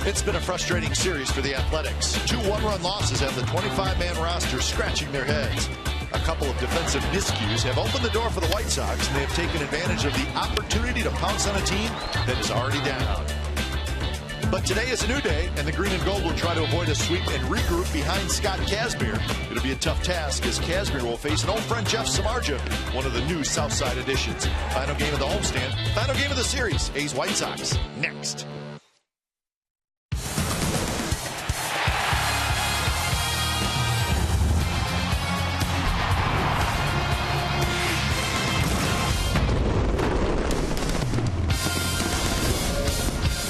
It's been a frustrating series for the Athletics. 2 one-run losses have the 25-man roster scratching their heads. A couple of defensive miscues have opened the door for the White Sox, and they have taken advantage of the opportunity to pounce on a team that is already down. But today is a new day, and the green and gold will try to avoid a sweep and regroup behind Scott Kazmir. It'll be a tough task as Kazmir will face an old friend Jeff Samardzija, one of the new Southside additions. Final game of the homestand, final game of the series, A's White Sox, next.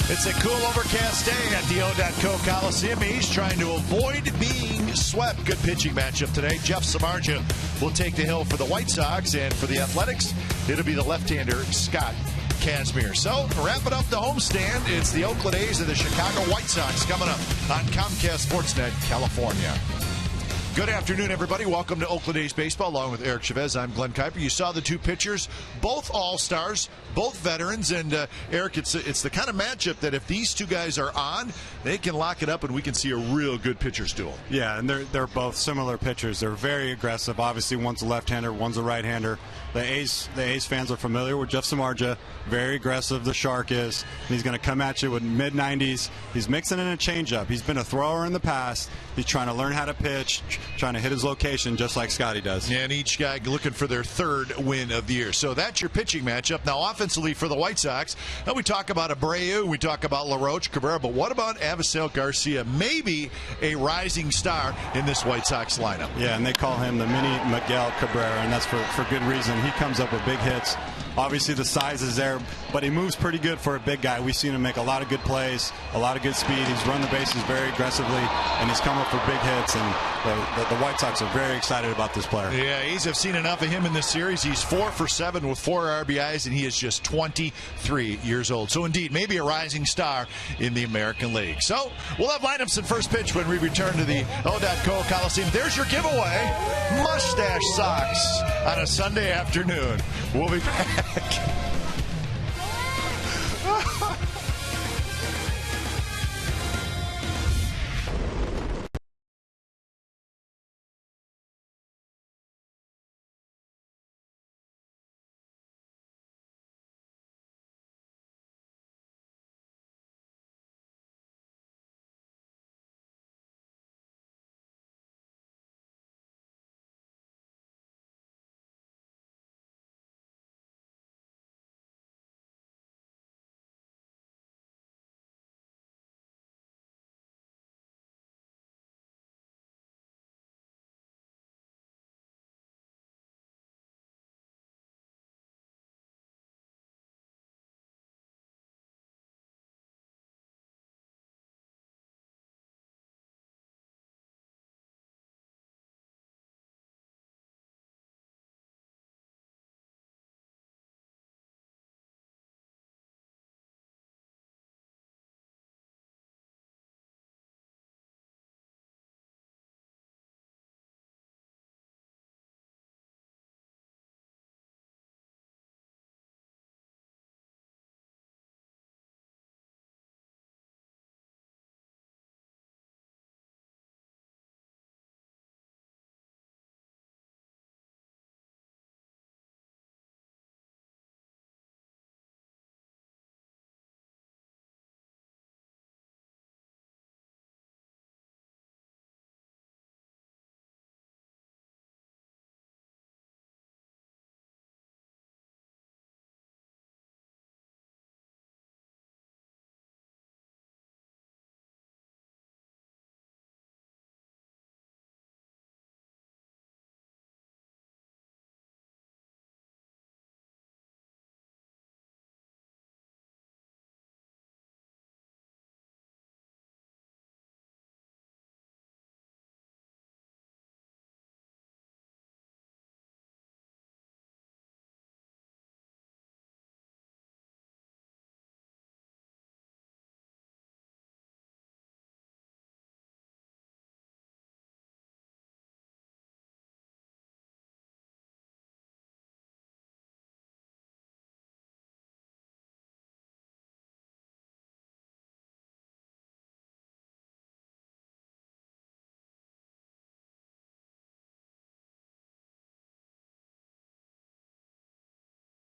It's a cool, overcast day at the O.co Coliseum. He's trying to avoid being swept. Good pitching matchup today. Jeff Samardzija will take the hill for the White Sox, and for the Athletics, it'll be the left-hander Scott Kazmir. So, wrapping up the homestand, it's the Oakland A's and the Chicago White Sox coming up on Comcast Sportsnet, California. Good afternoon, everybody. Welcome to Oakland A's Baseball, along with Eric Chavez. I'm Glenn Kuiper. You saw the two pitchers, both all-stars, both veterans, and Eric, it's the kind of matchup that if these two guys are on, they can lock it up, and we can see a real good pitcher's duel. Yeah, and they're both similar pitchers. They're very aggressive. Obviously, one's a left-hander, one's a right-hander. The A's fans are familiar with Jeff Samardzija. Very aggressive, the Shark is. And he's going to come at you with mid-90s. He's mixing in a changeup. He's been a thrower in the past. He's trying to learn how to pitch, trying to hit his location just like Scotty does. And each guy looking for their third win of the year. So that's your pitching matchup. Now, offensively for the White Sox, now we talk about Abreu, we talk about LaRoche, Cabrera, but what about Avisail Garcia? Maybe a rising star in this White Sox lineup. Yeah, and they call him the mini Miguel Cabrera, and that's for good reason. He comes up with big hits. Obviously, the size is there, but he moves pretty good for a big guy. We've seen him make a lot of good plays, a lot of good speed. He's run the bases very aggressively, and he's come up for big hits, and the White Sox are very excited about this player. Yeah, A's have seen enough of him in this series. He's 4 for 7 with 4 RBIs, and he is just 23 years old. So, indeed, maybe a rising star in the American League. So, we'll have lineups at first pitch when we return to the O.co Coliseum. There's your giveaway, mustache socks on a Sunday afternoon. We'll be back.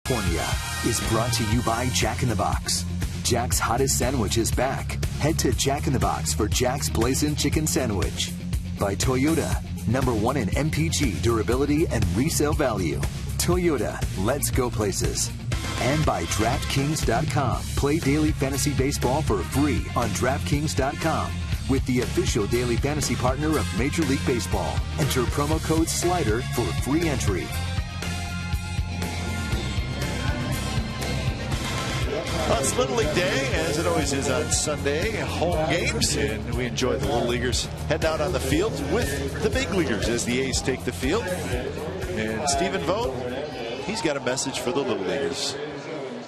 California is brought to you by Jack in the Box. Jack's hottest sandwich is back. Head to Jack in the Box for Jack's Blazing Chicken Sandwich. By Toyota, #1 in MPG, durability, and resale value. Toyota, let's go places. And by DraftKings.com. Play daily fantasy baseball for free on DraftKings.com with the official daily fantasy partner of Major League Baseball. Enter promo code SLIDER for free entry. Well, it's Little League Day, as it always is on Sunday. Home games, and we enjoy the Little Leaguers heading out on the field with the big leaguers as the A's take the field. And Stephen Vogt, he's got a message for the Little Leaguers,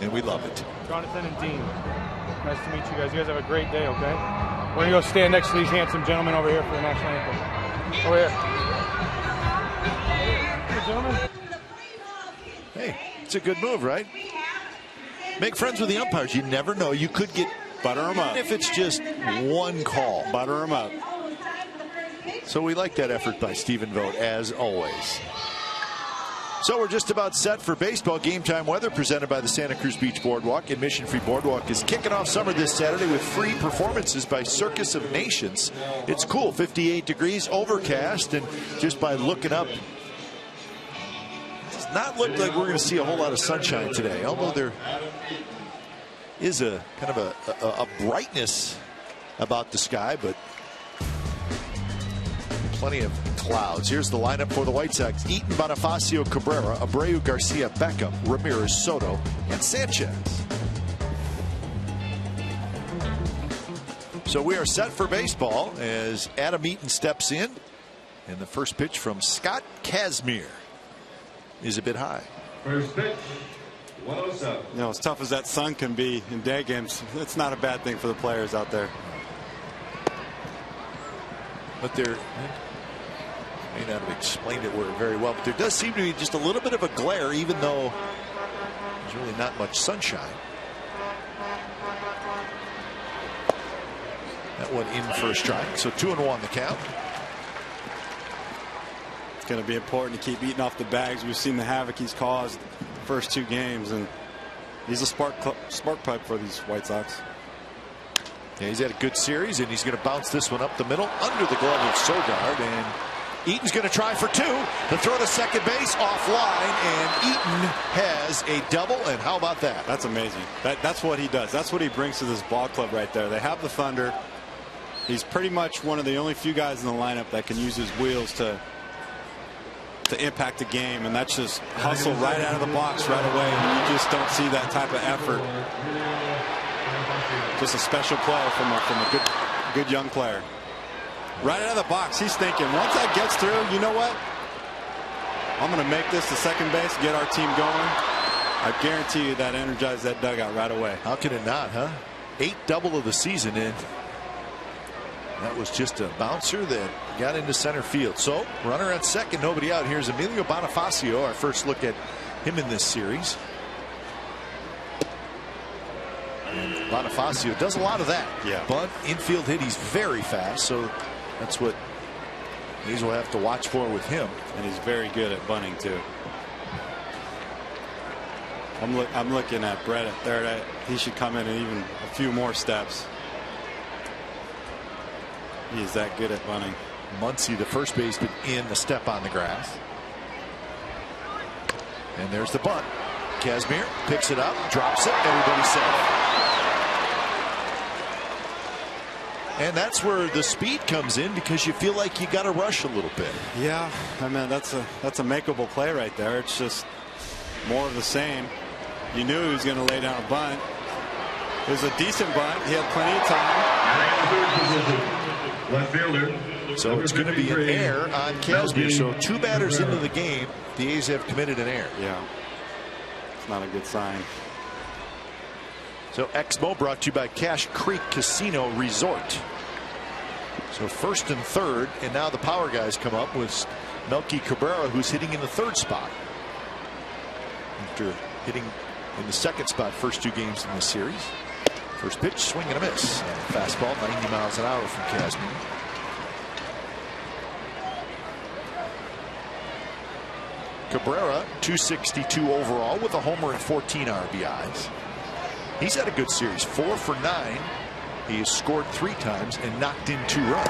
and we love it. Jonathan and Dean, nice to meet you guys. You guys have a great day, okay? We're going to go stand next to these handsome gentlemen over here for the national anthem. Over here. Hey, gentlemen. Hey, it's a good move, right? Make friends with the umpires. You never know. You could get butter them up. If it's just one call. Butter them up. So we like that effort by Stephen Vogt, as always. So we're just about set for baseball. Game time weather presented by the Santa Cruz Beach Boardwalk. Admission-free Boardwalk is kicking off summer this Saturday with free performances by Circus of Nations. It's cool, 58 degrees, overcast, and just by looking up, it does not look like we're going to see a whole lot of sunshine today, although there is a kind of a brightness about the sky, but plenty of clouds. Here's the lineup for the White Sox: Eaton, Bonifacio, Cabrera, Abreu, Garcia, Beckham, Ramirez, Soto, and Sanchez. So we are set for baseball as Adam Eaton steps in, and the first pitch from Scott Kazmir is a bit high. First pitch, 107. You know, as tough as that sun can be in day games, it's not a bad thing for the players out there. But there may not have explained it very well, but there does seem to be just a little bit of a glare, even though there's really not much sunshine. That one in for a strike, so 2-1 the count. It's going to be important to keep eating off the bags. We've seen the havoc he's caused the first 2 games, and he's a spark plug for these White Sox. Yeah, he's had a good series, and he's going to bounce this one up the middle under the glove of Sogard, and Eaton's going to try for 2. The throw to second base offline, and Eaton has a double. And how about that? That's amazing. That's what he does. That's what he brings to this ball club right there. They have the thunder. He's pretty much one of the only few guys in the lineup that can use his wheels to impact the game, and that's just hustle right out of the box right away. And you just don't see that type of effort. Just a special play from a good young player. Right out of the box, he's thinking, once that gets through, you know what? I'm going to make this to second base, get our team going. I guarantee you that energized that dugout right away. How can it not, huh? 8 double of the season in. That was just a bouncer that got into center field. So runner at second, nobody out. Here's Emilio Bonifacio, our first look at him in this series. And Bonifacio does a lot of that. Yeah. Bunt, infield hit. He's very fast, so that's what A's will have to watch for with him. And he's very good at bunting too. I'm looking at Brett at third. He should come in and even a few more steps. He's that good at bunting. Muncy, the first baseman, in the step on the grass. And there's the bunt. Kazmir picks it up, drops it, everybody's safe. And that's where the speed comes in, because you feel like you got to rush a little bit. Yeah, I mean, that's a makeable play right there. It's just more of the same. You knew he was going to lay down a bunt. It was a decent bunt. He had plenty of time. Left fielder. So it's going to be an error on Kazmir. So 2 batters into the game, the A's have committed an error. Yeah, it's not a good sign. So Exmo brought to you by Cache Creek Casino Resort. So first and third, and now the power guys come up with Melky Cabrera, who's hitting in the 3rd spot after hitting in the 2nd spot first 2 games in this series. First pitch, swing and a miss. And fastball, 90 miles an hour from Kazmir. Cabrera, 262 overall with a homer and 14 RBIs. He's had a good series, 4 for 9. He has scored 3 times and knocked in 2 runs.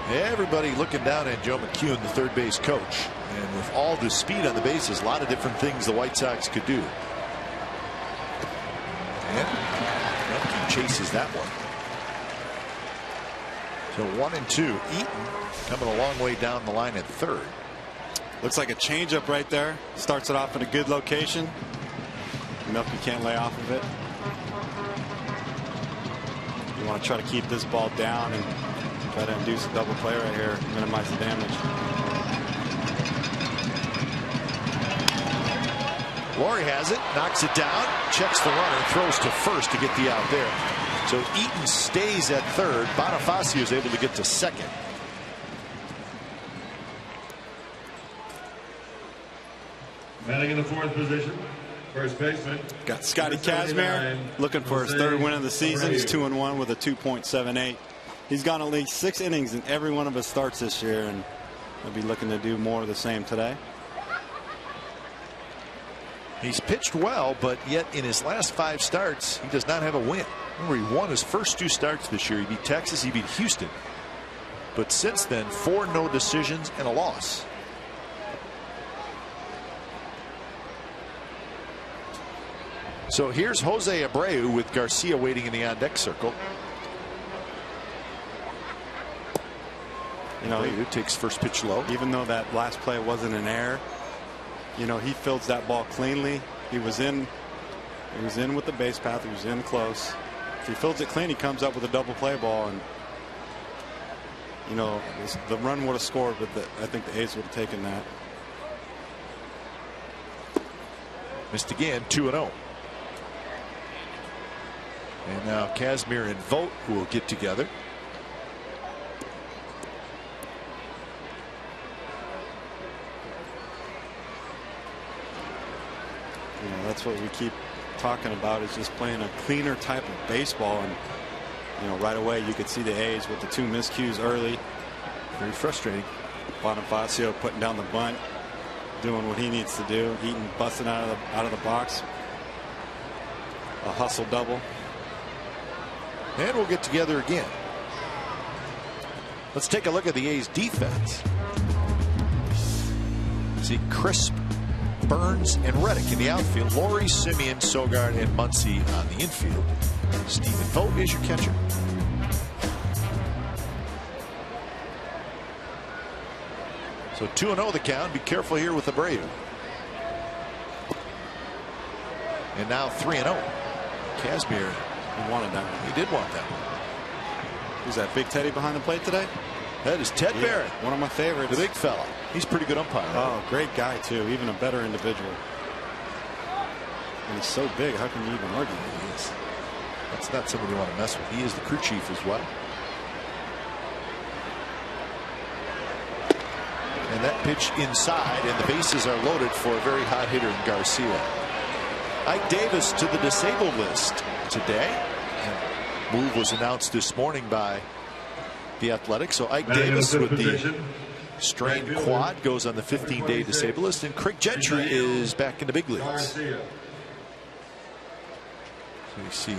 Everybody looking down at Joe McCune, the third base coach. And with all the speed on the bases, a lot of different things the White Sox could do. And Menke chases that one. So 1-2. Eaton coming a long way down the line at third. Looks like a changeup right there. Starts it off in a good location. Melky can't lay off of it. You want to try to keep this ball down and try to induce a double play right here, minimize the damage. Laurie has it, knocks it down, checks the runner, throws to first to get the out there. So Eaton stays at third. Bonifacio is able to get to second. Batting in the 4th position, first baseman. Got Scotty Kazmir looking for his 3rd win of the season. He's 2-1 with a 2.78. He's gone at least 6 innings in every one of his starts this year, and he'll be looking to do more of the same today. He's pitched well, but yet in his last 5 starts, he does not have a win. Remember, he won his first 2 starts this year. He beat Texas, he beat Houston. But since then, 4 no decisions and a loss. So here's Jose Abreu with Garcia waiting in the on-deck circle. You know, he takes first pitch low. Even though that last play wasn't an error, you know, he fields that ball cleanly. He was in with the base path. He was in close. If he fields it clean, he comes up with a double play ball, and you know, the run would have scored, but I think the A's would have taken that. Missed again, 2-0. And now Kazmir and Vogt will get together. You know, that's what we keep talking about, is just playing a cleaner type of baseball. And you know, right away you could see the A's with the 2 miscues early. Very frustrating. Bonifacio putting down the bunt, doing what he needs to do. Eaton busting out of the box. A hustle double. And we'll get together again. Let's take a look at the A's defense. See Crisp, Burns, and Reddick in the outfield. Laurie, Simeon, Sogard, and Muncy on the infield. Stephen Vogt is your catcher. So 2-0 the count. Be careful here with Abreu. And now 3-0. Kazmir. He wanted that one. He did want that one. Who's that, Big Teddy behind the plate today? That is Ted Barrett. One of my favorites. The big fella. He's a pretty good umpire. Right? Oh, great guy, too. Even a better individual. And he's so big, how can you even argue that he is? That's not somebody you want to mess with. He is the crew chief as well. And that pitch inside, and the bases are loaded for a very hot hitter in Garcia. Ike Davis to the disabled list today. And move was announced this morning by the Athletics. So Ike Davis with the strained quad goes on the 15-day disabled list, and Craig Gentry is back in the big leagues. So you see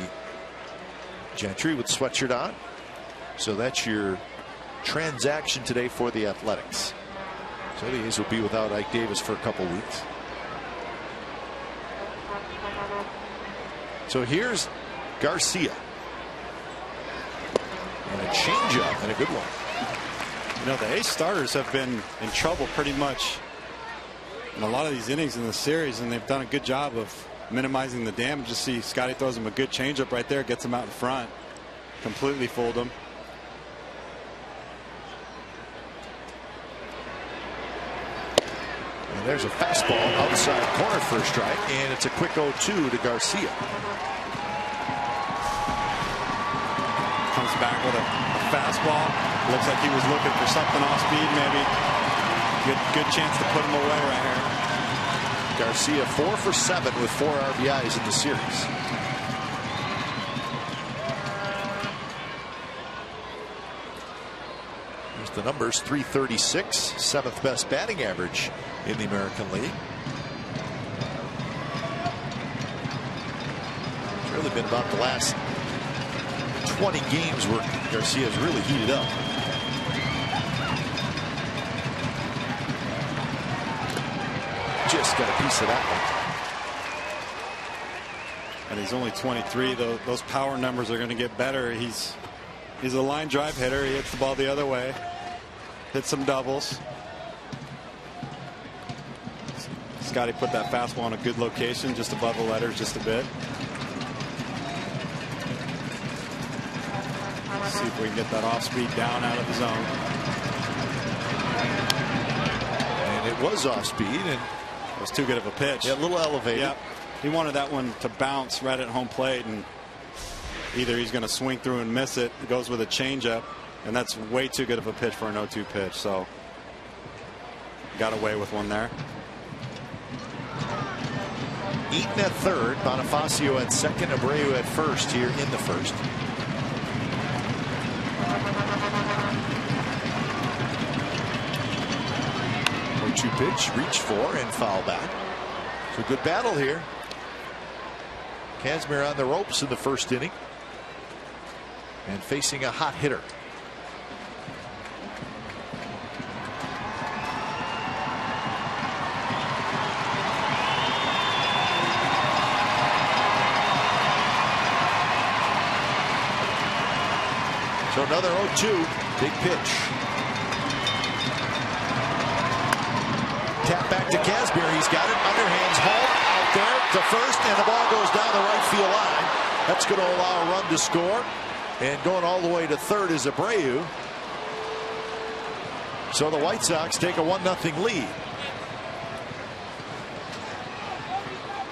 Gentry with sweatshirt on. So that's your transaction today for the Athletics. So the A's will be without Ike Davis for a couple weeks. So here's Garcia. And a changeup, and a good one. You know, the A's starters have been in trouble pretty much in a lot of these innings in the series, and they've done a good job of minimizing the damage. You see Scotty throws him a good changeup right there, gets him out in front, completely fooled him. And there's a fastball outside corner for a strike, and it's a quick 0-2 to Garcia. Comes back with a fastball. Looks like he was looking for something off speed, maybe. Good chance to put him away right here. Garcia 4 for 7 with 4 RBIs in the series. the numbers. .336, seventh best batting average in the American League. It's really been about the last 20 games where Garcia's really heated up. Just got a piece of that one. And he's only 23. Those power numbers are going to get better. He's a line drive hitter. He hits the ball the other way. Hit some doubles. Scotty put that fastball in a good location, just above the letters, just a bit. Let's see if we can get that off speed down out of the zone. And it was off speed, and it was too good of a pitch. Yeah, a little elevated. Yep. He wanted that one to bounce right at home plate, and either he's going to swing through and miss it. It goes with a changeup, and that's way too good of a pitch for an 0-2 pitch. So got away with one there. Eaton at third, Bonifacio at second, Abreu at first here in the first. 0-2 pitch, reach for and foul back. So good battle here. Kazmir on the ropes in the first inning and facing a hot hitter. So another 0-2, big pitch. Tap back to Kazmir. He's got it. Underhands home, out there to first, and the ball goes down the right field line. That's going to allow a run to score. And going all the way to third is Abreu. So the White Sox take a 1-0 lead.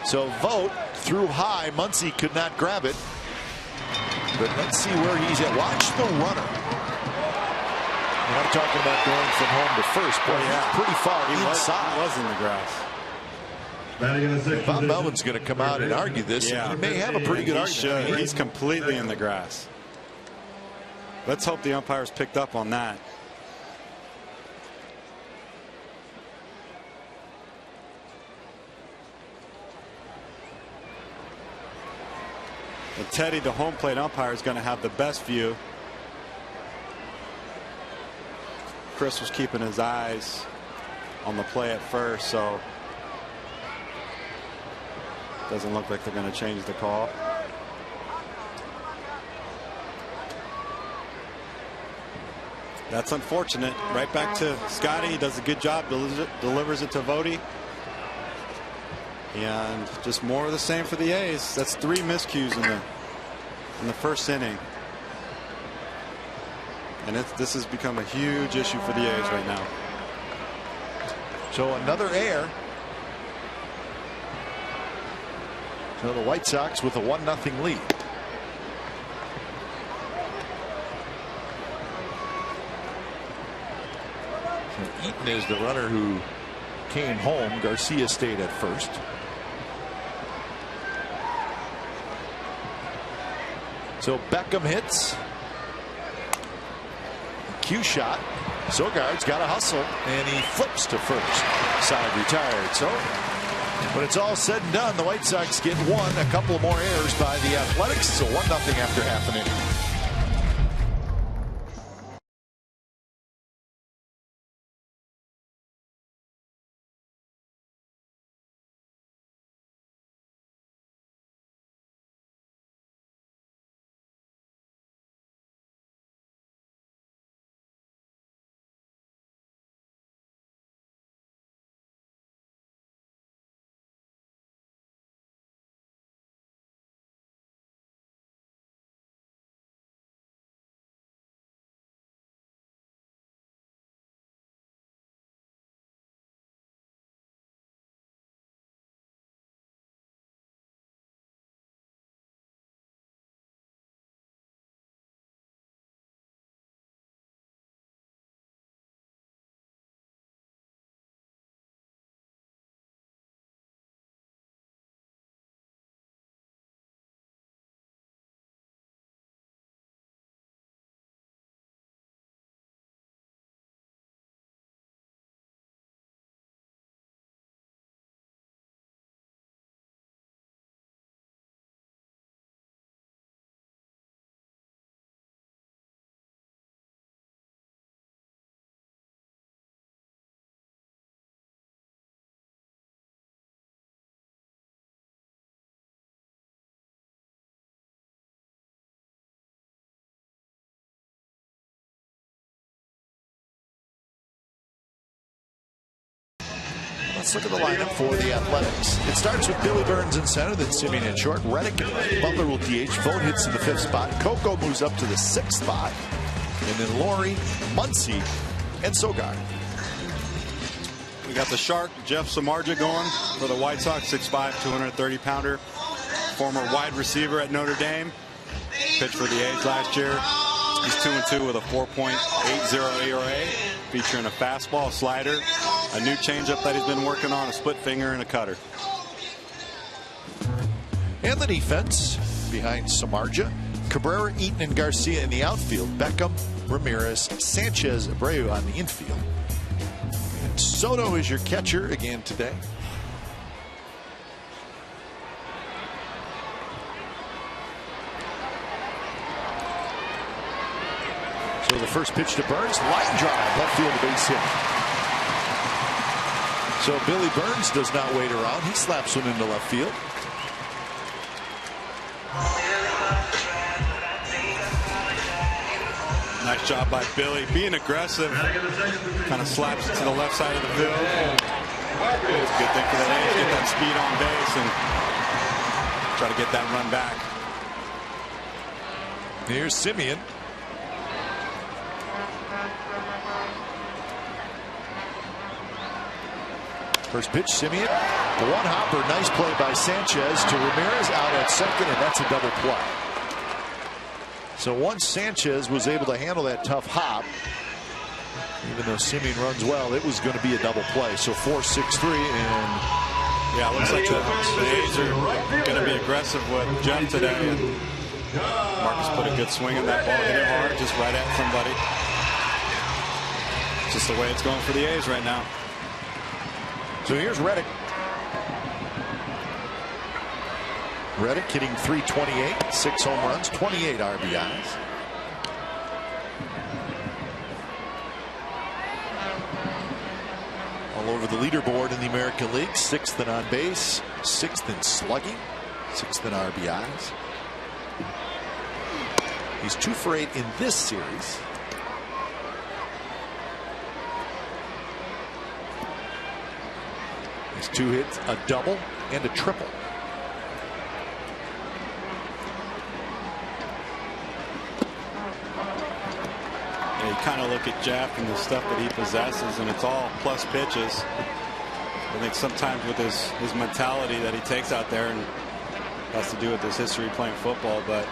So Vogt threw high. Muncy could not grab it. But let's see where he's at. Watch the runner. And I'm talking about going from home to first. Boy, he's pretty far inside. He was in the grass. Bob Melvin's going to come out and argue this. Yeah. And he may have a pretty good argument. He's completely in the grass. Let's hope the umpires picked up on that. And Teddy, the home plate umpire, is going to have the best view. Chris was keeping his eyes on the play at first, so doesn't look like they're going to change the call. That's unfortunate. Right back to Scotty. He does a good job, delivers it to Vogt. And just more of the same for the A's. That's 3 miscues in the first inning. And this has become a huge issue for the A's right now. So another error. So the White Sox with a 1-0 lead. So Eaton is the runner who came home. Garcia stayed at first. So Beckham hits. Cue shot. Sogard's got a hustle, and he flips to first. Side retired. So when it's all said and done, the White Sox get one. A couple more errors by the Athletics. So 1-0 after half an inning. Let's look at the lineup for the Athletics. It starts with Billy Burns in center, then Simeon in short, Reddick in right. Butler will DH. Vogt hits in the 5th spot. Coco moves up to the 6th spot. And then Laurie, Muncy, and Sogard. We got the Shark, Jeff Samardzija, going for the White Sox, 6'5", 230-pounder. Former wide receiver at Notre Dame. Pitched for the A's last year. He's 2-2 with a 4.80 ERA, featuring a fastball, a slider, a new changeup that he's been working on, a split finger, and a cutter. And the defense behind Samardzija, Cabrera, Eaton, and Garcia in the outfield. Beckham, Ramirez, Sanchez, Abreu on the infield. And Soto is your catcher again today. So the first pitch to Burns, line drive, left field base hit. So Billy Burns does not wait around. He slaps one into left field. Nice job by Billy, being aggressive. Kind of slaps it to the left side of the field. It's a good thing for the A's, get that speed on base and try to get that run back. Here's Simeon. First pitch, Simeon. The one hopper, nice play by Sanchez to Ramirez, out at second, and that's a double play. So once Sanchez was able to handle that tough hop, even though Simeon runs well, it was going to be a double play. So 4-6-3, and yeah, it looks like the A's are going to be aggressive with Jeff today. And Marcus put a good swing on that ball, hit it hard, just right at somebody. It's just the way it's going for the A's right now. So here's Reddick. Reddick hitting .328, 6 home runs, 28 RBIs. All over the leaderboard in the American League, 6th in on base, 6th in slugging, 6th in RBIs. He's 2 for 8 in this series. He's 2 hits, a double, and a triple. Yeah, you kind of look at Jeff and the stuff that he possesses, and it's all plus pitches. I think sometimes with his mentality that he takes out there, and has to do with his history playing football, but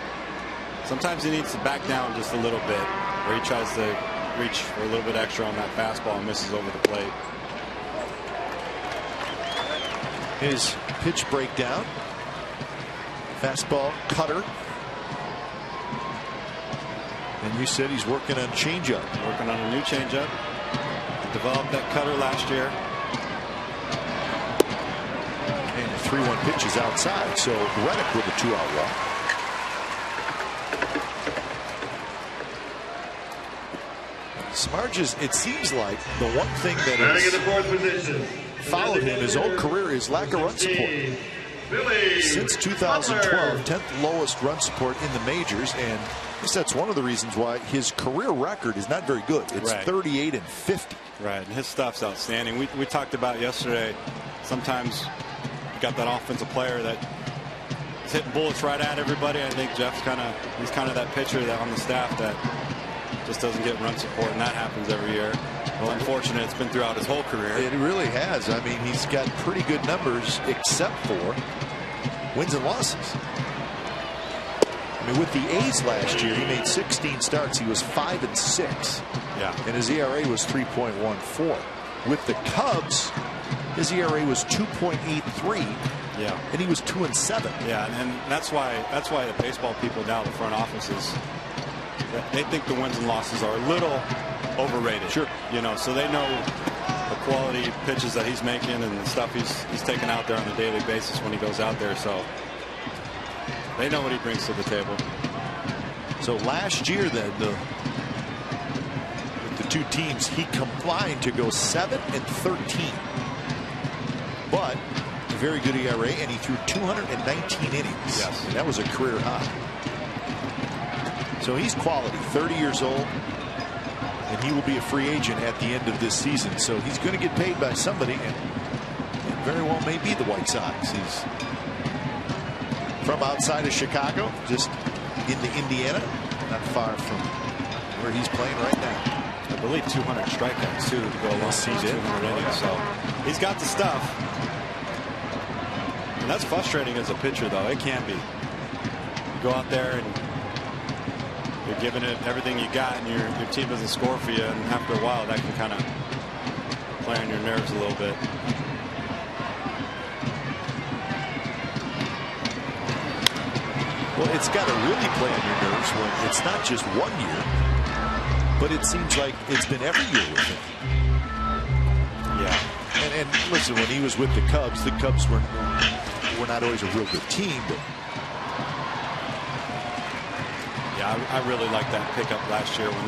sometimes he needs to back down just a little bit, where he tries to reach for a little bit extra on that fastball and misses over the plate. His pitch breakdown. Fastball, cutter. And you said he's working on changeup. Working on a new changeup. Developed that cutter last year. And 3-1 pitch is outside. So Reddick with a 2-out walk. Samardzija, it seems like the one thing that has followed him his whole career is lack of run support. Since 2012, 10th lowest run support in the majors, and I guess that's one of the reasons why his career record is not very good. It's 38-50. Right, and his stuff's outstanding. We talked about yesterday, sometimes you got that offensive player that is hitting bullets right at everybody. I think Jeff's he's kind of that pitcher that on the staff that just doesn't get run support, and that happens every year. Well, unfortunately, it's been throughout his whole career. It really has. I mean, he's got pretty good numbers except for wins and losses. I mean, with the A's last year, he made 16 starts. He was 5-6. Yeah. And his ERA was 3.14. With the Cubs, his ERA was 2.83. Yeah. And he was 2-7. Yeah, and that's why the baseball people now, the front offices, they think the wins and losses are a little overrated. Sure. You know, so they know the quality pitches that he's making and the stuff he's taking out there on a daily basis when he goes out there. So they know what he brings to the table. So last year, then, with the two teams, he combined to go 7-13. But a very good ERA, and he threw 219 innings. Yes. And that was a career high. So he's quality, 30 years old, and he will be a free agent at the end of this season. So he's going to get paid by somebody, and very well may be the White Sox. He's from outside of Chicago, just into Indiana, not far from where he's playing right now. I believe 200 strikeouts too to go along with 200 innings. So he's got the stuff. And that's frustrating as a pitcher, though. It can be. You go out there and you're giving it everything you got, and your team doesn't score for you, and after a while that can kind of play on your nerves a little bit. Well, it's got to really play on your nerves when it's not just 1 year, but it seems like it's been every year with him. Yeah. And listen, when he was with the Cubs were not always a real good team, but yeah, I really liked that pickup last year when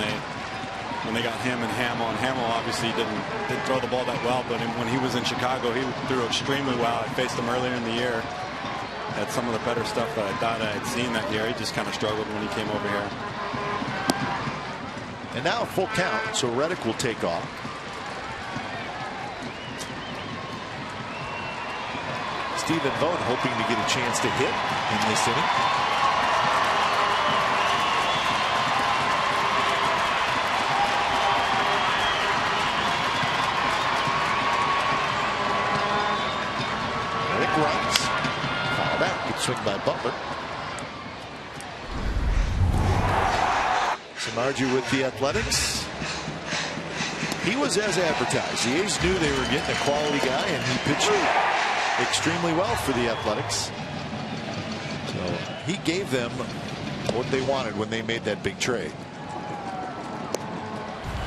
they got him and Hamill. And Hamill obviously didn't throw the ball that well, but when he was in Chicago, he threw extremely well. I faced him earlier in the year. Had some of the better stuff that I thought I had seen that year. He just kind of struggled when he came over here. And now a full count, so Reddick will take off. Stephen Vogt hoping to get a chance to hit in this inning. Reddick runs. Foul back. Good swing by Butler. Samardzija with the Athletics. He was as advertised. The A's knew they were getting a quality guy, and he pitched extremely well for the Athletics. So he gave them what they wanted when they made that big trade.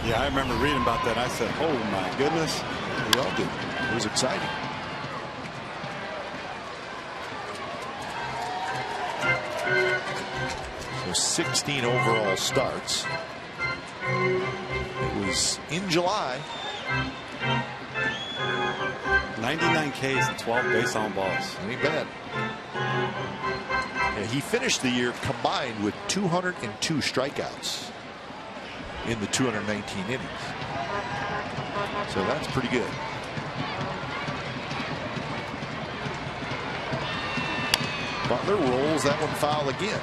Yeah, I remember reading about that. I said, oh my goodness. We all did. It was exciting. So 16 overall starts. It was in July. 99 Ks and 12 base on balls. Ain't bad. Yeah, he finished the year combined with 202 strikeouts in the 219 innings. So that's pretty good. Butler rolls that one foul again.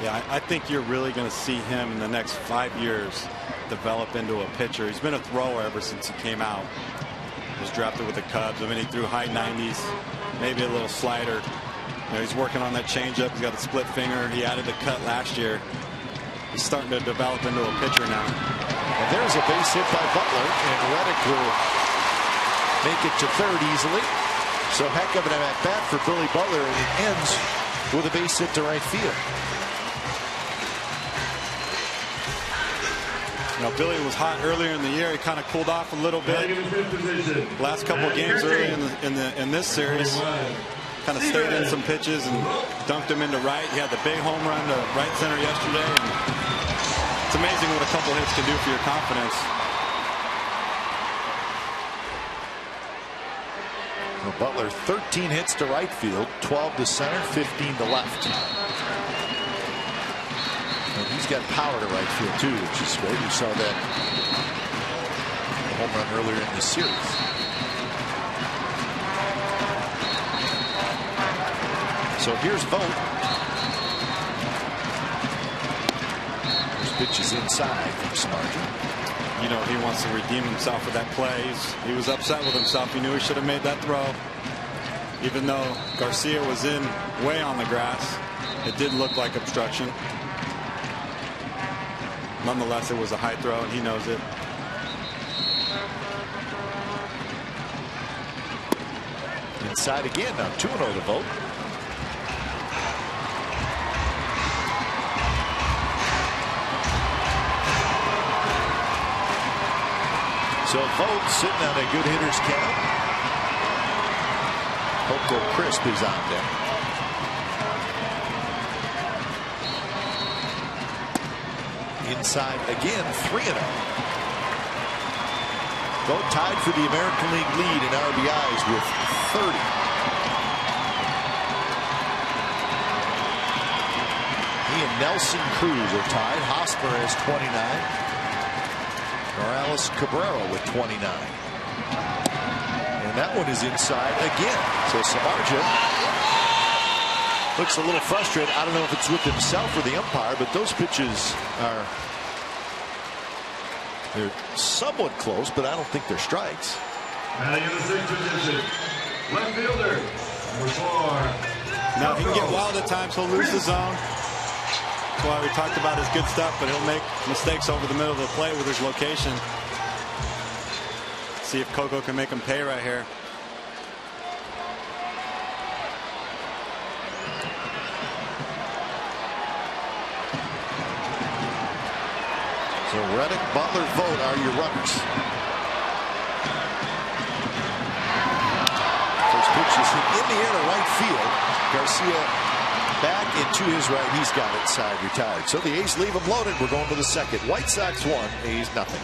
Yeah, I think you're really going to see him in the next 5 years develop into a pitcher. He's been a thrower ever since he came out. He was drafted with the Cubs. I mean, he threw high 90s, maybe a little slider. You know, he's working on that changeup. He's got a split finger. He added a cut last year. He's starting to develop into a pitcher now. And there's a base hit by Butler, and Reddick will make it to third easily. So heck of an at-bat for Billy Butler, and it ends with a base hit to right field. Now, Billy was hot earlier in the year. He kind of cooled off a little bit. Last couple of games early in this series, kind of stayed in some pitches and dunked him into right. He had the big home run to right center yesterday. And it's amazing what a couple hits can do for your confidence. Well, Butler 13 hits to right field, 12 to center, 15 to left. And he's got power to right field too, which is great. We saw that home run earlier in the series. So here's Vogt. This pitch is inside from Samardzija. You know, he wants to redeem himself with that play. He was upset with himself. He knew he should have made that throw. Even though Garcia was in way on the grass, it did look like obstruction. Nonetheless, it was a high throw, and he knows it. Inside again, now 2-0 to Vogt. So Vogt sitting on a good hitter's count. Coco Crisp is on deck. Inside again, 3-0. Vogt tied for the American League lead in RBIs with 30. He and Nelson Cruz are tied. Hosmer has 29. Morales Cabrera with 29. And that one is inside again. So Samardzija looks a little frustrated. I don't know if it's with himself or the umpire, but those pitches they're somewhat close, but I don't think they're strikes. Batting in the sixth position, left fielder, number 4. Now, he can get wild at times. He'll lose the zone. That's why we talked about his good stuff, but he'll make mistakes over the middle of the plate with his location. See if Coco can make him pay right here. So Reddick, Butler, Vogt are your runners. First pitch is hit in the air to right field. Garcia back into his right. He's got it side retired. So the A's leave him loaded. We're going to the second. White Sox 1, A's nothing.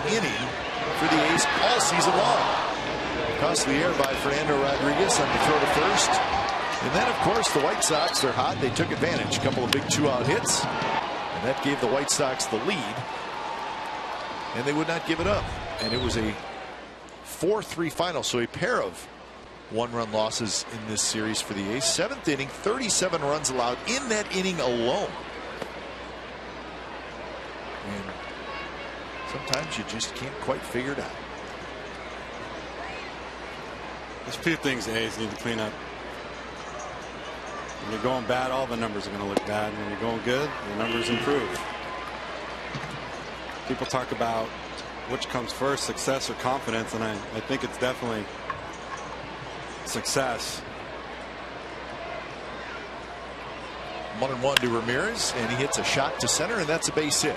Inning for the A's all season long. Across the air by Fernando Rodriguez on the throw to first. And then, of course, the White Sox, they're hot. They took advantage. A couple of big 2-out hits. And that gave the White Sox the lead. And they would not give it up. And it was a 4-3 final. So a pair of one-run losses in this series for the A's. Seventh inning, 37 runs allowed in that inning alone. And sometimes you just can't quite figure it out. There's a few things the A's need to clean up. When you're going bad, all the numbers are going to look bad. When you're going good, the numbers improve. People talk about which comes first, success or confidence, and I think it's definitely success. 1-1 to Ramirez, and he hits a shot to center, and that's a base hit.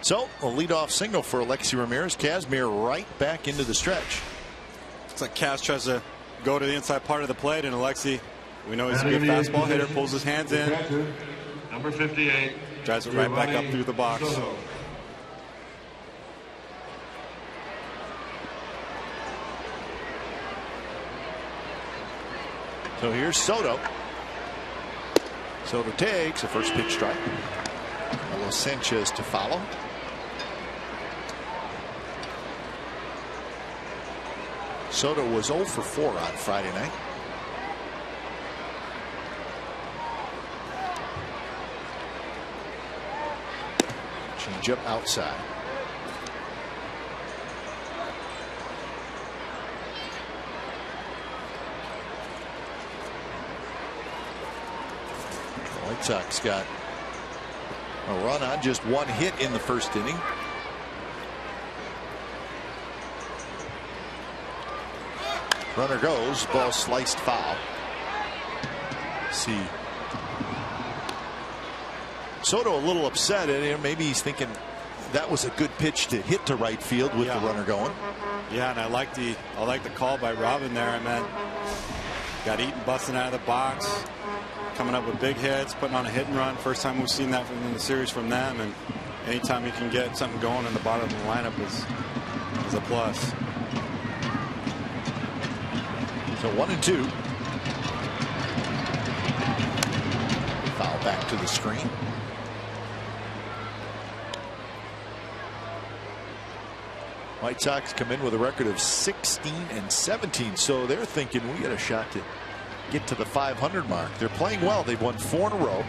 So a leadoff single for Alexi Ramirez. Kazmir right back into the stretch. Looks like Kaz tries to go to the inside part of the plate, and Alexi, we know he's a good fastball hitter, pulls his hands in. Number 58. Drives it right back up through the box. So here's Soto. Soto takes a first pitch strike. Carlos Sanchez to follow. Soto was 0 for 4 on Friday night. Change up outside. The White Sox got A run on just one hit in the first inning. Runner goes, ball sliced foul. See Soto a little upset, and maybe he's thinking that was a good pitch to hit to right field with the runner going. Yeah, and I like the call by Robin there. I mean, got Eaton busting out of the box, coming up with big hits, putting on a hit and run. First time we've seen that in the series from them, and anytime you can get something going in the bottom of the lineup is a plus. So 1-2. Foul back to the screen. White Sox come in with a record of 16-17, so they're thinking we got a shot to get to the 500 mark. They're playing well. They've won 4 in a row,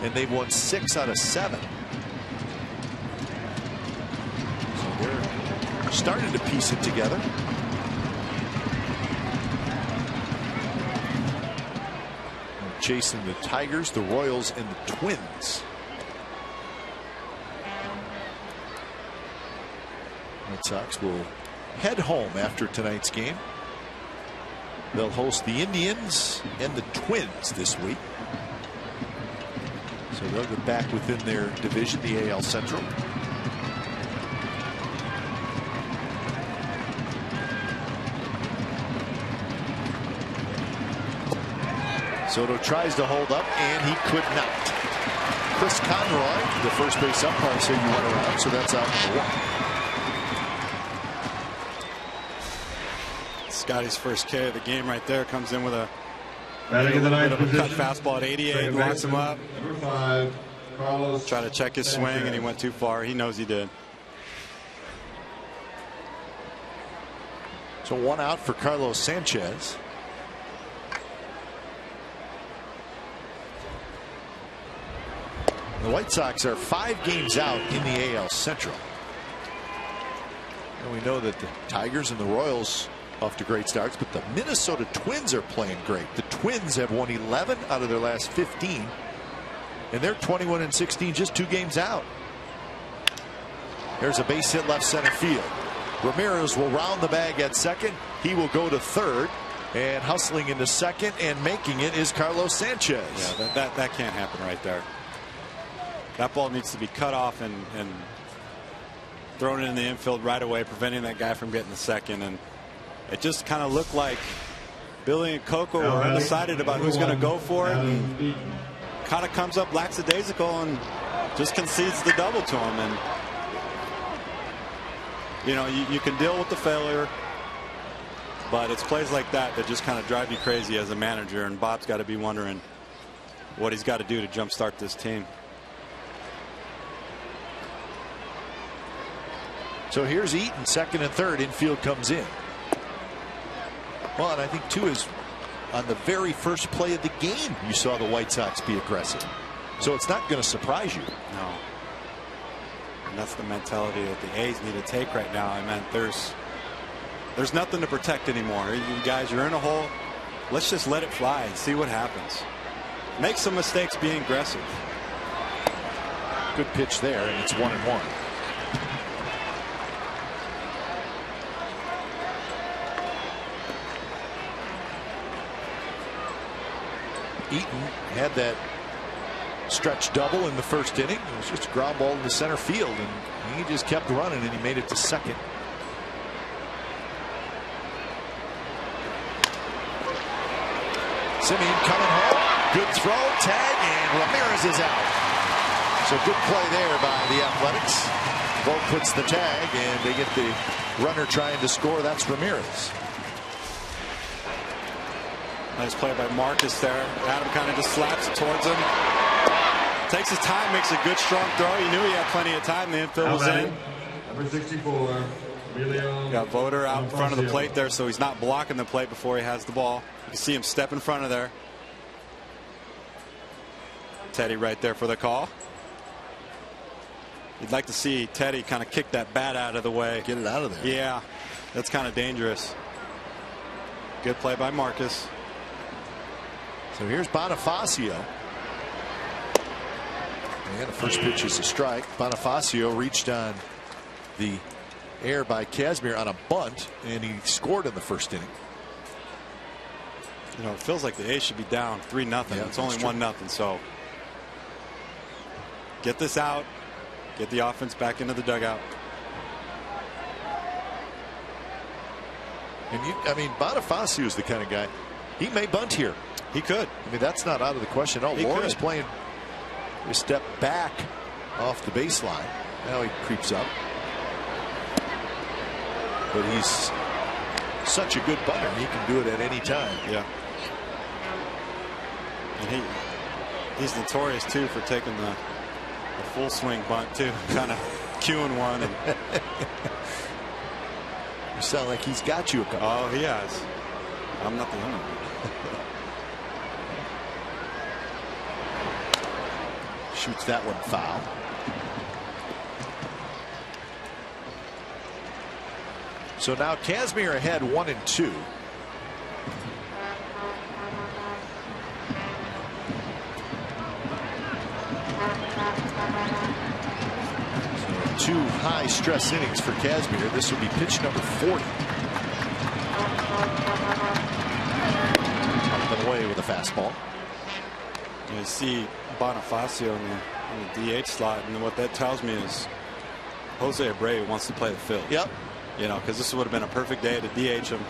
and they've won 6 out of 7. So they're starting to piece it together. Chasing the Tigers, the Royals, and the Twins. White Sox will head home after tonight's game. They'll host the Indians and the Twins this week. So they'll get back within their division, the AL Central. Soto tries to hold up, and he could not. Chris Conroy, the first base umpire, said you went around, so that's out number 1. Scotty's first K of the game right there, comes in with a Batting in the ninth cut position. fastball at 88, locks him up. Number 5, Carlos. Try to check his swing, and he went too far. He knows he did. So 1 out for Carlos Sanchez. The White Sox are 5 games out in the AL Central. And we know that the Tigers and the Royals off to great starts, but the Minnesota Twins are playing great. The Twins have won 11 out of their last 15, and they're 21-16, just 2 games out. There's a base hit left center field. Ramirez will round the bag at second. He will go to third, and hustling into second and making it is Carlos Sanchez. Yeah, that can't happen right there. That ball needs to be cut off and thrown in the infield right away, preventing that guy from getting the second. And it just kind of looked like Billy and Coco were undecided about who's going to go for it. And kind of comes up lackadaisical and just concedes the double to him. And you know, you can deal with the failure, but it's plays like that that just kind of drive you crazy as a manager. And Bob's got to be wondering what he's got to do to jumpstart this team. So here's Eaton, second and third. Infield comes in. Well, and I think too is on the very first play of the game you saw the White Sox be aggressive. So it's not going to surprise you. No. And that's the mentality that the A's need to take right now. I mean, there's nothing to protect anymore. You guys, you're in a hole. Let's just let it fly and see what happens. Make some mistakes being aggressive. Good pitch there, and it's 1-1. Eaton had that stretch double in the first inning. It was just a ground ball in the center field, and he just kept running, and he made it to second. Simeon coming home. Good throw, tag, and Ramirez is out. So good play there by the Athletics. Vogt puts the tag, and they get the runner trying to score. That's Ramirez. Nice play by Marcus there. Adam kind of just slaps it towards him. Takes his time, makes a good strong throw. He knew he had plenty of time. The infield was in. Number 64, Emilio. Got Voter out in front of the plate there, so he's not blocking the plate before he has the ball. You can see him step in front of there. Teddy right there for the call. You'd like to see Teddy kind of kick that bat out of the way. Get it out of there. Yeah, that's kind of dangerous. Good play by Marcus. So here's Bonifacio. And the first pitch is a strike. Bonifacio reached on the air by Kazmir on a bunt, and he scored in the first inning. You know, it feels like the A's should be down 3-0. Yeah, it's only 1-0. So get this out, get the offense back into the dugout. And I mean, Bonifacio is the kind of guy, he may bunt here. He could. I mean, that's not out of the question. Oh, Lauren's playing a step back off the baseline. Now he creeps up. But he's such a good bunter. He can do it at any time. Yeah. And he's notorious too for taking the full swing bunt too, kind of cueing one. And you sound like he's got you a couple. Oh, he has. I'm not the only one. Shoots that one foul. So now Kazmir ahead 1-2. So 2 high stress innings for Kazmir. This will be pitch number 40. Up and away with a fastball. You see Bonifacio in the DH slot, and what that tells me is Jose Abreu wants to play the field. Yep. You know, because this would have been a perfect day to DH him.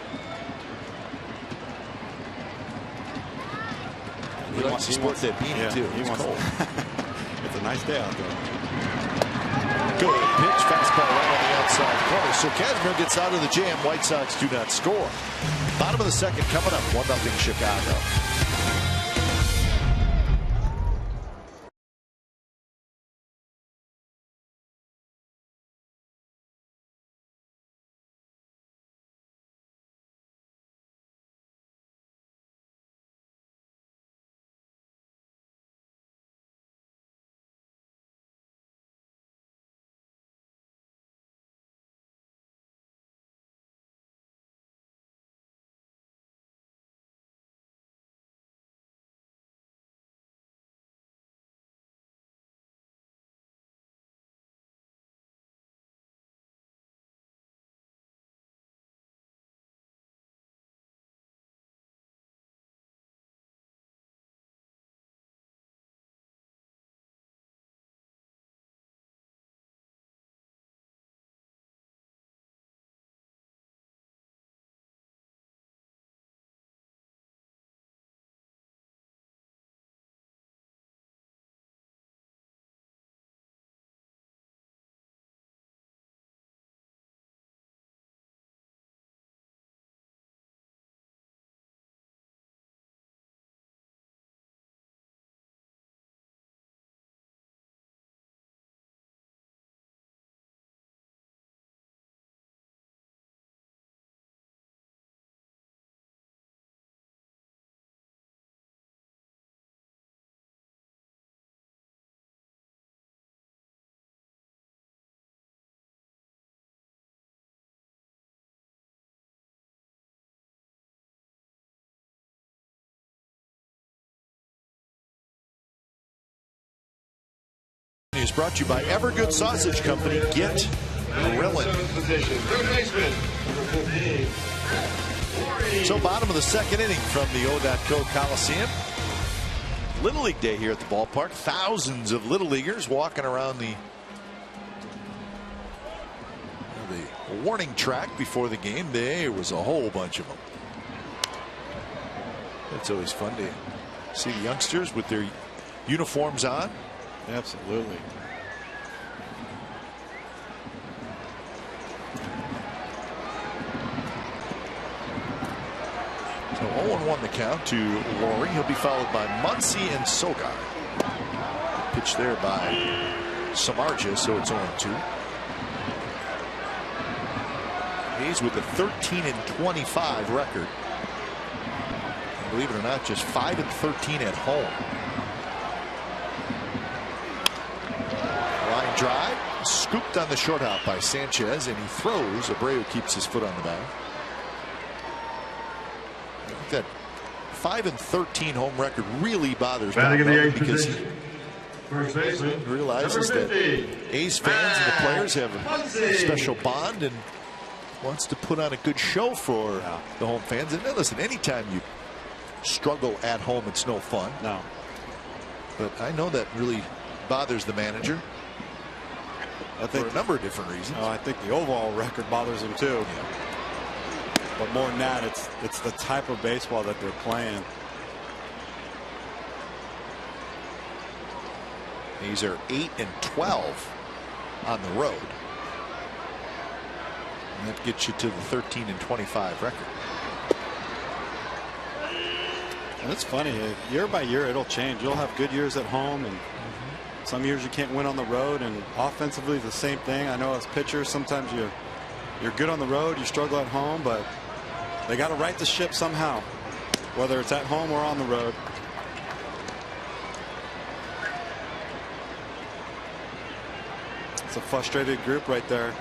He likes to sport that beanie too. He wants cold. It's a nice day out there. Good pitch, fastball right on the outside corner. So Kazmir gets out of the jam. White Sox do not score. Bottom of the second coming up. 1-0 Chicago. Is brought to you by Evergood Sausage Company. Get grilling. So bottom of the second inning from the O.co Coliseum. Little League Day here at the ballpark. Thousands of Little Leaguers walking around the warning track before the game. There was a whole bunch of them. It's always fun to see the youngsters with their uniforms on. Absolutely. So 0-1 the count to Lowry. He'll be followed by Muncy and Sogar. Pitch there by Samardzija, so it's 0-2. He's with a 13-25 record. And believe it or not, just 5-13 at home. Line drive, scooped on the short hop by Sanchez, and he throws. Abreu keeps his foot on the bag. That 5-13 home record really bothers me because First baseman, Realizes number that 50, A's fans and the players have a Muncy. special bond and wants to put on a good show for the home fans. And listen, anytime you struggle at home, it's no fun. No. But I know that really bothers the manager. I think for a number of different reasons. I think the overall record bothers him too. But more than that, it's the type of baseball that they're playing. These are 8-12 on the road. And that gets you to the 13-25 record. And it's funny, year by year it'll change. You'll have good years at home, and some years you can't win on the road. And offensively, the same thing. I know as pitchers, sometimes you're good on the road, you struggle at home, but they got to right the ship somehow, whether it's at home or on the road. It's a frustrated group right there.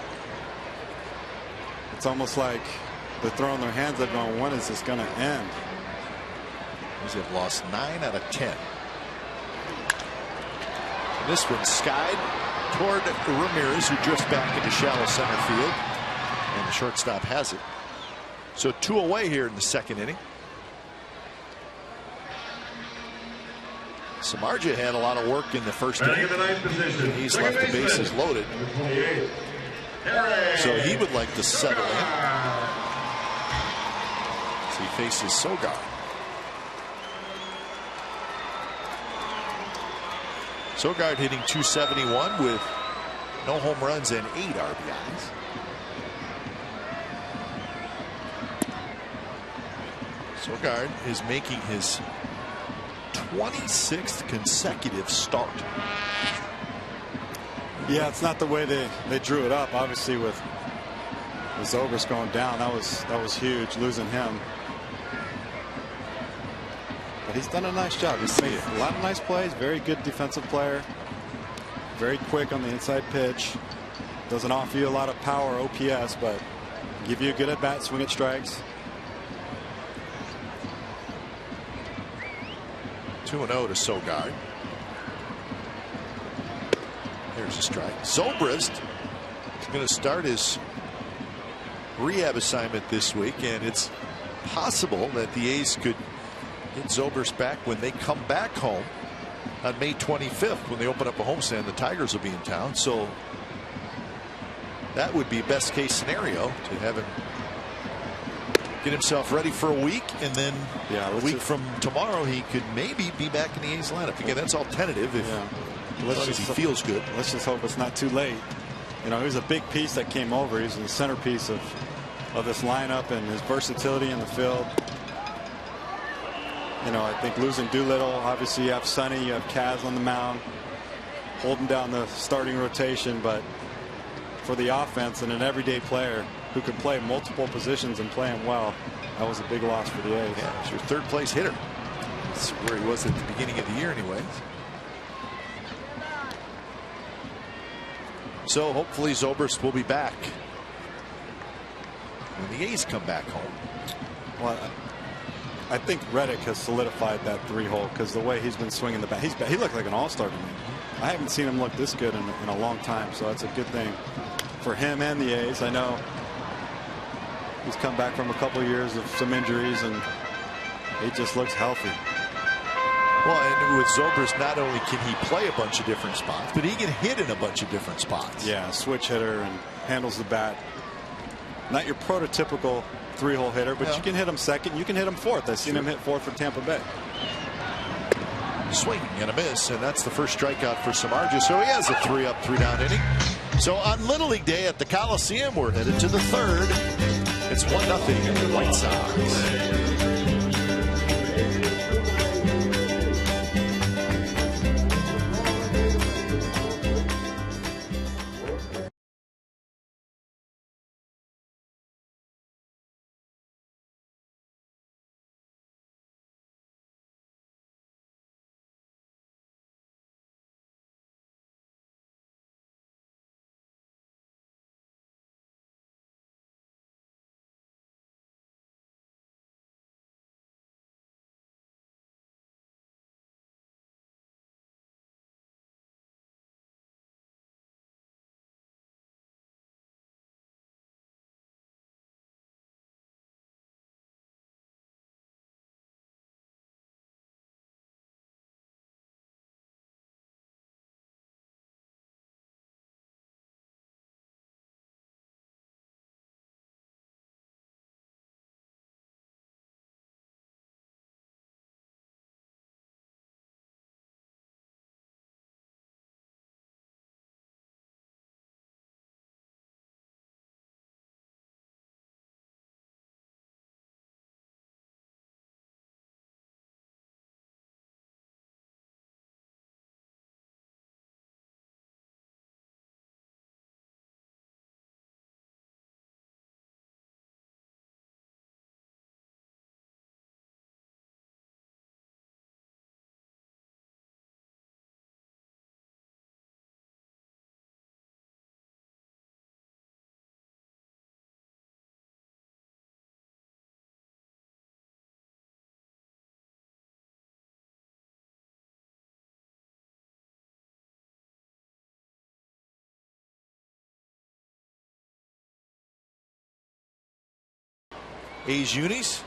It's almost like they're throwing their hands up going, when is this going to end? They have lost 9 out of 10. And this one skied toward Ramirez, who drifts back into shallow center field. And the shortstop has it. So 2 away here in the second inning. Samardzija had a lot of work in the first inning. He's left the bases loaded. So he would like to settle in as he faces Sogard. Sogard hitting .271 with no home runs and 8 RBIs. Sogard is making his 26th consecutive start. Yeah, it's not the way they drew it up. Obviously, with Zobrist going down, that was huge, losing him. But he's done a nice job. He's made a lot of nice plays. Very good defensive player. Very quick on the inside pitch. Doesn't offer you a lot of power OPS, but give you a good at bat, swing at strikes. 2-0 to Sogard. Here's a strike. Zobrist is going to start his rehab assignment this week, and it's possible that the A's could get Zobrist back when they come back home on May 25th when they open up a homestand. The Tigers will be in town, so that would be best case scenario to have him get himself ready for a week, and then a week from tomorrow he could maybe be back in the A's lineup. Again, that's all tentative if as long as he feels good. Let's just hope it's not too late. You know, he was a big piece that came over. He's the centerpiece of this lineup, and his versatility in the field. You know, I think losing Doolittle, obviously you have Sonny, you have Kaz on the mound holding down the starting rotation, but for the offense and an everyday player who could play multiple positions and play them well, that was a big loss for the A's. Yeah, it's your third place hitter. That's where he was at the beginning of the year anyways. So hopefully Zobrist will be back when the A's come back home. Well, I think Reddick has solidified that 3-hole because the way he's been swinging the bat, he looked like an all-star to me. I haven't seen him look this good in a long time, so that's a good thing for him and the A's. I know he's come back from a couple of years of some injuries, and he just looks healthy. Well, and with Zobrist, not only can he play a bunch of different spots, but he can hit in a bunch of different spots. Yeah, switch hitter and handles the bat. Not your prototypical 3-hole hitter, but you can hit him second, you can hit him fourth. I've seen him hit fourth for Tampa Bay. Swing and a miss, and that's the first strikeout for Samardzija. So he has a 3-up, 3-down inning. So on Little League Day at the Coliseum, we're headed to the third. It's 1-0 White Sox. A's unis.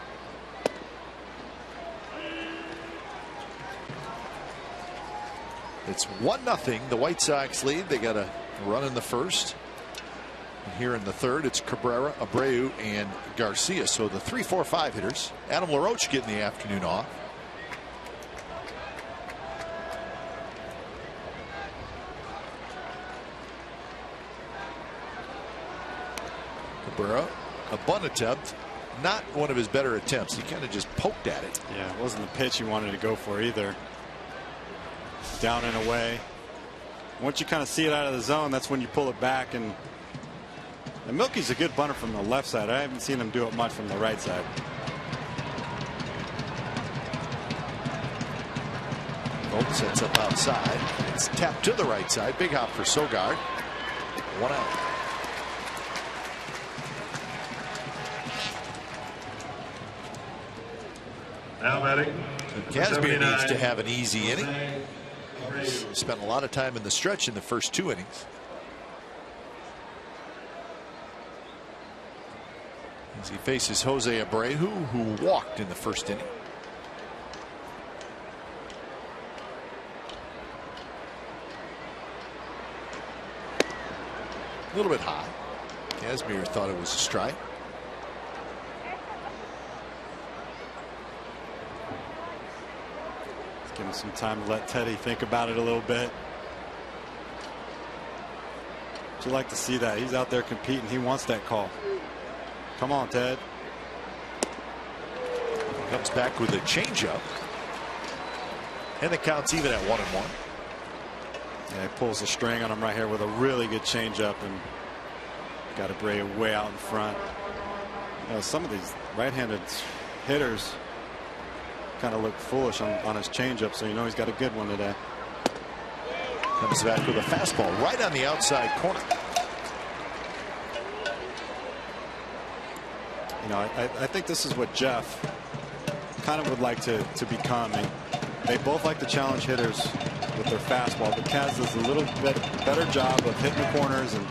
It's 1-0. The White Sox lead. They got a run in the first. And here in the third, it's Cabrera, Abreu, and Garcia. So the 3, 4, 5 hitters. Adam LaRoche getting the afternoon off. Cabrera, a bunt attempt. Not one of his better attempts. He kind of just poked at it. Yeah, it wasn't the pitch he wanted to go for either. Down and away. Once you kind of see it out of the zone, that's when you pull it back. And Milky's a good bunter from the left side. I haven't seen him do it much from the right side. Bolt sets up outside. It's tapped to the right side. Big hop for Sogard. 1 out. Now batting. Kazmir needs to have an easy inning. He's spent a lot of time in the stretch in the first 2 innings. As he faces Jose Abreu, who walked in the first inning. A little bit high. Kazmir thought it was a strike. Give him some time to let Teddy think about it a little bit. Would you like to see that? He's out there competing. He wants that call. Come on, Ted. Comes back with a changeup. And the count's even at 1-1. Yeah, he pulls the string on him right here with a really good changeup and got Abreu way out in front. You know, some of these right-handed hitters kind of look foolish on his changeup, so you know he's got a good one today. Comes back with a fastball right on the outside corner. You know, I think this is what Jeff kind of would like to become. And they both like to challenge hitters with their fastball, but Kaz does a little bit better job of hitting the corners and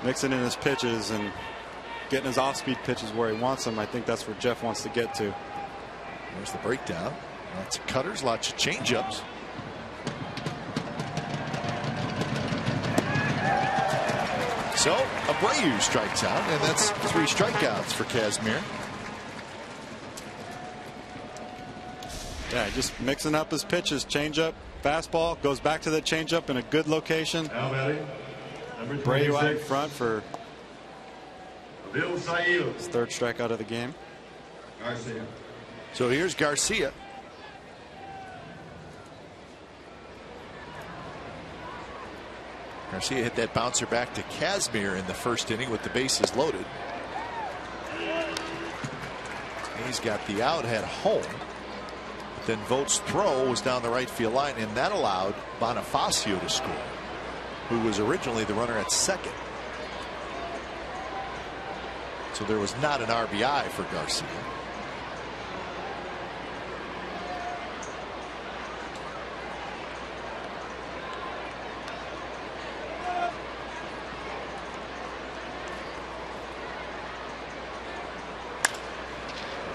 mixing in his pitches and getting his off-speed pitches where he wants them. I think that's where Jeff wants to get to. There's the breakdown. Lots of cutters, lots of changeups. So Abreu strikes out, and that's 3 strikeouts for Kazmir. Yeah, just mixing up his pitches. Changeup, fastball, goes back to the changeup in a good location. Now batting. Number Abreu out in 26. front for Bill Sail. his 3rd strikeout of the game. Garcia. So here's Garcia. Garcia hit that bouncer back to Kazmir in the first inning with the bases loaded. He's got the out, had home. But then Vogt's throw was down the right field line, and that allowed Bonifacio to score, who was originally the runner at second. So there was not an RBI for Garcia.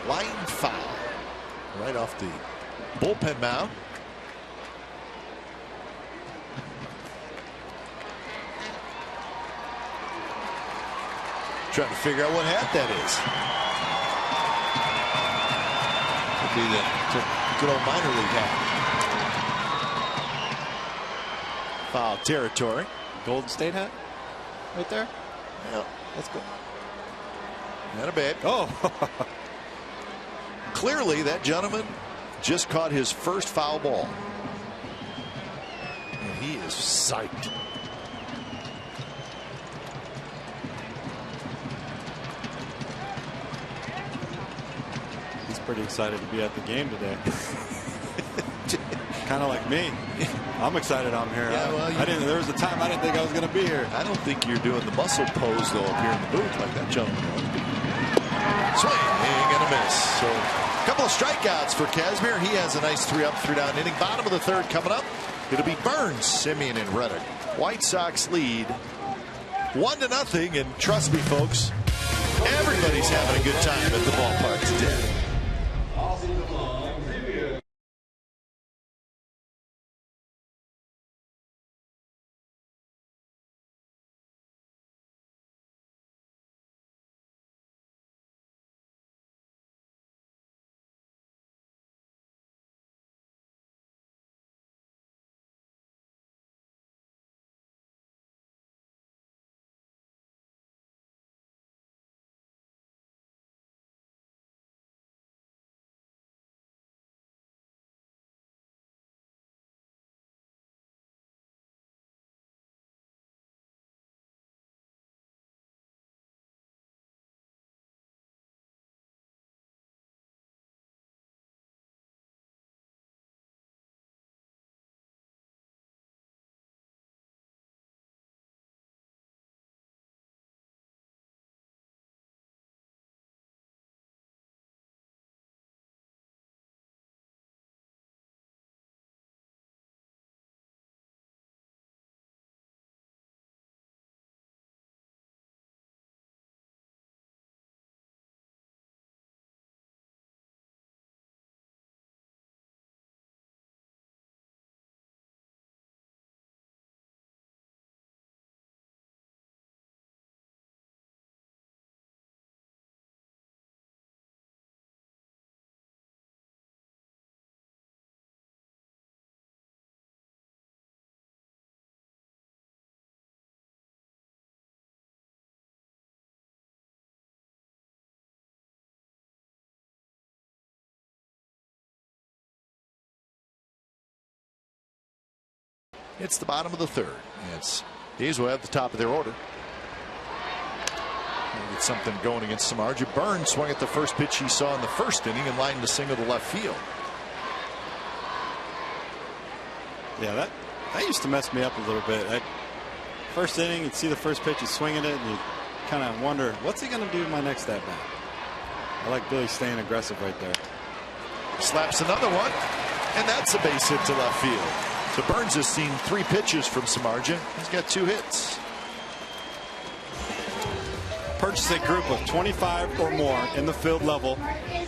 Line foul right off the bullpen mound. Trying to figure out what hat that is. Could be the good old minor league hat. Foul territory. Golden State hat right there. Yeah, That's good. Not a bad. Oh. Clearly that gentleman just caught his first foul ball. And he is psyched. He's pretty excited to be at the game today. Kind of like me. I'm excited I'm here. Yeah, well, there was a time I didn't think I was going to be here. I don't think you're doing the muscle pose though up here in the booth like that gentleman was. Swing and a miss. So a couple of strikeouts for Kazmir. He has a nice 3 up, 3 down inning. Bottom of the 3rd coming up. It'll be Burns, Simeon, and Reddick. White Sox lead 1-0, and trust me, folks, Everybody's having a good time at the ballpark today. It's the bottom of the third. These will have the top of their order. Get something going against Samardzija. Burns swung at the first pitch he saw in the first inning and lined a single to left field. Yeah, that used to mess me up a little bit. First inning, you'd see the first pitch, he's swinging it, and you kind of wonder, what's he going to do in my next at bat? I like Billy staying aggressive right there. Slaps another one, and that's a base hit to left field. So Burns has seen 3 pitches from Samardzija. He's got 2 hits. Purchase a group of 25 or more in the field level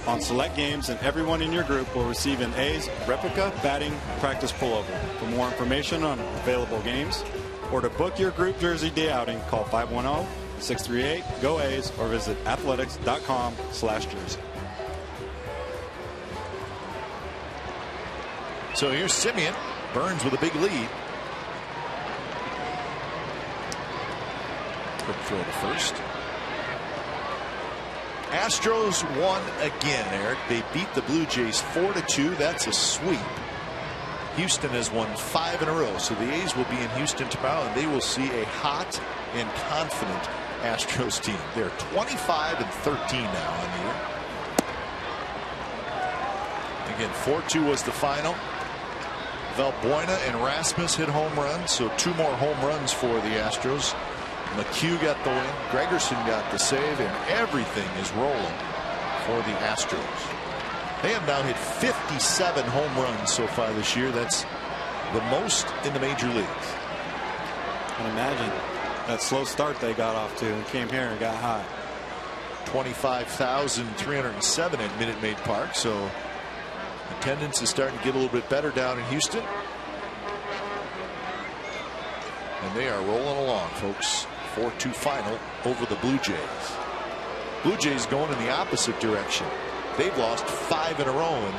on select games, and everyone in your group will receive an A's replica batting practice pullover. For more information on available games or to book your group jersey day outing, call 510-638-GO-A's or visit athletics.com/jersey. So here's Simeon. Burns with a big lead. Quick throw to first. Astros won again, Eric. They beat the Blue Jays 4-2. That's a sweep. Houston has won 5 in a row. So the A's will be in Houston tomorrow, and they will see a hot and confident Astros team. They're 25-13 now on the year. Again, 4-2 was the final. Valbuena and Rasmus hit home runs, so 2 more home runs for the Astros. McHugh got the win, Gregerson got the save, and everything is rolling for the Astros. They have now hit 57 home runs so far this year. That's the most in the major leagues. And imagine that slow start they got off to and came here and got hot. 25,307 at Minute Maid Park, so attendance is starting to get a little bit better down in Houston. And they are rolling along, folks. 4-2 final over the Blue Jays. Blue Jays going in the opposite direction. They've lost 5 in a row, and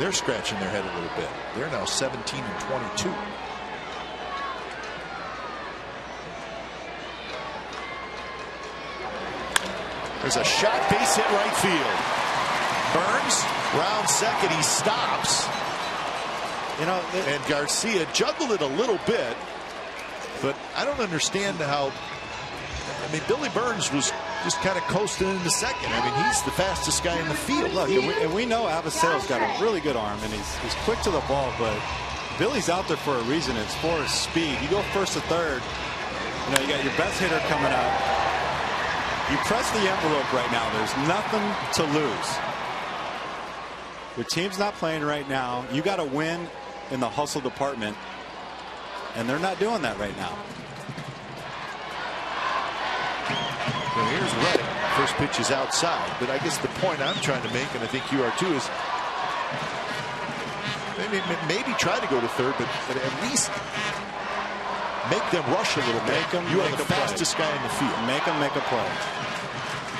they're scratching their head a little bit. They're now 17-22. There's a shot, base hit right field. Burns, round second, he stops. And Garcia juggled it a little bit, but I don't understand how. I mean, Billy Burns was just kind of coasting into second. I mean, he's the fastest guy in the field. Look, and we know Avisail's got a really good arm, and he's quick to the ball, but Billy's out there for a reason. It's for his speed. You go first to third, you got your best hitter coming up. You press the envelope right now. There's nothing to lose. Your team's not playing right now. You got to win in the hustle department, and they're not doing that right now. So here's Reddick First pitch is outside, but I guess the point I'm trying to make, and I think you are too, is maybe try to go to third, but at least make them rush a little bit. You are the fastest guy in the field. Make them make a play.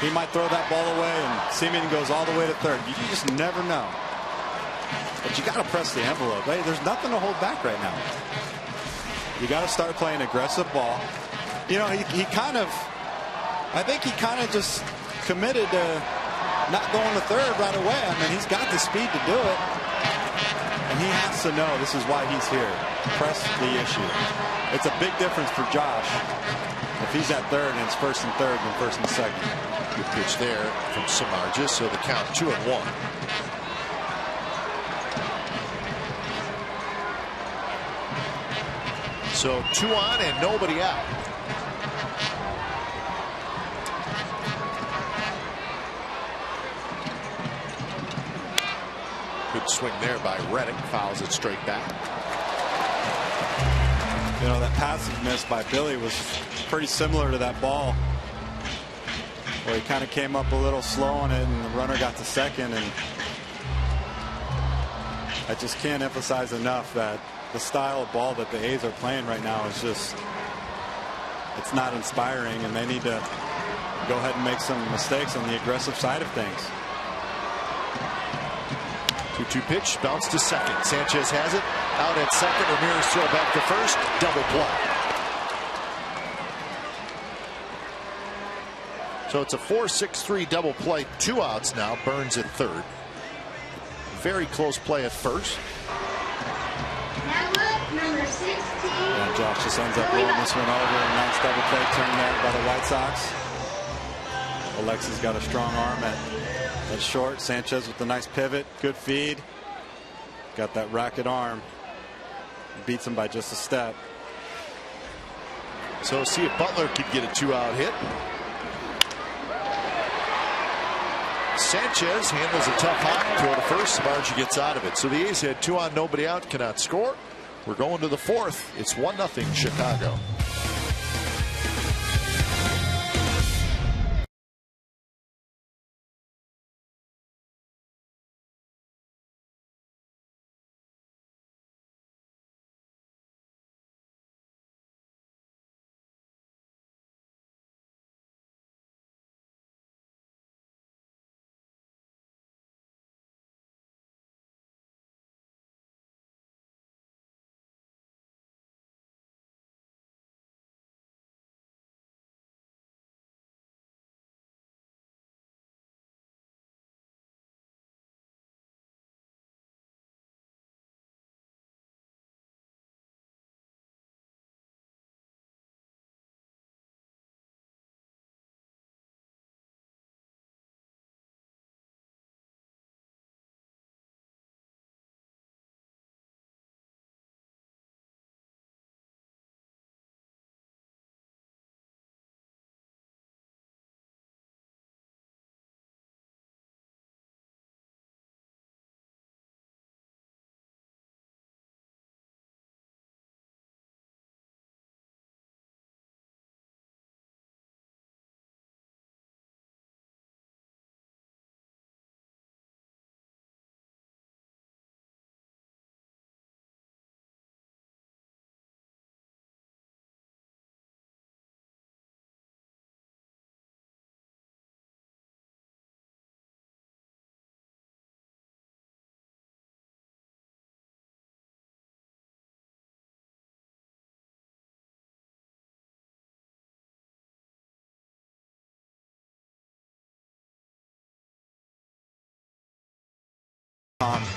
He might throw that ball away, and Semien goes all the way to third. You just never know. But you got to press the envelope. Hey, there's nothing to hold back right now. You got to start playing aggressive ball. You know, he kind of, I think he kind of just committed to not going to third right away. I mean, he's got the speed to do it. And he has to know this is why he's here. Press the issue. It's a big difference for Josh if he's at third and it's first and third than first and second. Good pitch there from Samardzija, so the count 2-1. So 2 on and nobody out. Good swing there by Reddick. Fouls it straight back. You know, that passive miss by Billy was pretty similar to that ball, where he kind of came up a little slow on it and the runner got to second. And I just can't emphasize enough that the style of ball that the A's are playing right now is just, it's not inspiring, and they need to go ahead and make some mistakes on the aggressive side of things. 2-2 pitch, bounce to second. Sanchez has it. Out at second. Ramirez throw back to first. Double play. So it's a 4-6-3 double play. 2 outs now. Burns at third. Very close play at first. Number 16. And Josh just ends up rolling this one over. A nice double play turn there by the White Sox. Alexis got a strong arm at short. Sanchez with the nice pivot. Good feed. Got that racket arm. Beats him by just a step. So see if Butler could get a 2-out hit. Sanchez handles a tough hop. Throw to first. Samardzija gets out of it. So the A's had 2 on, nobody out. Cannot score. We're going to the 4th. It's 1-0 Chicago.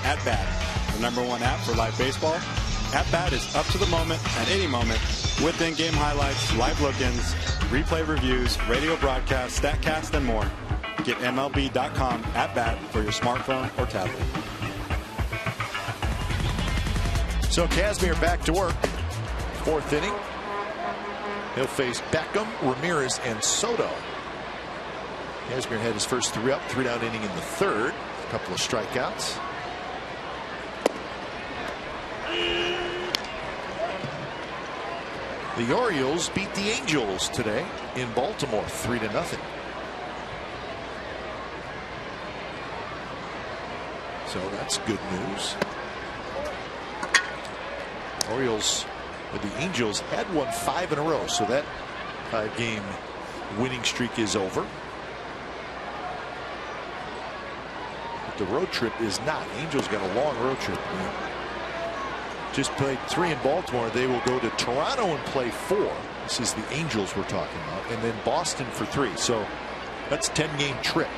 At Bat, the #1 app for live baseball. At Bat is up to the moment, at any moment, with in-game highlights, live look-ins, replay reviews, radio broadcasts, StatCast, and more. Get MLB.com at Bat for your smartphone or tablet. So Kazmir back to work. 4th inning. He'll face Beckham, Ramirez, and Soto. Kazmir had his first 3-down inning in the 3rd. A couple of strikeouts. The Orioles beat the Angels today in Baltimore 3-0. So that's good news. Orioles, the Angels had won 5 in a row, so that 5-game winning streak is over. But the road trip is not. Angels got a long road trip. Just played 3 in Baltimore. They will go to Toronto and play 4. This is the Angels we're talking about, and then Boston for 3. So that's a 10-game trip.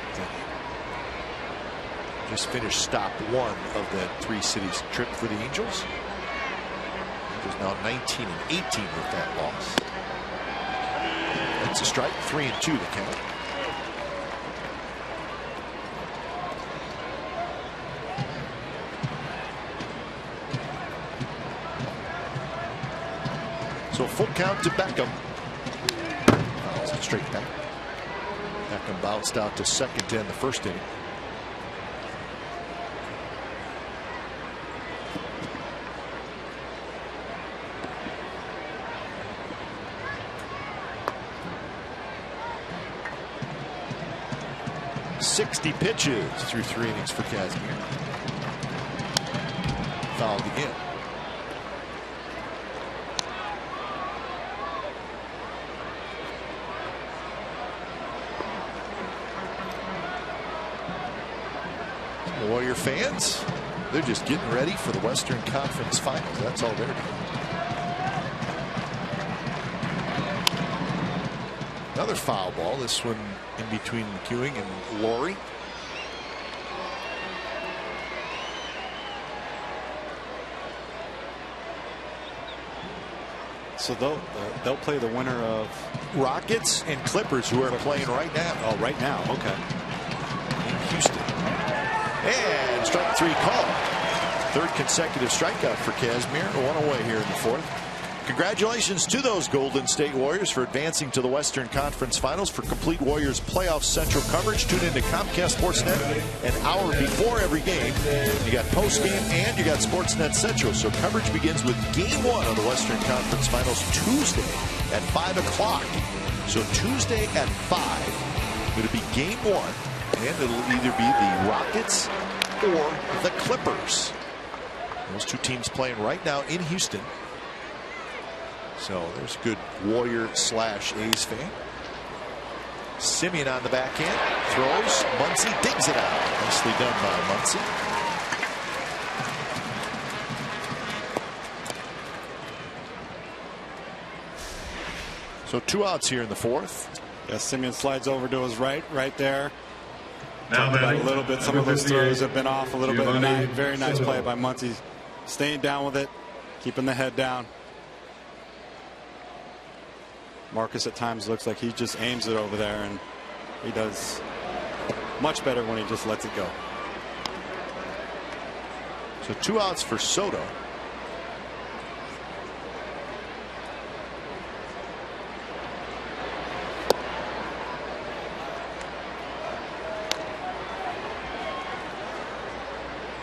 Just finished stop 1 of that 3 cities trip for the Angels. Angels now 19 and 18 with that loss. That's a strike. 3-2 to count. So full count to Beckham. Fouls it straight back. Beckham bounced out to second to end the first inning. .60 pitches through 3 innings for Casimir. Fouled again. Warrior fans, they're just getting ready for the Western Conference Finals. That's all they're doing. Another foul ball, this one in between McEwing and Laurie. So they'll play the winner of Rockets and Clippers, who are playing right now. Oh, right now. Okay. In Houston. And strike 3 call. 3rd consecutive strikeout for Casimir. 1 away here in the 4th. Congratulations to those Golden State Warriors for advancing to the Western Conference Finals. For complete Warriors playoff central coverage, tune into Comcast Sportsnet an hour before every game. You got postgame and you got Sportsnet Central. So coverage begins with Game 1 of the Western Conference Finals Tuesday at 5 o'clock. So Tuesday at 5, it'll be Game 1, and it'll either be the Rockets or the Clippers. Those 2 teams playing right now in Houston. So there's a good Warrior/A's fan. Simeon on the backhand. Throws. Muncy digs it out. Nicely done by Muncy. So 2 outs here in the 4th. Yeah, Simeon slides over to his right there. Now Talked about a little bit. Some of those throws have been off a little bit tonight. Very nice play by Muncy. Staying down with it. Keeping the head down. Marcus at times looks like he just aims it over there, and he does much better when he just lets it go. So 2 outs for Soto.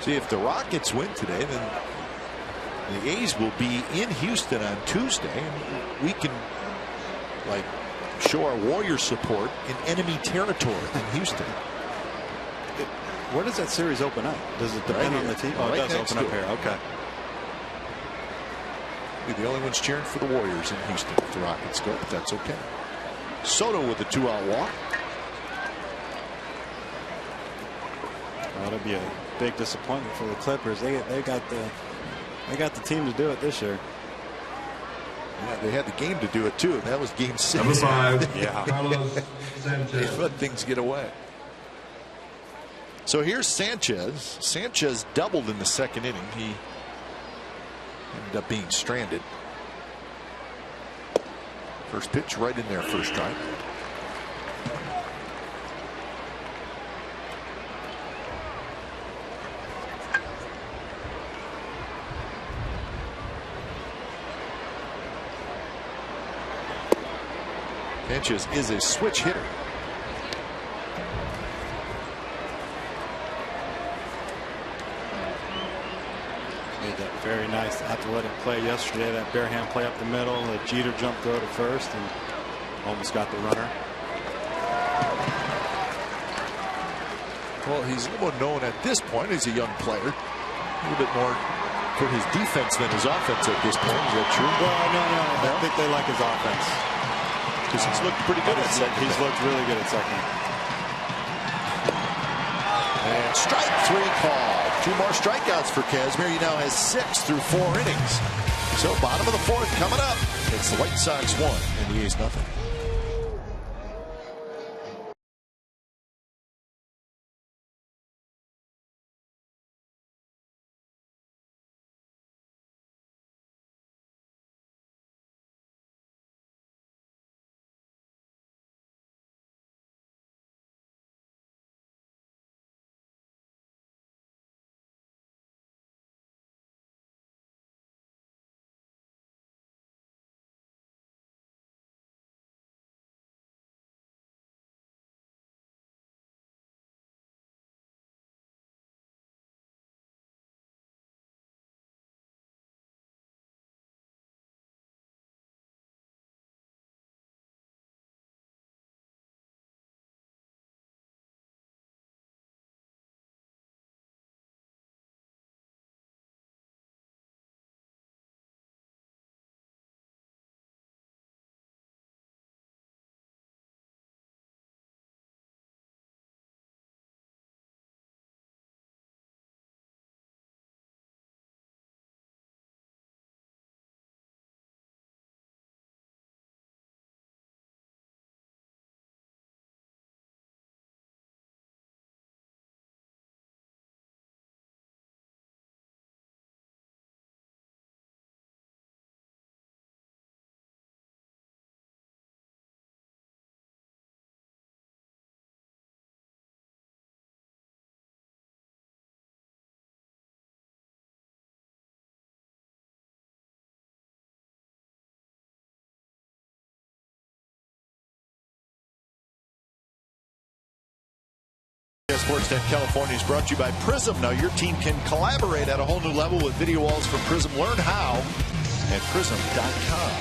See, if the Rockets win today, then the A's will be in Houston on Tuesday, and we can show our Warrior support in enemy territory in Houston. Where does that series open up? Does it depend on the team? Oh, it does open up here. Okay. We're the only ones cheering for the Warriors in Houston if the Rockets go, but that's okay. Soto with a 2-out walk. That'll be a big disappointment for the Clippers. They got the team to do it this year. Yeah, they had the game to do it too. That was Game 6. Number 5. Yeah. They let things get away. So here's Sanchez. Sanchez doubled in the 2nd inning. He ended up being stranded. First pitch right in there, first strike. Sanchez is a switch hitter. Made that very nice athletic play yesterday. That bare hand play up the middle. The Jeter jump throw to first and almost got the runner. Well, he's a little more known at this point as a young player. A little bit more for his defense than his offense at this point. Is that true? Well, no. I think they like his offense. Because he's looked pretty good at second. He's looked really good at second. And strike 3 call. 2 more strikeouts for Kazmir. He now has 6 through 4 innings. So bottom of the 4th coming up. It's the White Sox 1 and the A's nothing. Sportsnet California is brought to you by Prism. Now your team can collaborate at a whole new level with video walls from Prism. Learn how at prism.com.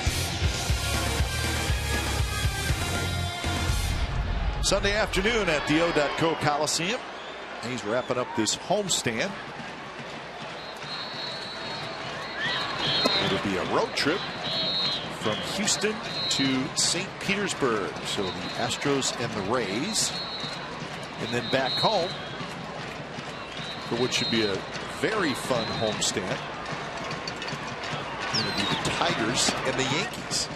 Sunday afternoon at the O.co Coliseum. He's wrapping up this homestand. It'll be a road trip from Houston to St. Petersburg. So the Astros and the Rays. And then back home for what should be a very fun homestand. It'll be the Tigers and the Yankees.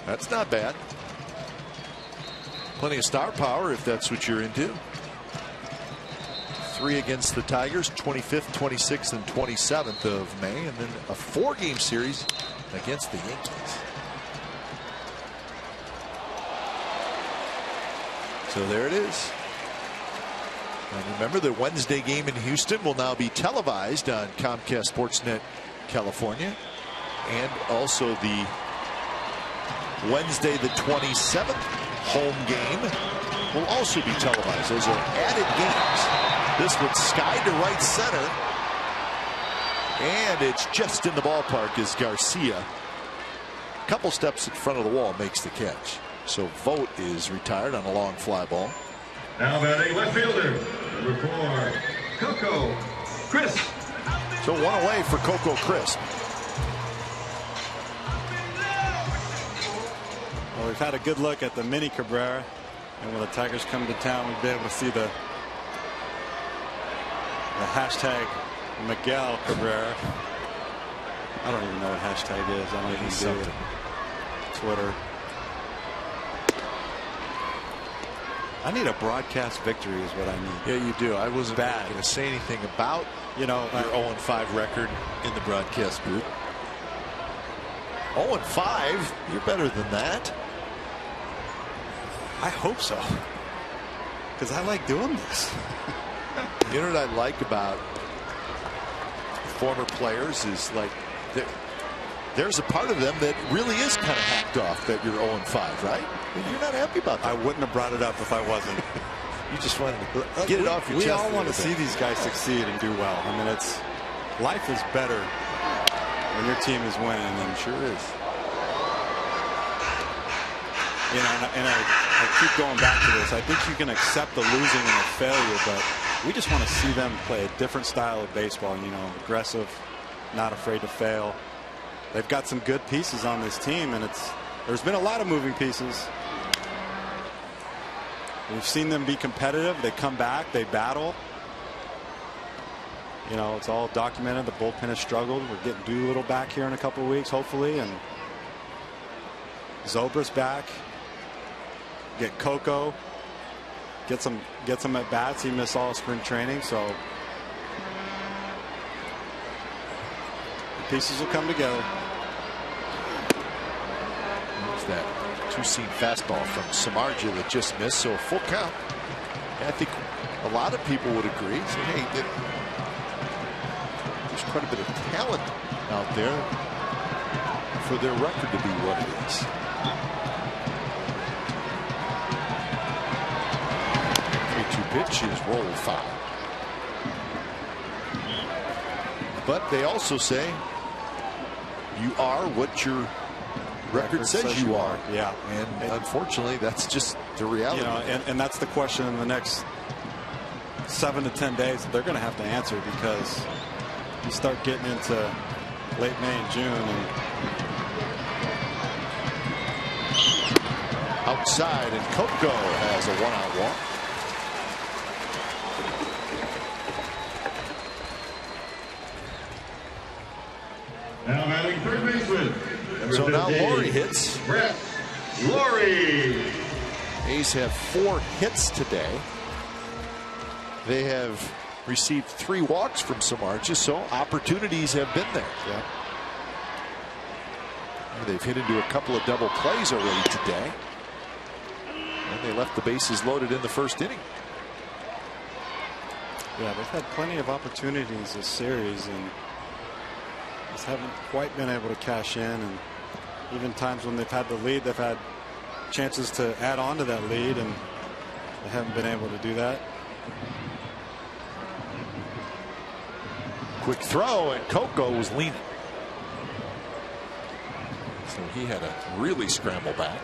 That's not bad. Plenty of star power if that's what you're into. 3 against the Tigers, 25th, 26th, and 27th of May. And then a 4-game series against the Yankees. So there it is. And remember, the Wednesday game in Houston will now be televised on Comcast Sportsnet California. And also the Wednesday the 27th home game will also be televised. Those are added games. This one skied to right center. And it's just in the ballpark as Garcia, a couple steps in front of the wall, makes the catch. So Vogt is retired on a long fly ball. Now batting left fielder, number 4, Coco Crisp. So 1 away for Coco Crisp. Well, we've had a good look at the mini Cabrera, and when the Tigers come to town, we'll be able to see the hashtag Miguel Cabrera. I don't even know what hashtag is. I don't even do it. Twitter. I need a broadcast victory is what I need. Yeah, you do. I wasn't going to say anything about, you know, your 0-5 record in the broadcast booth. 0-5? You're better than that. I hope so. Because I like doing this. You know what I like about former players is, like, there's a part of them that really is kind of hacked off that you're 0-5, right? You're not happy about that. I wouldn't have brought it up if I wasn't. You just wanted to get it off your chest. We all want to see these guys succeed and do well. I mean, life is better when your team is winning, and sure is. You know, and I keep going back to this. I think you can accept the losing and the failure, but we just want to see them play a different style of baseball. You know, aggressive, not afraid to fail. They've got some good pieces on this team, and there's been a lot of moving pieces. We've seen them be competitive. They come back, they battle. You know, it's all documented. The bullpen has struggled. We're getting Doolittle back here in a couple of weeks, hopefully, and Zobrist's back. Get Coco. Get some at bats. He missed all spring training, so the pieces will come together. There's that two-seam fastball from Samardzija that just missed, so a full count. And I think a lot of people would agree. Say, hey, there's quite a bit of talent out there for their record to be what it is. Pitch is rolled foul. But they also say you are what your record says you are. Yeah. And unfortunately, that's just the reality. You know, and that's the question in the next 7 to 10 days that they're going to have to answer, because you start getting into late May and June. And outside, and Coco has a 1-out walk. Now batting third baseman. So now Laurie hits. Brett Laurie. A's have 4 hits today. They have received 3 walks from Samardzija, so opportunities have been there. Yeah. They've hit into a couple of double plays already today. And they left the bases loaded in the first inning. Yeah, they've had plenty of opportunities this series and just haven't quite been able to cash in. And even times when they've had the lead, they've had chances to add on to that lead, and they haven't been able to do that. Quick throw, and Coco was leaning. So he had to really scramble back.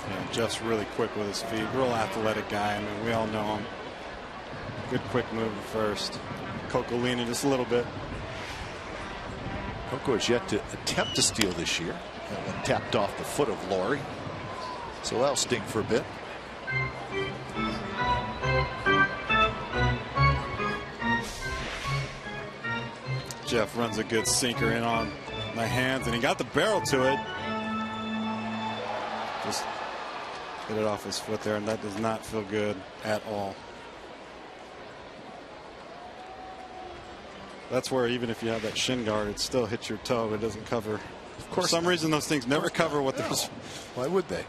Yeah, Jeff's really quick with his feet. Real athletic guy. I mean, we all know him. Good quick move at first. Coco leaning just a little bit. Coco has yet to attempt to steal this year. That one tapped off the foot of Laurie. So that'll sting for a bit. Jeff runs a good sinker in on my hands, and he got the barrel to it. Just get it off his foot there, and that does not feel good at all. That's where even if you have that shin guard, it still hits your toe. It doesn't cover. Of course, for some reason those things never cover what they're. Why would they?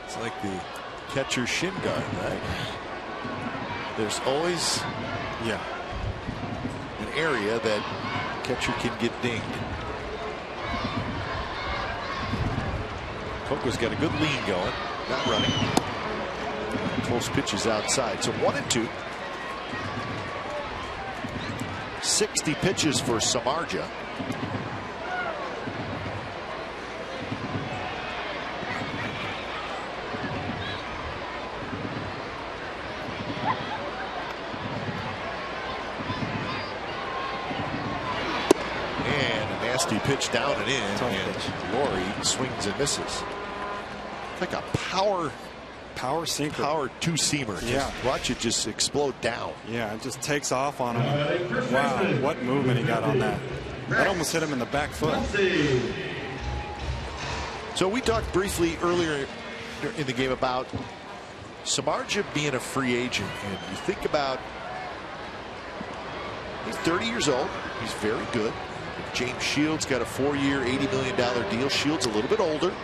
It's like the catcher's shin guard, right? There's always an area that catcher can get dinged. Coco's got a good lean going. Not running. Close pitches outside. So 1-2. 60 pitches for Samardzija. And a nasty pitch down and in. And Laurie swings and misses. Like a power sinker, power two-seamer. Yeah, watch it just explode down. Yeah, it just takes off on him. Wow, what movement he got on that. That almost hit him in the back foot. So we talked briefly earlier in the game about Samardzija being a free agent, and you think about he's 30 years old. He's very good. James Shields got a 4-year, $80 million deal. Shields a little bit older.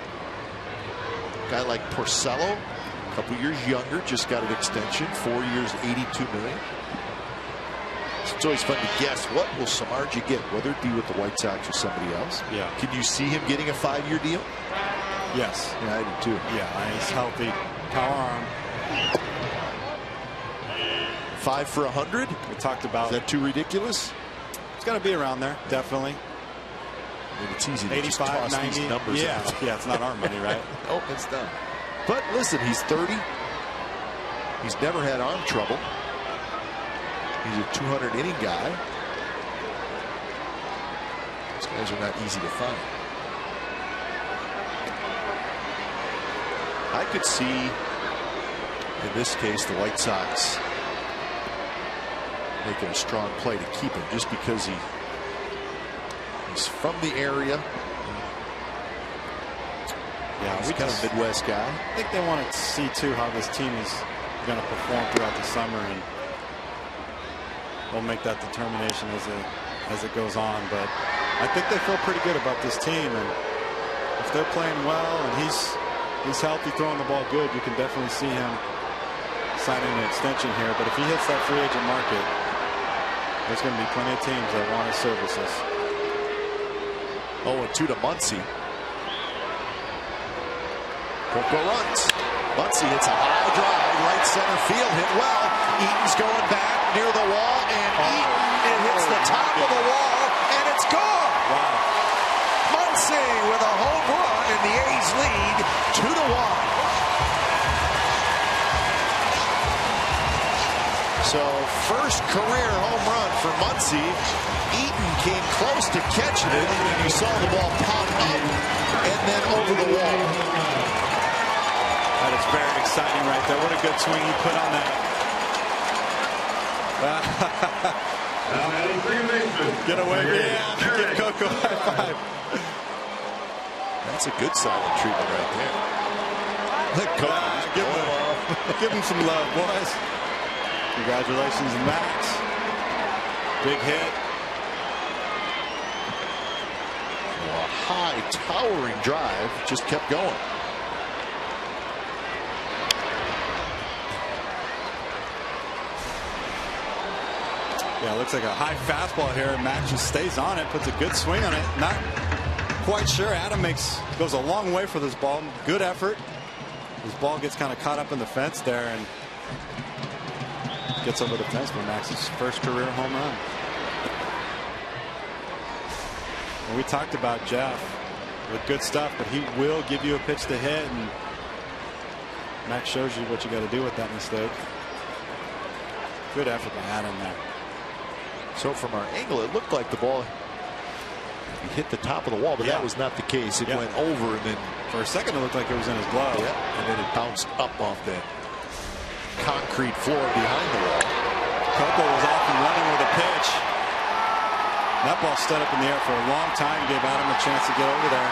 Guy like Porcello, a couple years younger, just got an extension, 4 years, $82 million. So it's always fun to guess what will Samardzija get, whether it be with the White Sox or somebody else. Yeah. Can you see him getting a 5-year deal? Yes. Yeah, I do too. Yeah, he's healthy, power arm. 5 for 100? We talked about. Is that too ridiculous? It's got to be around there, definitely. I mean, it's easy to 85, just toss 90. these numbers Yeah, out. yeah, it's not our money, right? Oh, it's done. But listen, he's 30. He's never had arm trouble. He's a 200 inning guy. These guys are not easy to find. I could see, in this case, the White Sox making a strong play to keep him just because he's from the area. Yeah, he's kind of a Midwest guy. I think they want to see too how this team is going to perform throughout the summer, and we'll make that determination as it goes on. But I think they feel pretty good about this team, and if they're playing well and he's healthy, throwing the ball good, you can definitely see him signing an extension here. But if he hits that free agent market, there's going to be plenty of teams that want his services. 0-2 to Muncy. Coco runs. Muncy hits a high drive, right center field, hit well. Eaton's going back near the wall, and Eaton, it hits the top of the wall, and it's gone. Wow. Muncy with a home run, and the A's lead 2-1. So first career home run for Muncy. Eaton came close to catching it, and you saw the ball pop up and then over the wall. That is very exciting right there. What a good swing he put on that. Get away, man. Give Coco a high five. That's a good silent treatment right there. Give him some love, boys. Congratulations, Max. Big hit. A high, towering drive just kept going. Yeah, it looks like a high fastball here. Max just stays on it, puts a good swing on it. Not quite sure. Adam goes a long way for this ball. Good effort. His ball gets kind of caught up in the fence there and gets over the fence for Max's first career home run. And we talked about Jeff with good stuff, but he will give you a pitch to hit, and Max shows you what you got to do with that mistake. Good effort by Adam there. So from our angle, it looked like the ball hit the top of the wall, but that was not the case. It went over, and then for a second it looked like it was in his glove. And then it bounced up off that concrete floor behind the wall. Coco was off and running with a pitch. That ball stood up in the air for a long time, gave Adam a chance to get over there.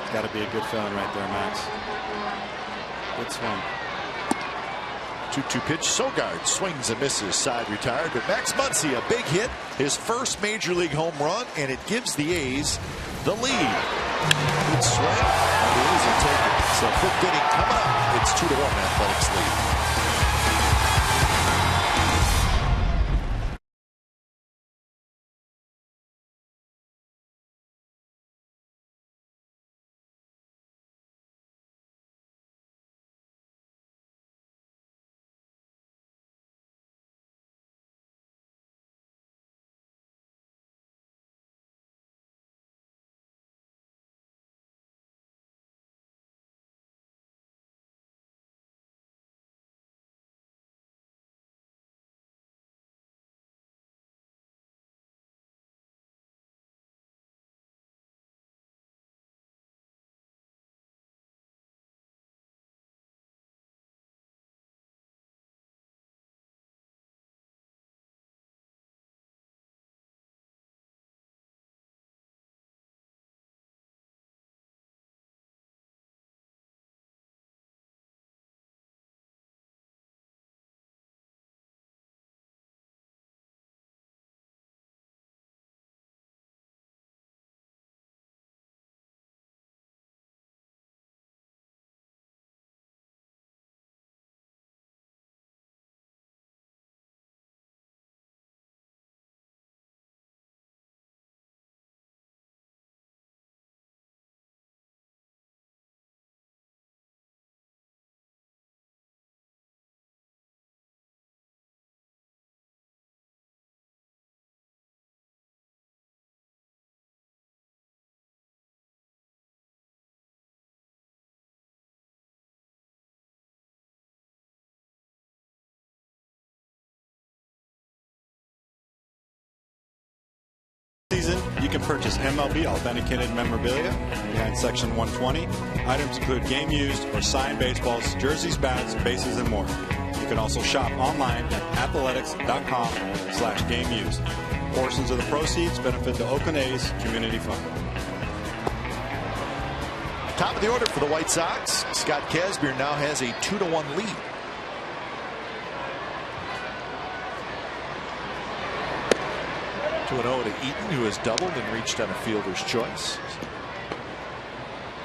It's got to be a good feeling right there, Max. Good swing. 2-2 pitch. Sogard swings and misses. Side retired. But Max Muncy, a big hit. His first major league home run, and it gives the A's the lead. Good swing. And the A's will take it. So fifth inning coming up. It's 2-1 Athletics lead. can purchase MLB authenticated memorabilia behind Section 120. Items include game used or signed baseballs, jerseys, bats, bases, and more. You can also shop online at athletics.com/game used. Portions of the proceeds benefit the Oakland A's Community Fund. Top of the order for the White Sox. Scott Kazmir now has a 2-1 lead. To an 0 to Eaton, who has doubled and reached on a fielder's choice.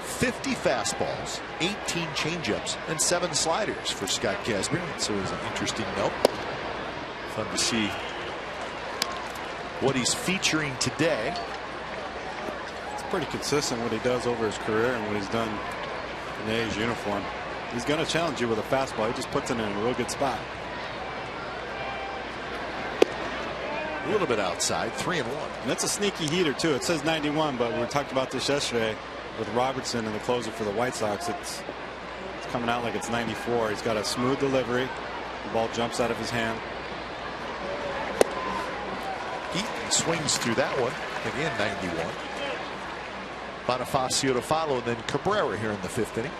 50 fastballs, 18 changeups, and 7 sliders for Scott Kazmir. So it's an interesting note. Fun to see what he's featuring today. It's pretty consistent what he does over his career and what he's done in the A's uniform. He's going to challenge you with a fastball. He just puts it in a real good spot. A little bit outside, 3-1. And that's a sneaky heater too. It says 91, but we talked about this yesterday with Robertson and the closer for the White Sox. It's coming out like it's 94. He's got a smooth delivery. The ball jumps out of his hand. Eaton swings through that one. Again, 91. Bonifacio to follow, and then Cabrera here in the 5th inning.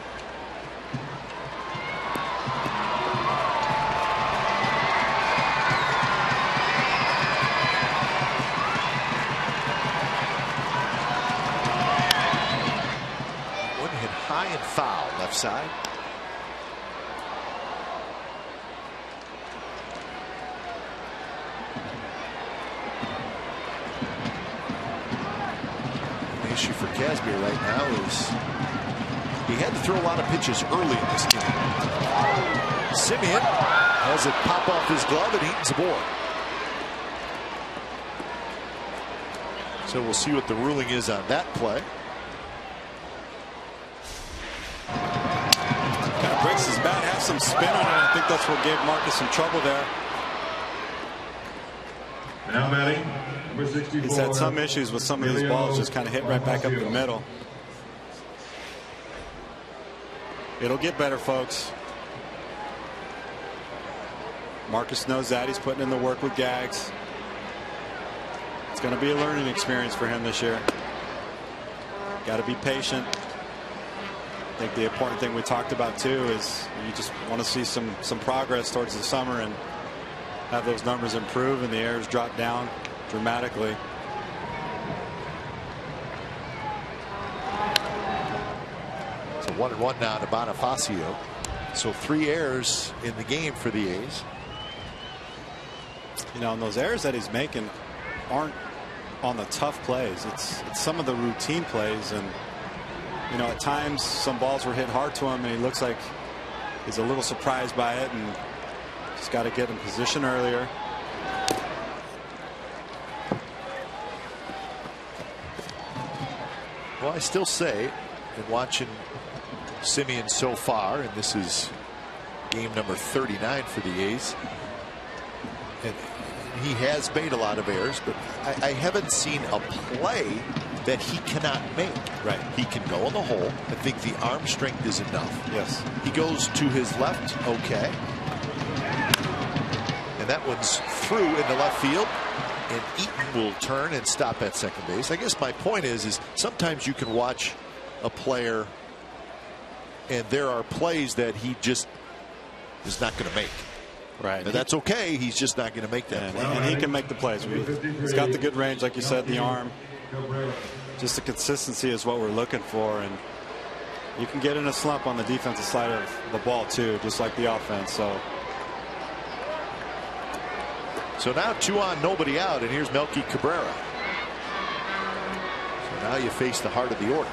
One hit high and foul left side. Issue for Kazmir right now is he had to throw a lot of pitches early in this game. Simeon has it pop off his glove and Eaton's aboard. So we'll see what the ruling is on that play. Kind of breaks his bat, has some spin on it. I think that's what gave Marcus some trouble there. Now batting, number 64. He's had some issues with some of these balls just kind of hit right back up the middle. It'll get better, folks. Marcus knows that. He's putting in the work with Gags. It's going to be a learning experience for him this year. Got to be patient. I think the important thing we talked about too is you just want to see some progress towards the summer and have those numbers improve and the errors drop down dramatically. So 1-1 now to Bonifacio. So 3 errors in the game for the A's. You know, and those errors that he's making aren't on the tough plays. It's some of the routine plays, and you know, at times some balls were hit hard to him and he looks like he's a little surprised by it, and just got to get in position earlier. Well, I still say, in watching Simeon so far, and this is game number 39 for the A's, and he has made a lot of errors, but I haven't seen a play that he cannot make. Right. He can go in the hole. I think the arm strength is enough. Yes. He goes to his left. Okay. And that one's through into left field. And Eaton will turn and stop at second base. I guess my point is sometimes you can watch a player and there are plays that he just is not going to make. Right. And that's okay. He's just not going to make that play. And he can make the plays. He's got the good range, like you said, the arm. Just the consistency is what we're looking for. And you can get in a slump on the defensive side of the ball, too, just like the offense. So now 2 on, nobody out, and here's Melky Cabrera. So now you face the heart of the order.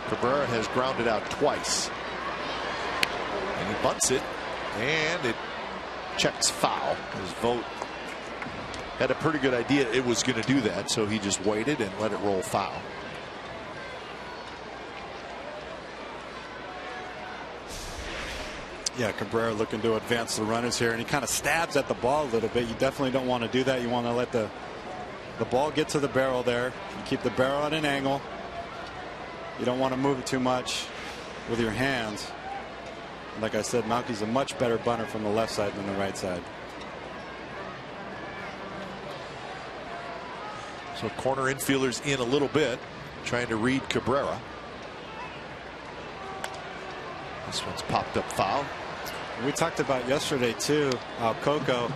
Cabrera has grounded out twice. And he bunts it, and it checks foul. His vote had a pretty good idea it was going to do that, so he just waited and let it roll foul. Yeah, Cabrera looking to advance the runners here, and he kind of stabs at the ball a little bit. You definitely don't want to do that. You want to let the ball get to the barrel there. You keep the barrel at an angle. You don't want to move it too much with your hands. And like I said, Malky's a much better bunter from the left side than the right side. So corner infielders in a little bit, trying to read Cabrera. This one's popped up foul. We talked about yesterday too, Coco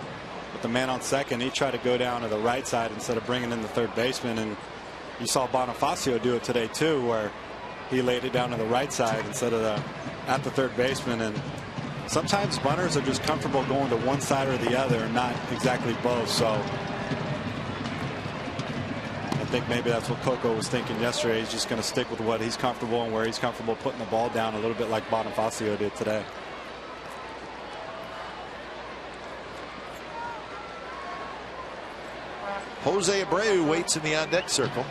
with the man on second, he tried to go down to the right side instead of bringing in the third baseman, and you saw Bonifacio do it today too, where he laid it down to the right side instead of at the third baseman. And sometimes bunters are just comfortable going to one side or the other and not exactly both. So I think maybe that's what Coco was thinking yesterday. He's just going to stick with what he's comfortable and where he's comfortable putting the ball down, a little bit like Bonifacio did today. Jose Abreu waits in the on-deck circle.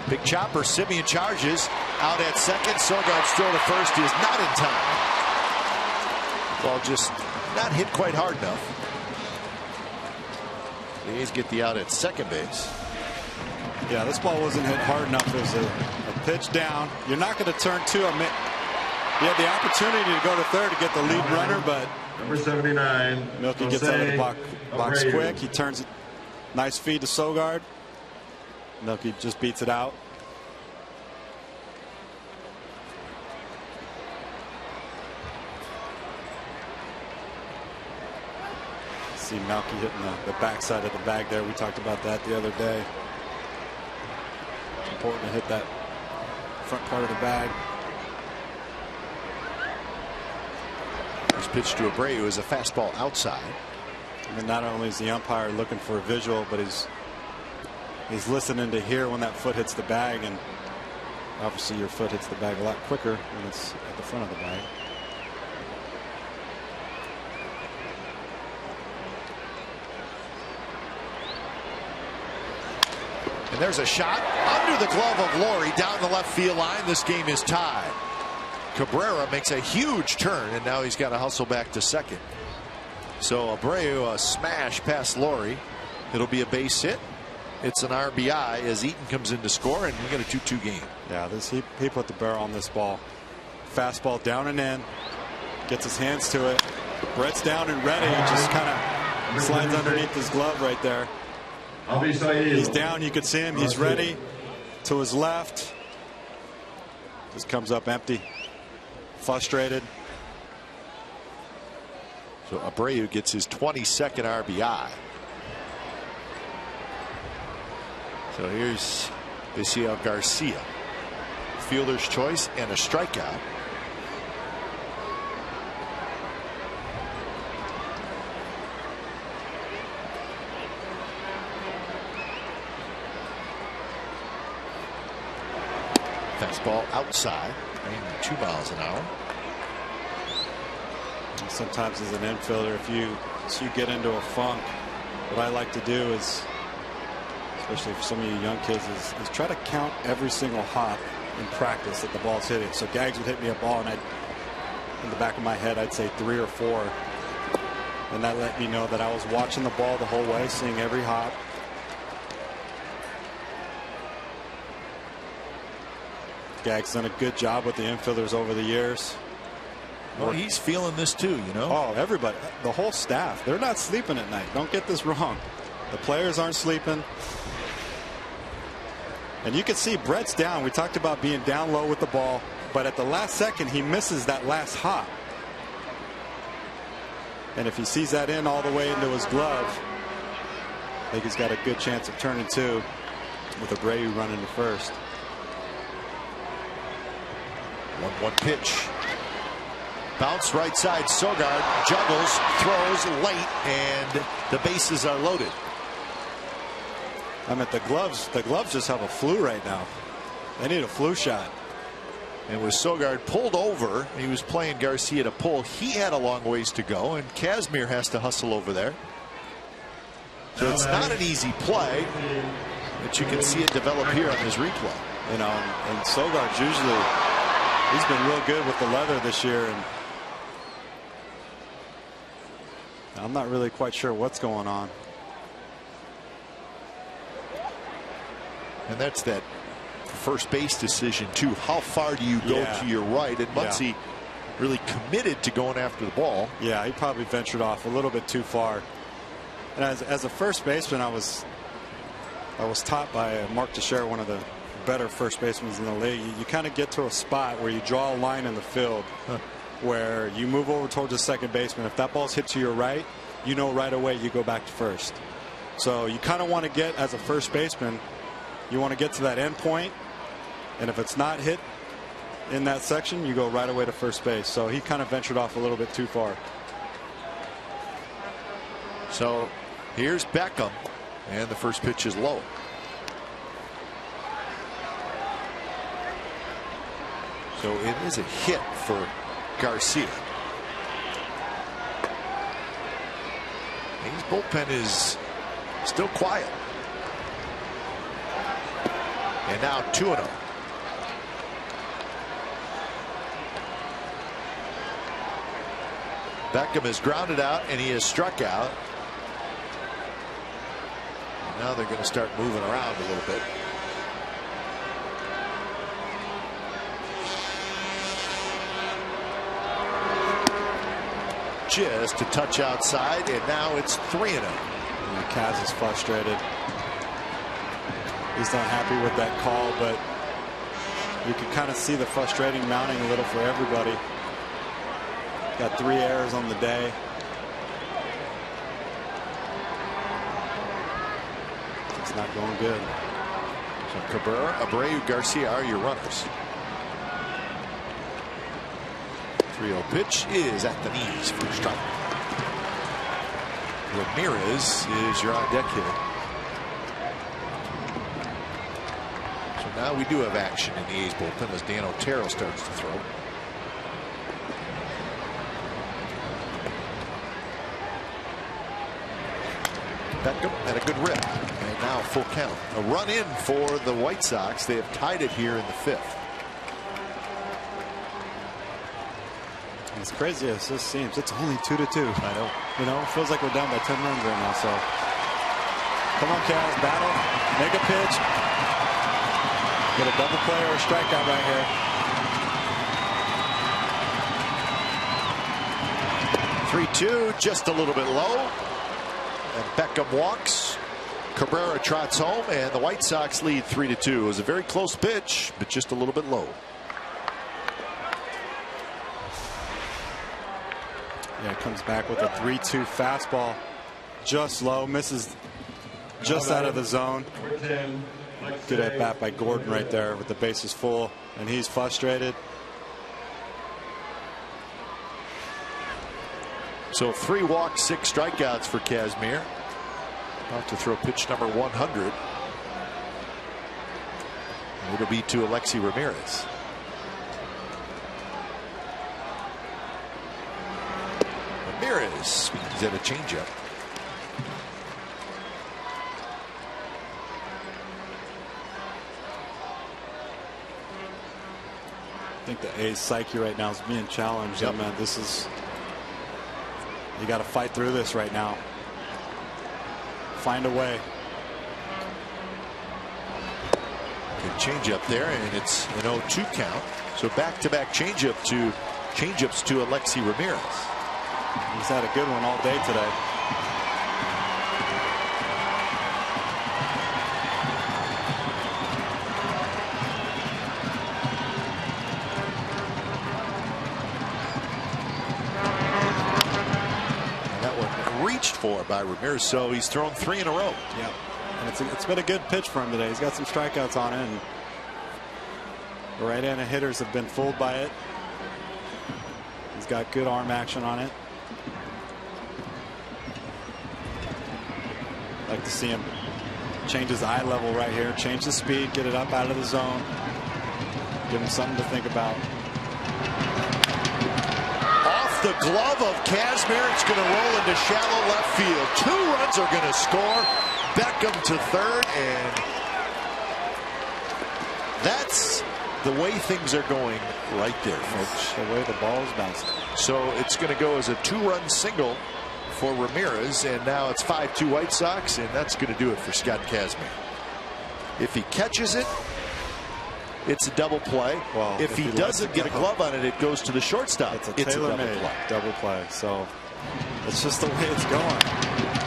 Big chopper. Simeon charges out at second. Sogard's throw to first is not in time. Ball just not hit quite hard enough. The A's get the out at second base. Yeah, this ball wasn't hit hard enough. It was a pitch down. You're not going to turn two. He had the opportunity to go to third to get the lead runner, but Number 79. Milky gets out of the box quick. He turns it. Nice feed to Sogard. Milky just beats it out. See Milky hitting the backside of the bag there. We talked about that the other day. It's important to hit that front part of the bag. This pitch to Abreu is a fastball outside. And not only is the umpire looking for a visual, but he's listening to hear when that foot hits the bag, and obviously your foot hits the bag a lot quicker when it's at the front of the bag. And there's a shot under the glove of Laurie down the left field line. This game is tied. Cabrera makes a huge turn, and now he's got to hustle back to second. So Abreu a smash past Laurie. It'll be a base hit. It's an RBI as Eaton comes in to score, and we got a 2-2 game. Yeah, he put the barrel on this ball. Fastball down and in. Gets his hands to it. Brett's down and ready. Just kind of slides underneath his glove right there. He's down. You could see him. He's ready. To his left. Just comes up empty. Frustrated. So Abreu gets his 22nd RBI. So here's Isiel Garcia. Fielder's choice and a strikeout. Fastball outside, 2 miles an hour. And sometimes as an infielder, if you get into a funk, what I like to do is, especially for some of you young kids, is try to count every single hop in practice that the ball's hitting. So Gags would hit me a ball, and in the back of my head, I'd say 3 or 4. And that let me know that I was watching the ball the whole way, seeing every hop. Gags done a good job with the infielders over the years. Well, he's feeling this too, you know. Oh, everybody, the whole staff, they're not sleeping at night. Don't get this wrong. The players aren't sleeping. And you can see Brett's down. We talked about being down low with the ball, but at the last second, he misses that last hop. And if he sees that in all the way into his glove, I think he's got a good chance of turning 2 with Abreu running to first. 1-1 pitch. Bounce right side. Sogard juggles, throws late, and the bases are loaded. I mean, the gloves just have a flu right now. They need a flu shot. And with Sogard pulled over, he was playing Garcia to pull. He had a long ways to go, and Kazmir has to hustle over there. So it's not an easy play, but you can see it develop here on his replay. You know, and Sogard's usually, he's been real good with the leather this year, and I'm not really quite sure what's going on. And that's that first base decision too. How far do you go to your right? And Muncy really committed to going after the ball. Yeah, he probably ventured off a little bit too far. And as a first baseman, I was taught by Mark Teixeira, one of the better first basemen in the league. You kind of get to a spot where you draw a line in the field where you move over towards the second baseman. If that ball's hit to your right, you know right away you go back to first. So you kind of want to get, as a first baseman, you want to get to that end point, and if it's not hit in that section, you go right away to first base. So he kind of ventured off a little bit too far. So here's Beckham, and the first pitch is low. So it is a hit for Garcia. His bullpen is still quiet. And now 2-0. Beckham has grounded out and he has struck out. And now they're going to start moving around a little bit. Just a touch outside, and now it's 3-0. Kaz is frustrated. He's not happy with that call, but you can kind of see the frustrating mounting a little for everybody. Got 3 errors on the day. It's not going good. So Cabrera, Abreu, Garcia are your runners. 3-0 pitch is at the knees for a strike. Ramirez is your on deck hitter. So now we do have action in the A's bullpen as Dan Otero starts to throw. Beckham and a good rip. And now full count. A run in for the White Sox. They have tied it here in the 5th. As crazy as this seems, it's only 2-2. I know. You know, it feels like we're down by 10 runs right now. So, come on, Cavs, battle, make a pitch, get a double play or a strikeout right here. 3-2, just a little bit low. And Beckham walks. Cabrera trots home, and the White Sox lead 3-2. It was a very close pitch, but just a little bit low. Yeah, comes back with a 3-2 fastball, just low, misses just out of the zone. Good at bat by Gordon right there with the bases full, and he's frustrated. So 3 walks, 6 strikeouts for Kazmir. About to throw pitch number 100. And it'll be to Alexi Ramirez. Ramirez swings at a changeup. I think the A's psyche right now is being challenged. Yep. Man, this is, you got to fight through this right now. Find a way. Good changeup there, and it's an 0-2 count. So back-to-back changeups to Alexi Ramirez. He's had a good one all day today. And that one reached for by Ramirez, so he's thrown 3 in a row. Yeah, and it's been a good pitch for him today. He's got some strikeouts on it, and the right-handed hitters have been fooled by it. He's got good arm action on it. Like to see him change his eye level right here, change the speed, get it up out of the zone, give him something to think about. Off the glove of Kazmir, it's going to roll into shallow left field. 2 runs are going to score. Beckham to third, and that's the way things are going right there, folks. The way the ball is bouncing. So it's going to go as a 2-run single for Ramirez, and now it's 5-2 White Sox, and that's going to do it for Scott Kazmir. If he catches it, it's a double play. Well, if he doesn't get a glove on it, it goes to the shortstop. It's a tailor-made double play. So it's just the way it's going.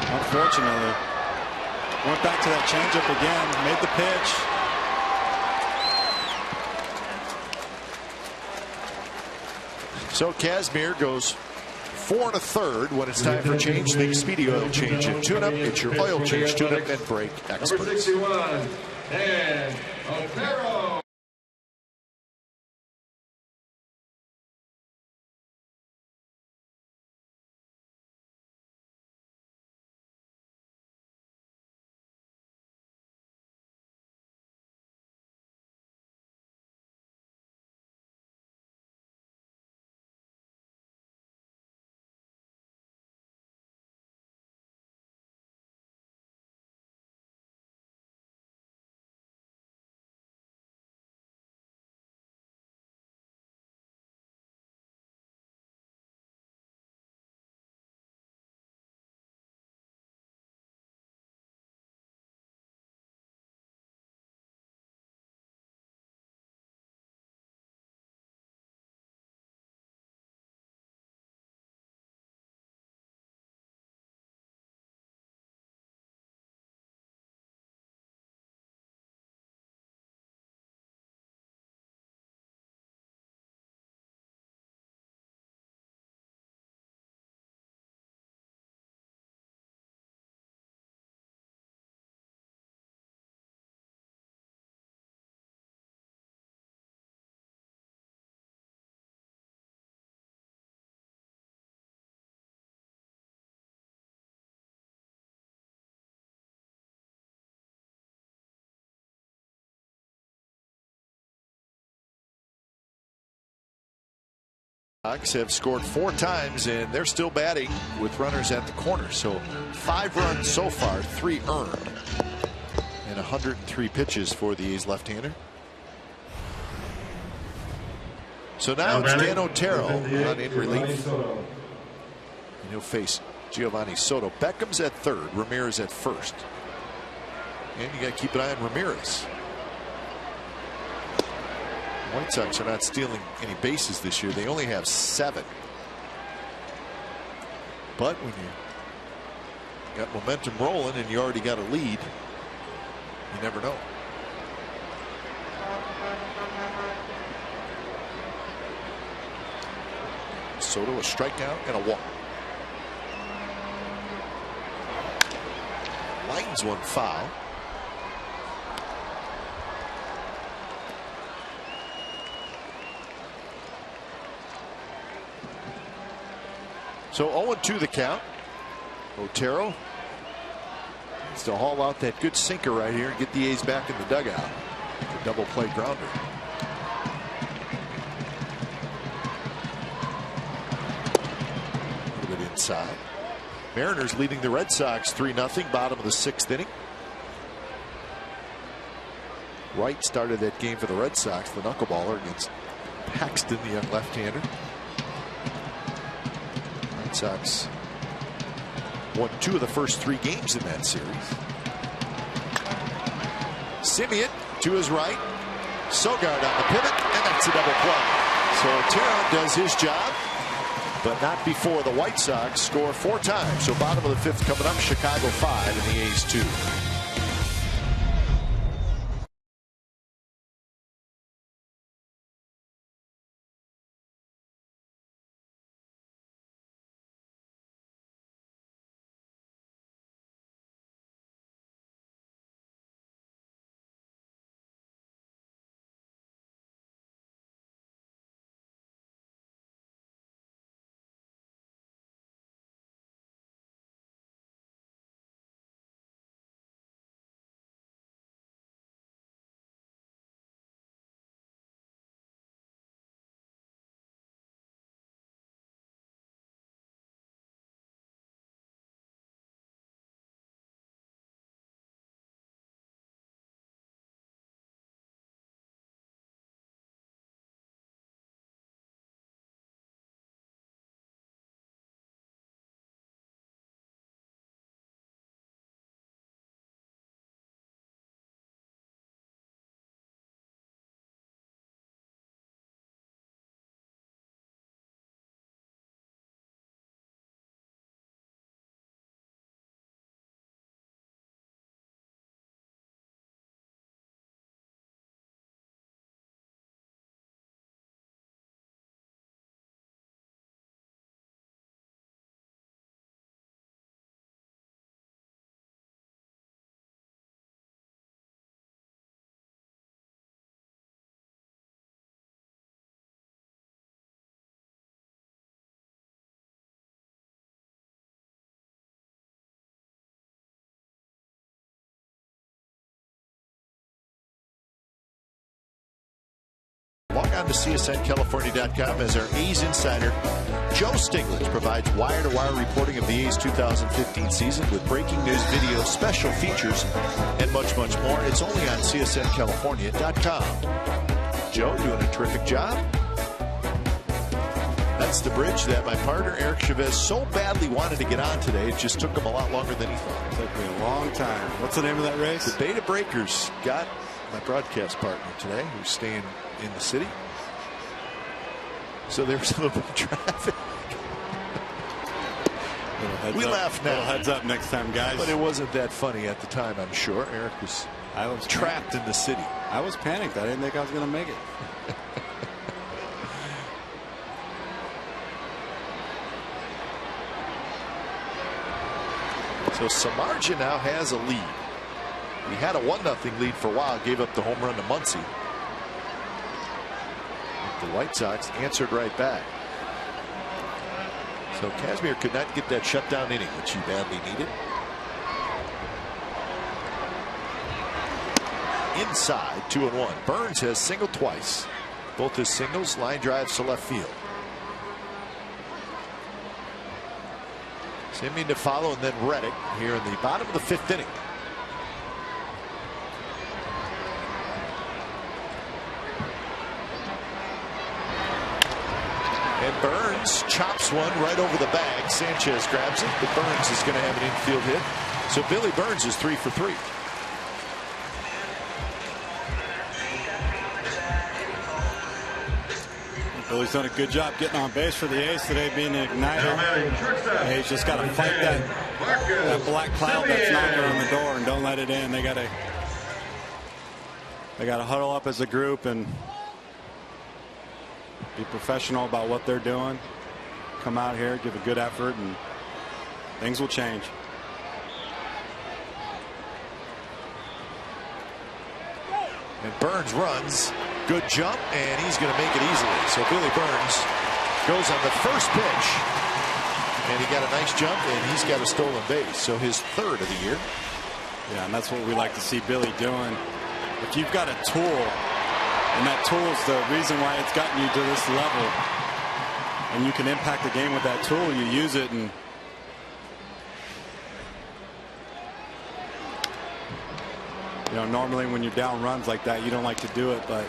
Unfortunately, went back to that changeup again, made the pitch. So Kazmir goes 4 1/3 when it's time for change. Think Speedy Oil Change and Tune-Up. It's your oil change, tune-up, and brake expert. Number 61, and Otero. Have scored 4 times, and they're still batting with runners at the corner. So 5 runs so far, 3 earned, and 103 pitches for the A's left-hander. So now it's Dan Otero on in relief. And he'll face Giovanni Soto. Beckham's at third, Ramirez at first. And you got to keep an eye on Ramirez. White Sox are not stealing any bases this year. They only have 7. But when you got momentum rolling and you already got a lead, you never know. Soto a strikeout and a walk. Lines one foul. So 0-2 the count. Otero needs to haul out that good sinker right here and get the A's back in the dugout. A double play grounder. A little bit inside. Mariners leading the Red Sox 3-0, bottom of the 6th inning. Wright started that game for the Red Sox, the knuckleballer, against Paxton, the young left-hander. Red Sox won 2 of the first 3 games in that series. Simeon to his right. Sogard on the pivot, and that's a double play. So Otero does his job, but not before the White Sox score 4 times. So bottom of the 5th coming up, Chicago 5 and the A's 2. on to CSNCalifornia.com as our A's insider, Joe Stiglitz, provides wire-to-wire reporting of the A's 2015 season with breaking news, video, special features, and much, much more. It's only on CSNCalifornia.com. Joe doing a terrific job. That's the bridge that my partner Eric Chavez so badly wanted to get on today. It just took him a lot longer than he thought. It took me a long time. What's the name of that race? The Beta Breakers got my broadcast partner today, who's staying in the city. So there's a little bit of traffic. We laugh now. Heads up next time, guys. But it wasn't that funny at the time, I'm sure. Eric was trapped in the city. I was panicked. I didn't think I was going to make it. So Samardzija now has a lead. He had a 1-0 lead for a while, gave up the home run to Muncy. The White Sox answered right back. So Kazmir could not get that shutdown inning, which he badly needed. Inside, 2-1. Burns has singled twice. Both his singles, line drives to left field. Simeon to follow, and then Reddick here in the bottom of the 5th inning. And Burns chops one right over the bag. Sanchez grabs it, but Burns is going to have an infield hit. So Billy Burns is 3 for 3. Billy's done a good job getting on base for the A's today, being an igniter. A's just got to fight that black cloud that's knocking on the door and don't let it in. They got to huddle up as a group and be professional about what they're doing. Come out here, give a good effort, and things will change. And Burns runs. Good jump, and he's going to make it easily. So Billy Burns goes on the first pitch, and he got a nice jump, and he's got a stolen base. So his 3rd of the year. Yeah, and that's what we like to see Billy doing. If you've got a tool, and that tool is the reason why it's gotten you to this level, and you can impact the game with that tool, you use it. And you know, normally when you're down runs like that, you don't like to do it, but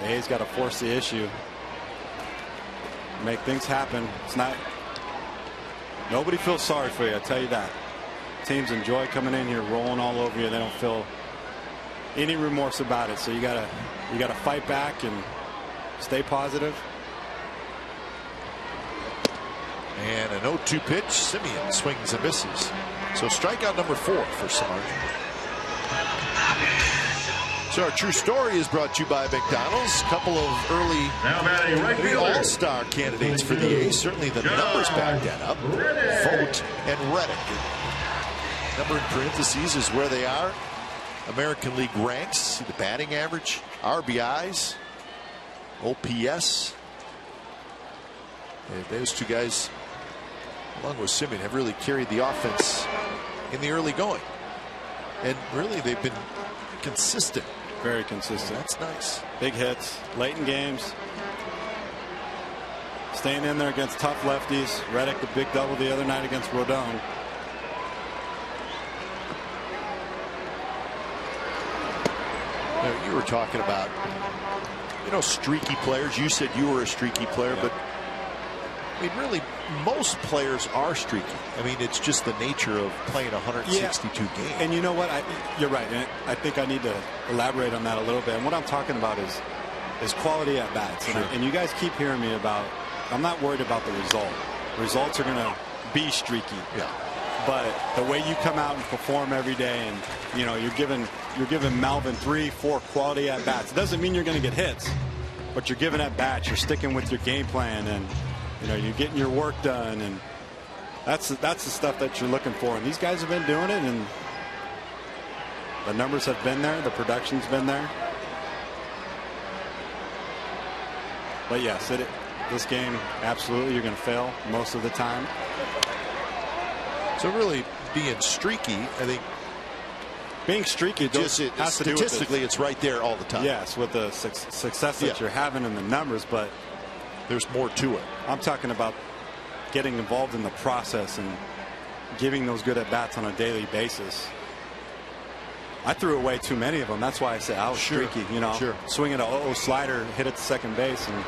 the A's got to force the issue, make things happen. It's not, nobody feels sorry for you, I tell you that. Teams enjoy coming in here, rolling all over you. They don't feel any remorse about it. So you gotta fight back and stay positive. And an 0-2 pitch. Simeon swings and misses. So strikeout number 4 for Samardzija. So our true story is brought to you by McDonald's. Couple of early all-star candidates for the A's. Certainly the numbers back that up. Vogt and Reddick. Number in parentheses is where they are. American League ranks. See the batting average, RBIs, OPS. And those two guys, along with Simeon, have really carried the offense in the early going. And really, they've been consistent. Very consistent. That's nice. Big hits, late in games. Staying in there against tough lefties. Reddick, the big double the other night against Rodon. You were talking about, streaky players. You said you were a streaky player, but I mean, really, most players are streaky. I mean, it's just the nature of playing 162 games. And you know what? You're right. And I think I need to elaborate on that a little bit. And what I'm talking about is quality at bats. Sure. And you guys keep hearing me about, I'm not worried about the result. Results are going to be streaky. Yeah. But the way you come out and perform every day, and you're giving Melvin 3-4 quality at bats. It doesn't mean you're going to get hits, but you're giving at bats. You're sticking with your game plan, and you're getting your work done, and that's the stuff that you're looking for. And these guys have been doing it, and the numbers have been there. The production's been there. But yes, this game, absolutely, you're going to fail most of the time. So really being streaky, I think being streaky statistically, it's right there all the time. Yes, with the success that you're having in the numbers, but there's more to it. I'm talking about getting involved in the process and giving those good at bats on a daily basis. I threw away too many of them. That's why I say I was streaky. You know, swinging a slider, hit it to second base, and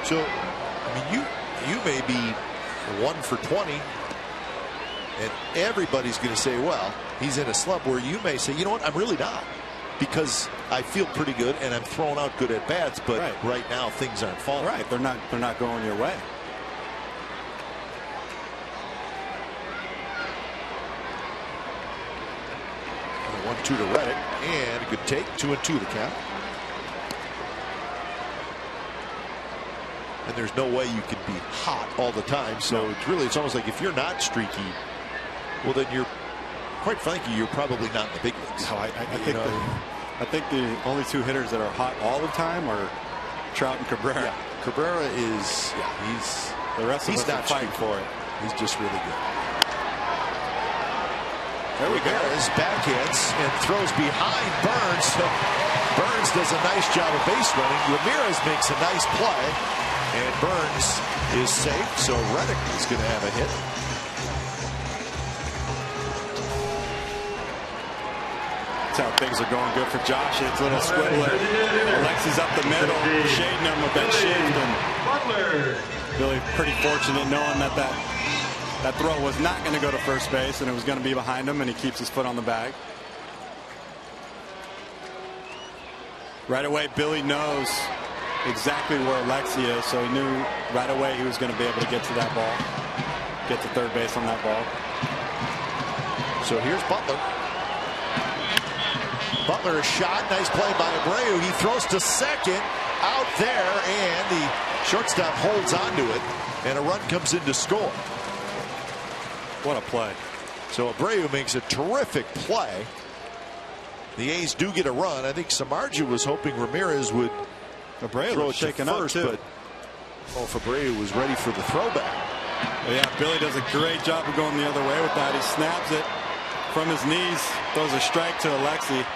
so I mean, you may be 1 for 20, and everybody's going to say, well, he's in a slump. Where you may say, you know what, I'm really not, because I feel pretty good and I'm throwing out good at bats, but right now things aren't falling. Right, they're not going your way. And 1-2 to Reddick, and a good take. 2-2 the count. And there's no way you can be hot all the time. So it's almost like if you're not streaky, well, then you're, quite frankly, you're probably not in the big leagues. No, I think the only two hitters that are hot all the time are Trout and Cabrera. Yeah. Cabrera is, the rest of us are fighting for it. He's just really good. There we go. Ramirez backhands and throws behind Burns. So Burns does a nice job of base running. Ramirez makes a nice play. And Burns is safe, so Reddick is going to have a hit. That's how things are going good for Josh. It's a little squibbler. Alexi's up the middle, shading him with that shift. And Billy pretty fortunate knowing that throw was not going to go to first base and it was going to be behind him, and he keeps his foot on the bag. Right away, Billy knows exactly where Alexi is, so he knew right away he was going to be able to get to that ball, get to third base on that ball. So here's Butler. Butler, a shot, nice play by Abreu. He throws to second, out there, and the shortstop holds onto it, and a run comes in to score. What a play. So Abreu makes a terrific play. The A's do get a run. I think Samardzija was hoping Ramirez would throw it shaken first, but if Abreu was ready for the throwback. Well, yeah, Billy does a great job of going the other way with that. He snaps it from his knees, throws a strike to Alexi.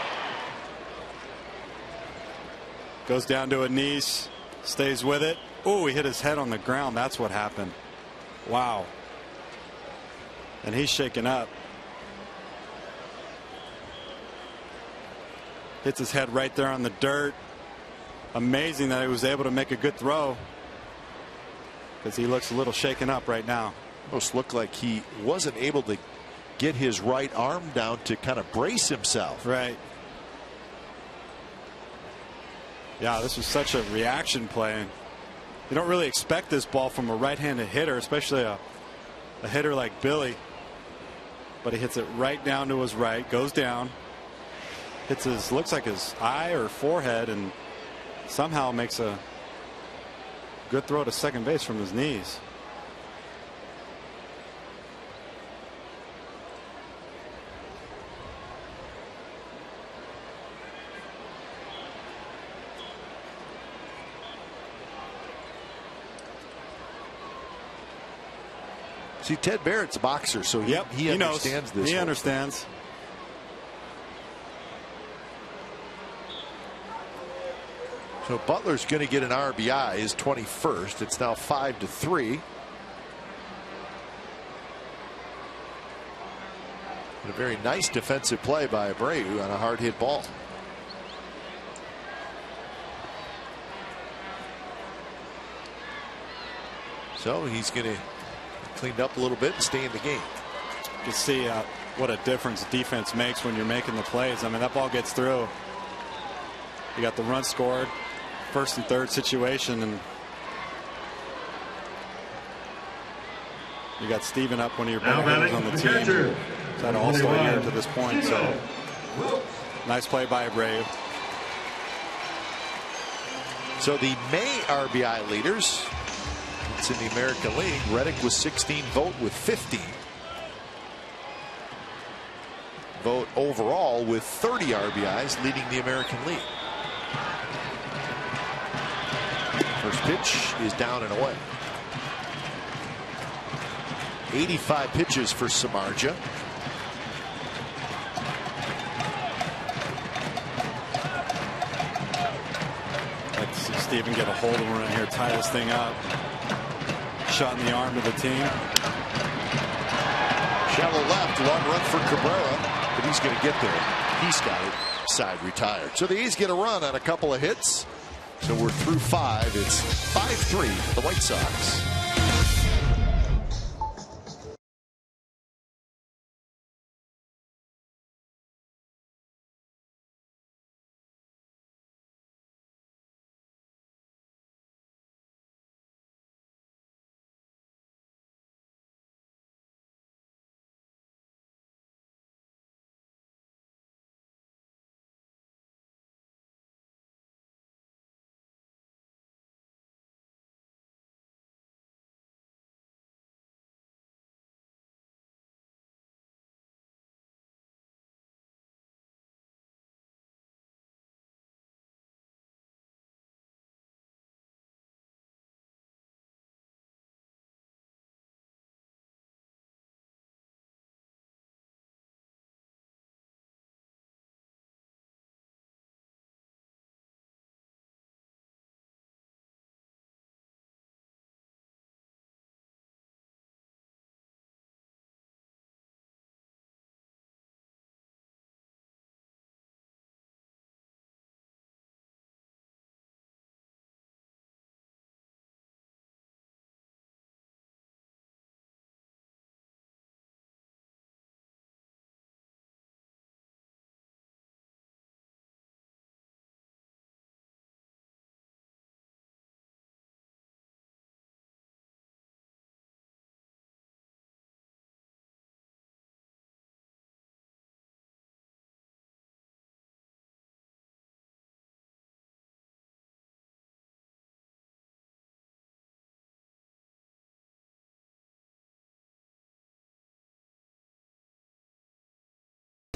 Goes down to a knees, stays with it. Oh, he hit his head on the ground. That's what happened. Wow. And he's shaken up. Hits his head right there on the dirt. Amazing that he was able to make a good throw, because he looks a little shaken up right now. Almost looked like he wasn't able to get his right arm down to kind of brace himself. Right. Yeah, this was such a reaction play. You don't really expect this ball from a right-handed hitter, especially a hitter like Billy. But he hits it right down to his right, goes down, hits his, looks like his eye or forehead, and somehow makes a good throw to second base from his knees. See, Ted Barrett's a boxer, so he understands this. He understands. So Butler's going to get an RBI, his 21st. It's now 5-3. And a very nice defensive play by Abreu on a hard hit ball. So he's going to clean up a little bit and stay in the game. You can see what a difference defense makes when you're making the plays. I mean, that ball gets through. You got the run scored, first and third situation, and you got Steven up, one of your better hitters on the team. He's had an all-star year to this point, so nice play by Abreu. So the May RBI leaders, it's in the American League. Reddick was 16, Vogt with 15. Vogt overall with 30 RBIs, leading the American League. First pitch is down and away. 85 pitches for Samardzija. to even get a hold of him right here, tie this thing up. Shot in the arm of the team. Shallow left, long run for Cabrera, but he's going to get there. He's got it. Side retired. So the A's get a run on a couple of hits. So we're through 5. It's 5-3 for the White Sox.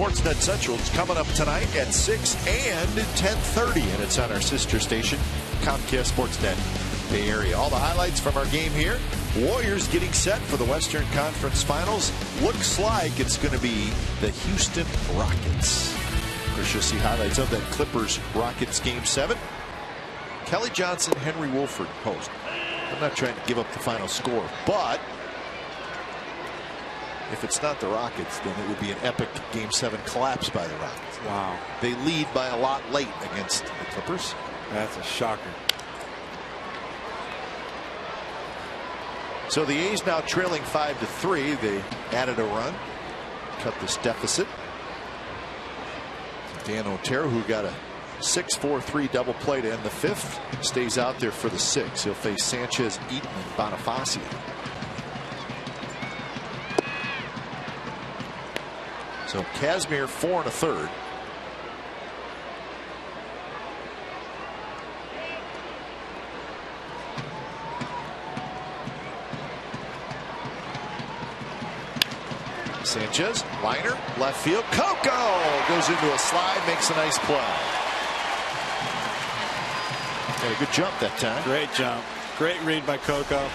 Sportsnet Central is coming up tonight at 6 and 10:30, and it's on our sister station, Comcast Sportsnet Bay Area. All the highlights from our game here. Warriors getting set for the Western Conference Finals. Looks like it's going to be the Houston Rockets. Of course, you'll see highlights of that Clippers-Rockets Game 7. Kelly Johnson, Henry Wolford host. I'm not trying to give up the final score, but if it's not the Rockets, then it would be an epic Game 7 collapse by the Rockets. Wow. They lead by a lot late against the Clippers. That's a shocker. So the A's now trailing 5-3. They added a run, cut this deficit. Dan Otero, who got a 6-4-3 double play to end the 5th, stays out there for the 6th. He'll face Sanchez, Eaton, and Bonifacio. So Kazmir 4 1/3. Sanchez, liner, left field. Coco goes into a slide, makes a nice play. Got a good jump that time. Great jump. Great read by Coco.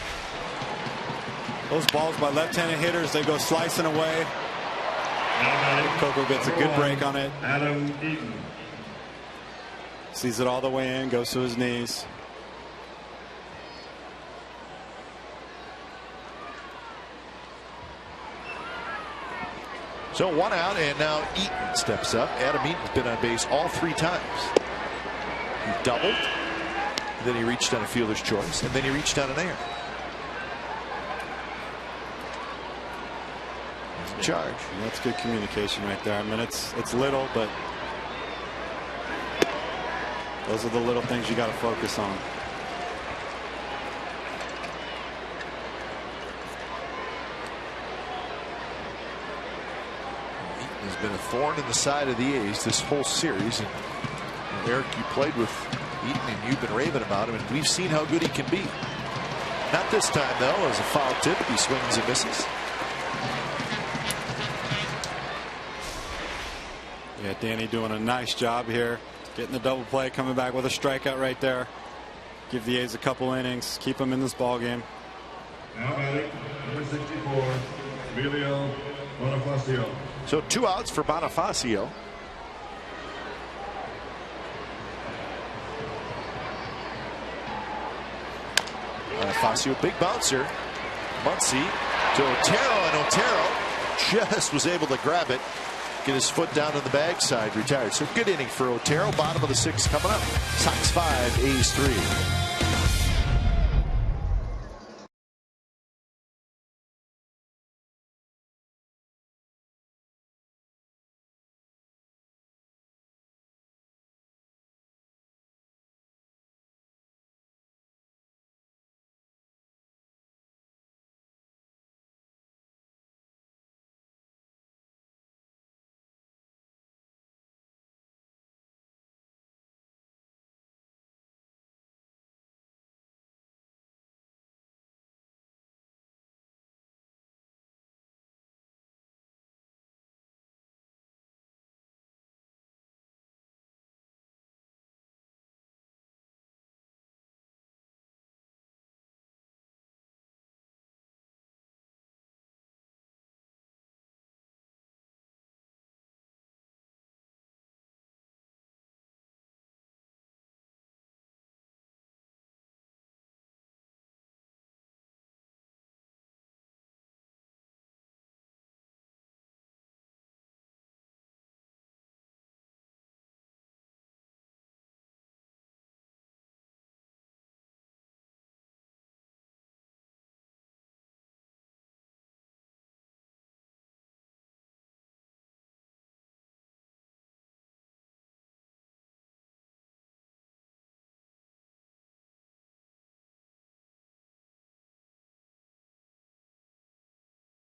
Those balls by left-handed hitters, they go slicing away. Coco gets a good break on it. Adam Eaton. Sees it all the way in, goes to his knees. So 1 out, and now Eaton steps up. Adam Eaton's been on base all 3 times. He doubled, then he reached on a fielder's choice, and then he reached on an error. Charge. And that's good communication right there. I mean, it's little, but those are the little things you got to focus on. Eaton has been a thorn in the side of the A's this whole series. And Eric, you played with Eaton, and you've been raving about him, and we've seen how good he can be. Not this time, though. As a foul tip, he swings and misses. Yeah, Danny doing a nice job here, getting the double play, coming back with a strikeout right there. Give the A's a couple innings, keep them in this ball game. Now batting, number 64, Emilio Bonifacio. So 2 outs for Bonifacio. Bonifacio, big bouncer. Muncy to Otero, and Otero just was able to grab it, get his foot down on the bag side, retired. So good inning for Otero. Bottom of the 6th coming up. Sox 5, A's 3.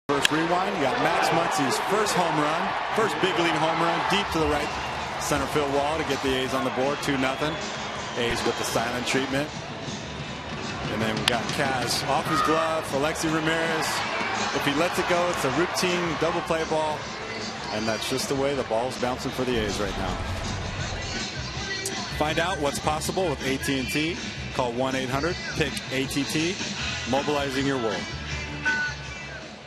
First rewind, you got Max Muncy's first home run, first big league home run, deep to the right center field wall to get the A's on the board, 2-0. A's with the silent treatment. And then we got Kaz off his glove, Alexi Ramirez. If he lets it go, it's a routine double play ball. And that's just the way the ball's bouncing for the A's right now. Find out what's possible with AT&T. Call 1-800-PICK-ATT, mobilizing your world.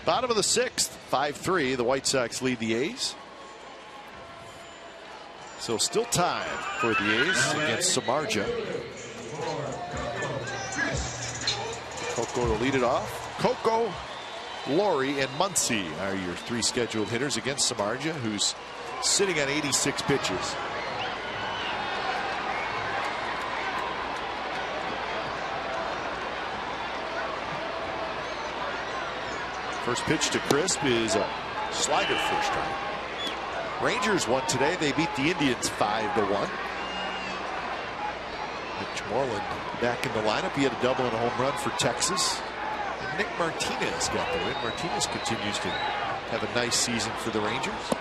Bottom of the 6th, 5-3. The White Sox lead the A's. So still time for the A's against Samardzija. Coco to lead it off. Coco, Laurie, and Muncy are your 3 scheduled hitters against Samardzija, who's sitting on 86 pitches. First pitch to Crisp is a slider for a strike. Rangers won today. They beat the Indians 5-1. Mitch Moreland back in the lineup. He had a double and a home run for Texas. And Nick Martinez got the win. Martinez continues to have a nice season for the Rangers.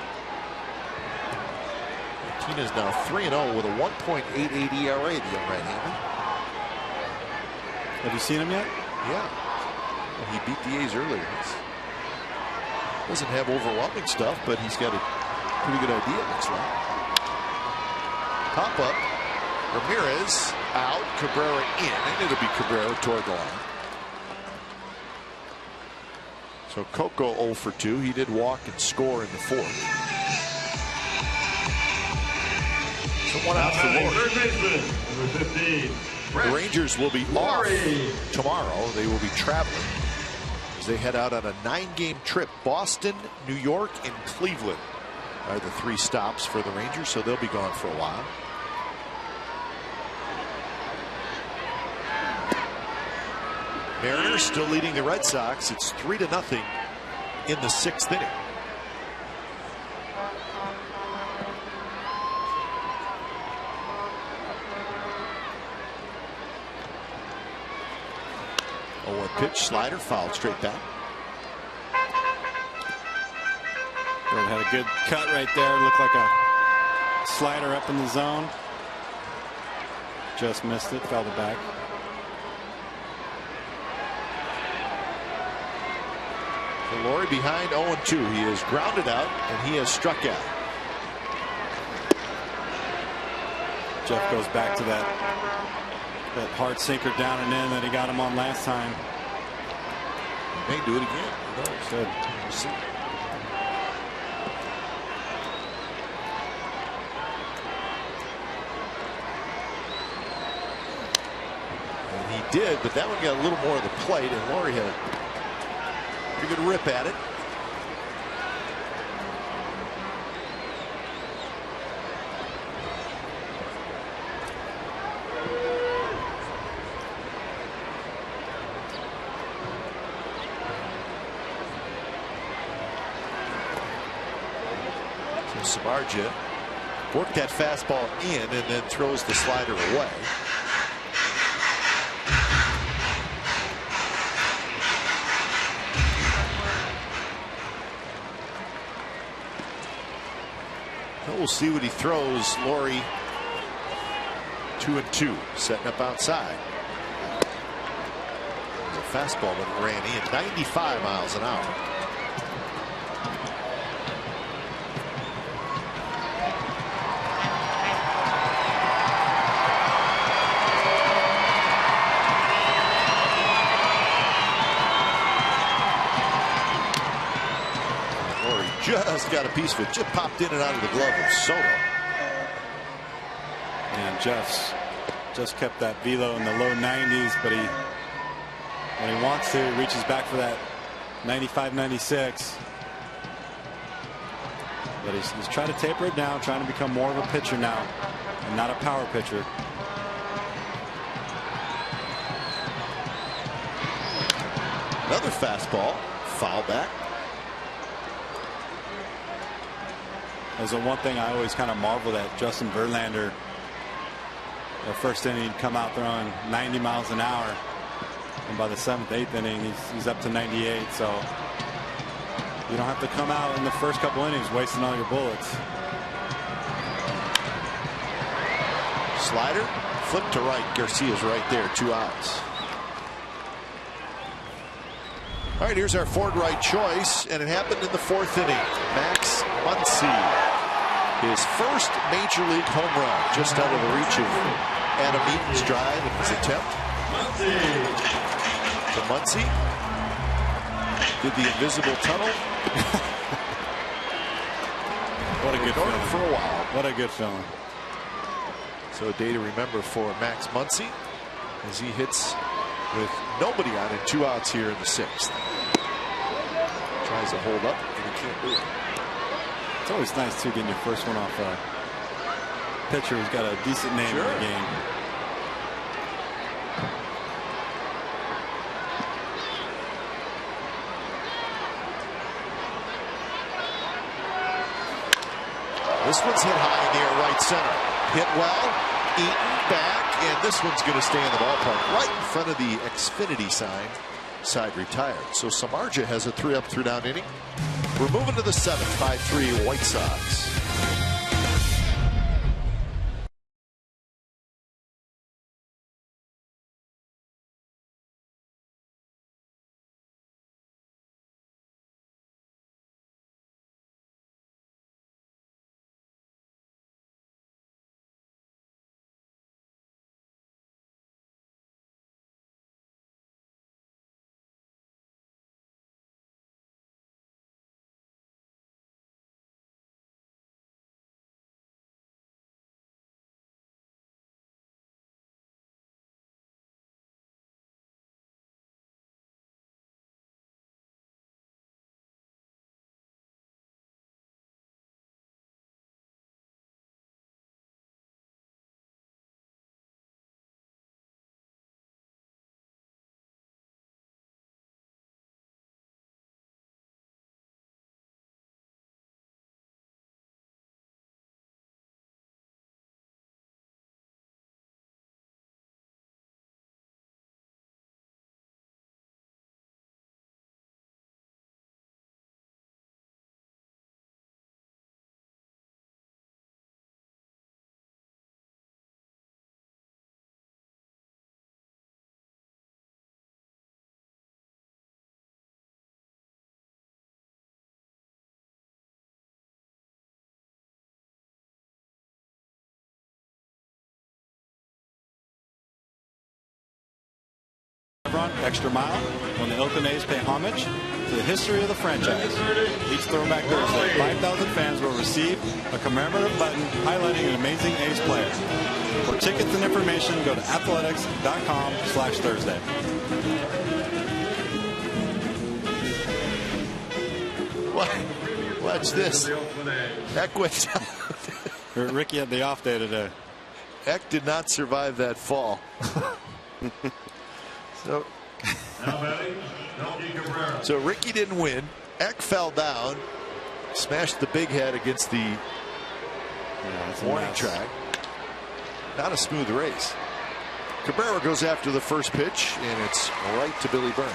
Martinez now 3-0 with a 1.88 ERA, the young right-hander. Have you seen him yet? Yeah. Well, he beat the A's earlier. Doesn't have overwhelming stuff, but he's got a pretty good idea, looks like. Pop up. Ramirez out. Cabrera in, and it'll be Cabrera toward the line. So Coco 0 for 2. He did walk and score in the 4th. So 1 out for Laurie. Number 15. The Rangers will be off tomorrow. They will be traveling as they head out on a 9-game trip. Boston, New York, and Cleveland are the 3 stops for the Rangers, so they'll be gone for a while. Mariners still leading the Red Sox. It's 3-0 in the 6th inning. Oh, pitch, slider, fouled straight back. Bird had a good cut right there. Looked like a slider up in the zone. Just missed it, fell to back. So Laurie behind 0-2. He is grounded out and he has struck out. Jeff goes back to that hard sinker down and in that he got him on last time. He may do it again. Who knows? Good. We'll see. And he did, but that one got a little more of the plate, and Laurie had a pretty good rip at it. So Samardzija worked that fastball in and then throws the slider away. We'll see what he throws. Laurie 2-2, setting up outside. The fastball that ran in 95 miles an hour. Just got a piece of it, just popped in and out of the glove of Soto. And Jeff's just kept that velo in the low 90s, but when he wants to, he reaches back for that 95, 96. But he's trying to taper it down, trying to become more of a pitcher now, and not a power pitcher. Another fastball, foul back. There's one thing I always kind of marveled at. Justin Verlander, the first inning, he'd come out throwing 90 miles an hour, and by the 7th, 8th inning, he's up to 98. So you don't have to come out in the first couple innings wasting all your bullets. Slider, flip to right. Garcia's right there, 2 outs. All right, here's our Ford right choice, and it happened in the 4th inning. Max Muncy, his first major league home run, just out of the reach of Adam Eaton's drive in his attempt. So Muncy did the invisible tunnel. What a good feeling for a while. What a good feeling. So a day to remember for Max Muncy as he hits with nobody on and 2 outs here in the 6th. Tries to hold up, and he can't do it. It's always nice too getting your first one off a pitcher who's got a decent name in the game. This one's hit high in the air, right center. Hit well, Eaton back, and this one's going to stay in the ballpark right in front of the Xfinity sign. Side retired. So Samardzija has a 3-up, 3-down inning. We're moving to the 7th, 5-3 White Sox. Extra mile when the Oakland A's pay homage to the history of the franchise. Each Throwback Thursday, 5,000 fans will receive a commemorative button highlighting an amazing A's player. For tickets and information, go to athletics.com/Thursday. Watch this. Eck went down. Ricky had the off day today. Eck did not survive that fall. So Ricky didn't win. Eck fell down, smashed the big head against the warning track. Not a smooth race. Cabrera goes after the first pitch, and it's right to Billy Byrne.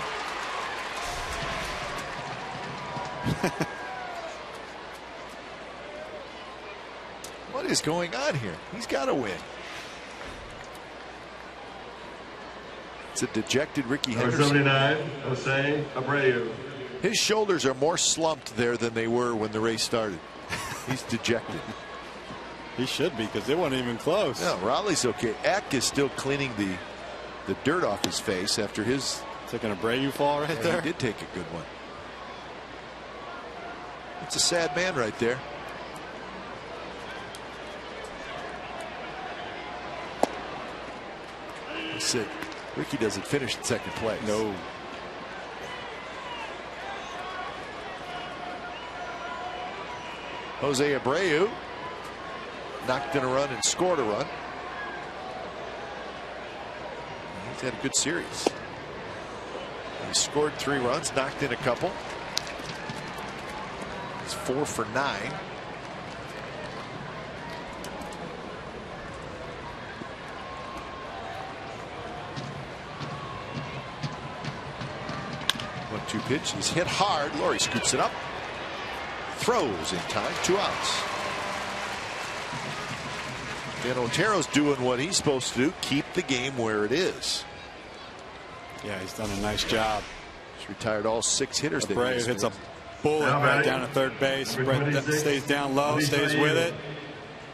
What is going on here? He's got to win. It's a dejected Ricky Henderson. 79, Jose Abreu. His shoulders are more slumped there than they were when the race started. He's dejected. He should be, because it wasn't even close. No, Raleigh's okay. Eck is still cleaning the dirt off his face after his taking a Abreu fall right there. He did take a good one. It's a sad man right there. Sick. Ricky doesn't finish in second place. No. Jose Abreu knocked in a run and scored a run. He's had a good series. He scored 3 runs, knocked in a couple. He's 4 for 9. One-two pitch. He's hit hard. Laurie scoops it up. Throws in time. 2 outs. And Otero's doing what he's supposed to do. Keep the game where it is. Yeah, he's done a nice job. He's retired all 6 hitters. Abreu hits a bullet right down to third base. Stays down low, stays with it.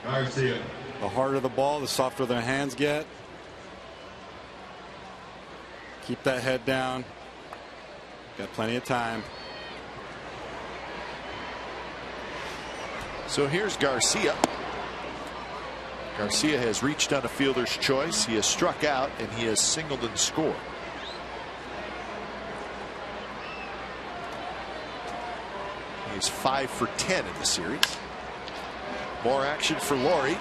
Garcia. The harder the ball, the softer their hands get. Keep that head down. Got plenty of time. So here's Garcia. Garcia has reached on a fielder's choice. He has struck out, and he has singled and scored. He's 5 for 10 in the series. More action for Laurie.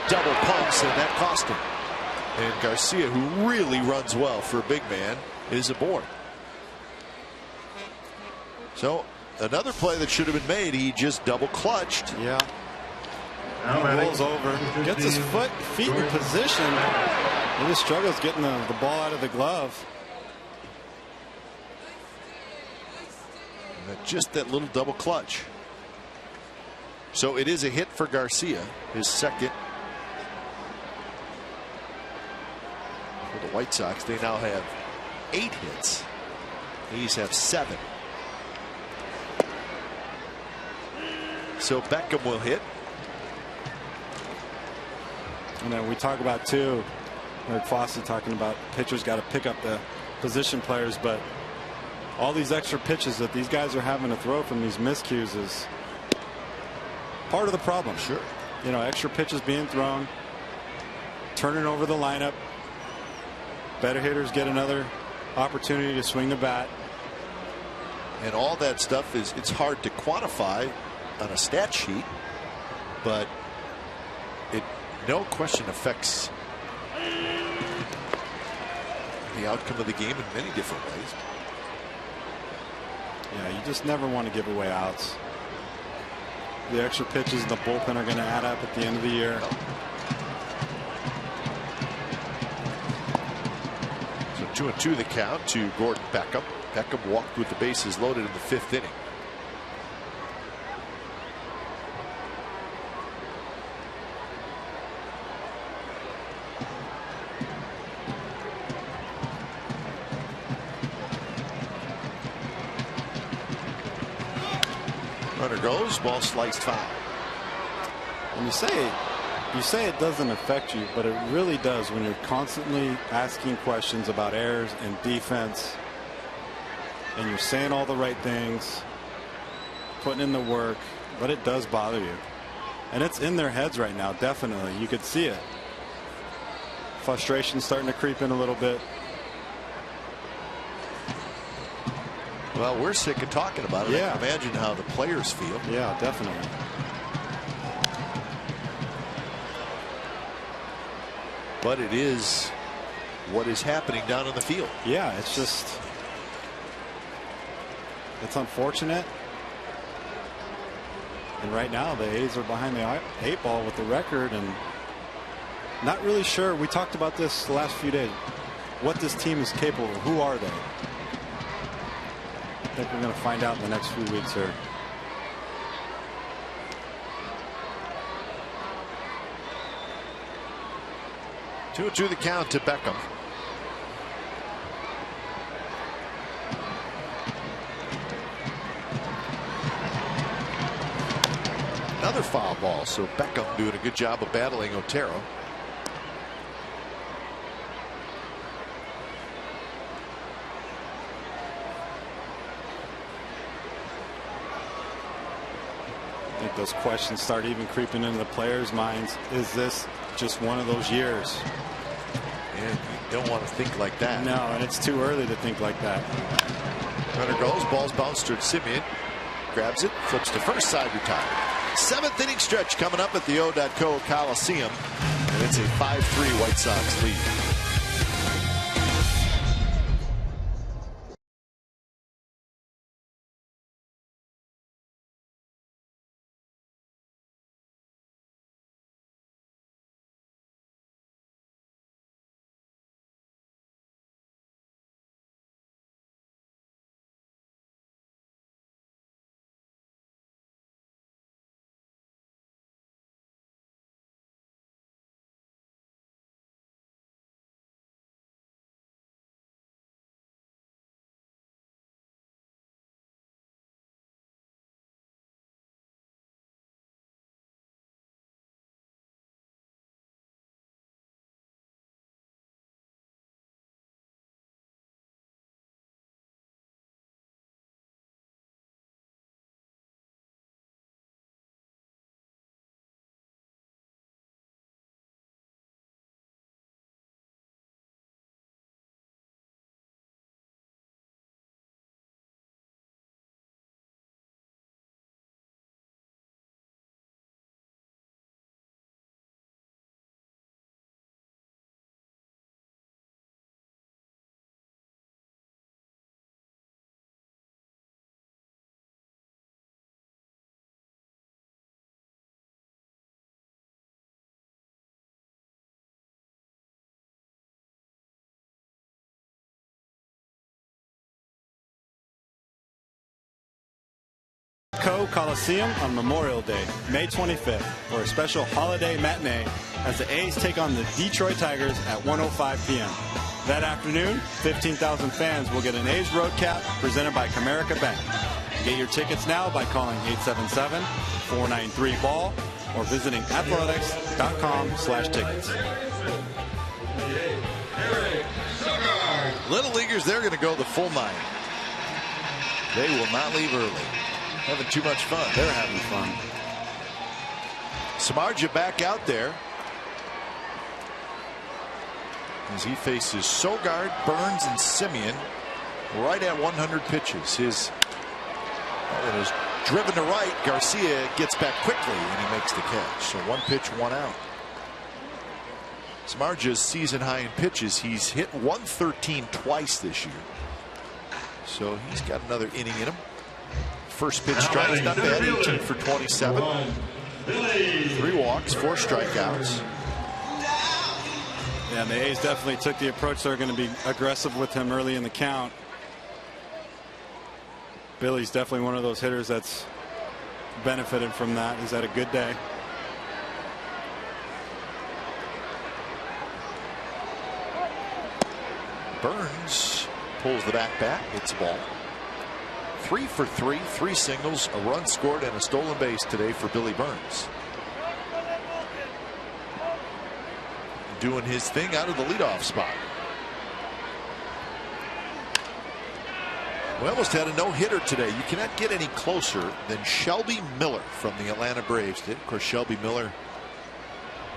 Double pumps, and that cost him. And Garcia, who really runs well for a big man, is aboard. So another play that should have been made. He just double clutched. Yeah. He rolls over, gets his feet in position. He just struggles getting the ball out of the glove. Just that little double clutch. So it is a hit for Garcia, his second. For the White Sox, they now have 8 hits. These have 7. So Beckham will hit. And then we talk about too, Eric Fossey talking about pitchers got to pick up the position players, but all these extra pitches that these guys are having to throw from these miscues is part of the problem. Sure. You know, extra pitches being thrown, turning over the lineup. Better hitters get another opportunity to swing the bat. And all that stuff it's hard to quantify on a stat sheet, but it no question affects the outcome of the game in many different ways. Yeah, you just never want to give away outs. The extra pitches in the bullpen are going to add up at the end of the year. So 2-2 the count to Gordon Beckham. Beckham walked with the bases loaded in the 5th inning. Runner goes, ball sliced foul. And you say it doesn't affect you, but it really does when you're constantly asking questions about errors and defense, and you're saying all the right things, putting in the work, but it does bother you. And it's in their heads right now, definitely. You could see it. Frustration starting to creep in a little bit. Well, we're sick of talking about it. Yeah. I can imagine how the players feel. Yeah, definitely. But it is what is happening down in the field. Yeah, it's unfortunate. And right now the A's are behind the 8 ball with the record, and not really sure. We talked about this the last few days. What this team is capable of. Who are they? I think we're going to find out in the next few weeks here. Two the count to Beckham. Another foul ball, so Beckham doing a good job of battling Otero. I think those questions start even creeping into the players' minds. Is this just one of those years? And you don't want to think like that. No, and it's too early to think like that. Runner goes, ball's bounced towards Simeon. Grabs it, flips to first, side, retired. 7th inning stretch coming up at the O.co Coliseum. And it's a 5-3 White Sox lead. Coliseum on Memorial Day, May 25th, for a special holiday matinee as the A's take on the Detroit Tigers at 1:05 p.m. That afternoon, 15,000 fans will get an A's road cap presented by Comerica Bank. Get your tickets now by calling 877-493-BALL or visiting athletics.com/tickets. Little leaguers, they're going to go the full mile. They will not leave early. Having too much fun. They're having fun. Samardzija back out there as he faces Sogard, Burns, and Simeon right at 100 pitches. His is driven to right. Garcia gets back quickly and he makes the catch. So 1 pitch, 1 out. Samardzija's season high in pitches. He's hit 113 twice this year. So he's got another inning in him. First pitch strikes, not bad. 18 for 27. 3 walks, 4 strikeouts. Yeah, and the A's definitely took the approach. They're going to be aggressive with him early in the count. Billy's definitely one of those hitters that's benefited from that. He's had a good day. Burns pulls the back hits the ball. 3 for 3, 3 singles, a run scored, and a stolen base today for Billy Burns. Doing his thing out of the leadoff spot. We almost had a no-hitter today. You cannot get any closer than Shelby Miller from the Atlanta Braves did. Of course, Shelby Miller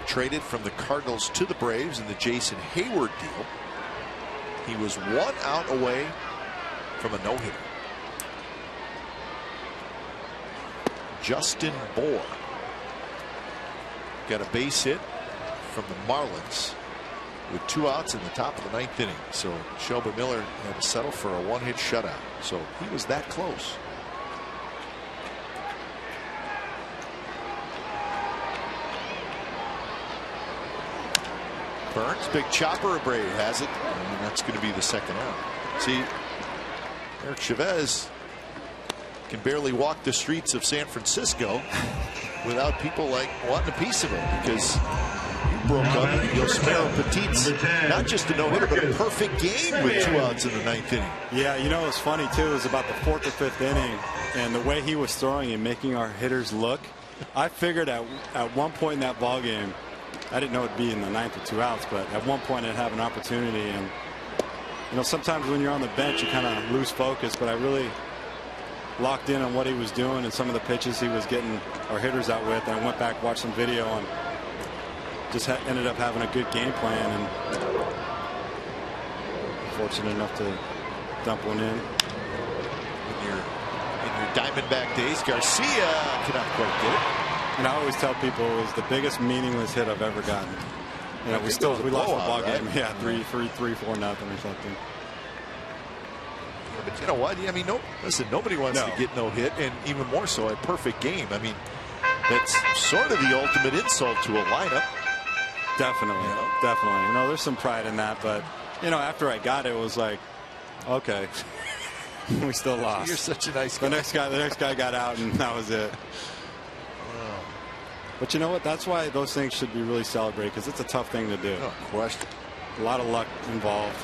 traded from the Cardinals to the Braves in the Jason Hayward deal. He was 1 out away from a no-hitter. Justin Bohr got a base hit from the Marlins with 2 outs in the top of the 9th inning. So Shelby Miller had to settle for a 1-hit shutout. So he was that close. Burns, big chopper. Abreu has it, and that's going to be the 2nd out. See, Eric Chavez can barely walk the streets of San Francisco without people like wanting a piece of him, because he broke up Yosmero Petit's not just a no-hitter but a perfect game with 2 outs in the 9th inning. Yeah, you know what's funny too is about the 4th or 5th inning, and the way he was throwing and making our hitters look. I figured at one point in that ball game, I didn't know it'd be in the 9th with 2 outs, but at one point I'd have an opportunity. And you know, sometimes when you're on the bench you kind of lose focus, but I really locked in on what he was doing and some of the pitches he was getting our hitters out with. And I went back, watched some video, and just ended up having a good game plan, and fortunate enough to dump one in. In your Diamondback days, Garcia cannot quite get it. And I always tell people it was the biggest meaningless hit I've ever gotten. You know, we lost the ball game. Right? Yeah, 3-4 nothing or something. Yeah, but you know what? I mean, listen, nobody wants to get no hit, and even more so a perfect game. I mean, that's sort of the ultimate insult to a lineup. Definitely, definitely. You know, there's some pride in that, but you know, after I got it, it was like, okay, we still lost. You're such a nice guy. The next guy got out, and that was it. But you know what? That's why those things should be really celebrated, because it's a tough thing to do. No question. A lot of luck involved.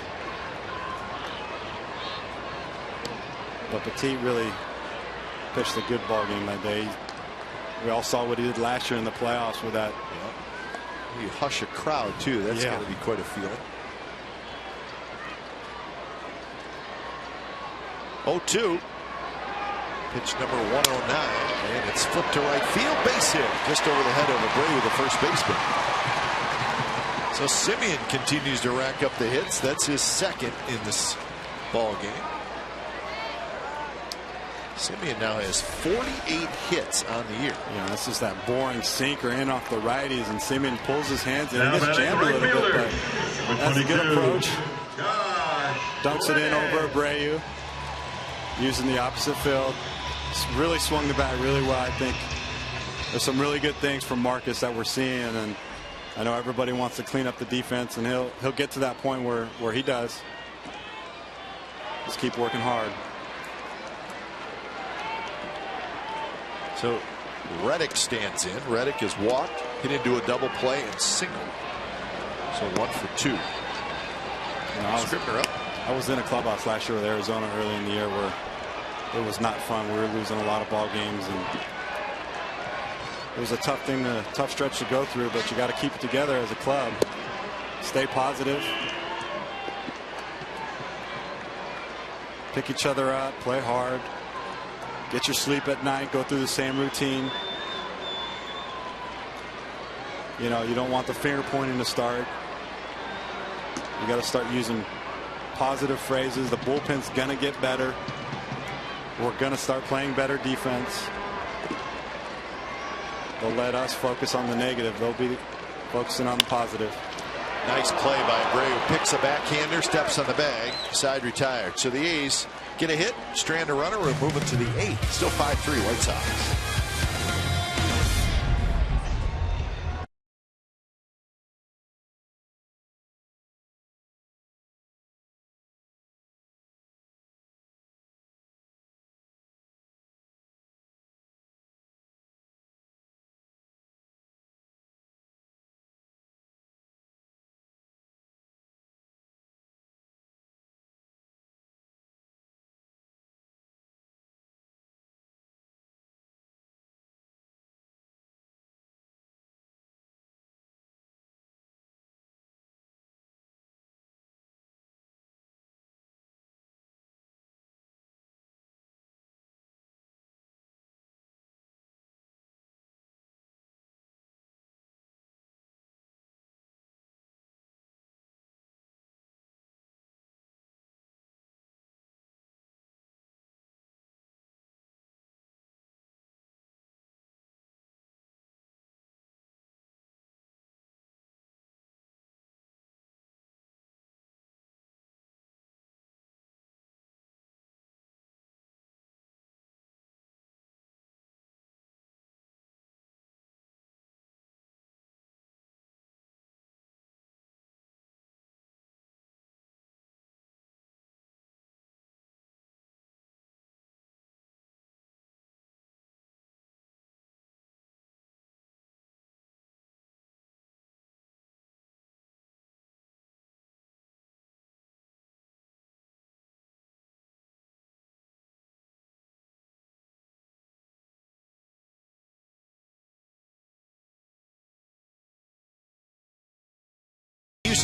But Petit really pitched a good ball game that day. We all saw what he did last year in the playoffs with that. Yeah. You hush a crowd too. That's got to be quite a feeling. 0-2. Pitch number 109, and it's flipped to right field. Base hit just over the head of Abreu, the first baseman. So Simeon continues to rack up the hits. That's his 2nd in this ball game. Simeon now has 48 hits on the year. Yeah, this is that boring sinker in off the righties, and Simeon pulls his hands in. He gets jammed a little bit, but that's a good approach. Dumps it in over Abreu, using the opposite field. Really swung the bat really well. I think there's some really good things from Marcus that we're seeing, and I know everybody wants to clean up the defense, and he'll get to that point where he does. Just keep working hard. So Reddick stands in. Reddick has walked, hit into a double play, and single. So 1 for 2. You know, Scribner up. I was in a clubhouse last year with Arizona early in the year where it was not fun. We were losing a lot of ball games, and it was a tough stretch to go through, but you got to keep it together as a club. Stay positive. Pick each other up, play hard, get your sleep at night, go through the same routine. You know, you don't want the finger pointing to start. You got to start using positive phrases. The bullpen's gonna get better. We're going to start playing better defense. They'll let us focus on the negative. They'll be focusing on the positive. Nice play by Abreu. Picks a backhander, steps on the bag, side retired. So the A's get a hit, strand a runner. We're moving to the 8th. Still 5-3 White Sox.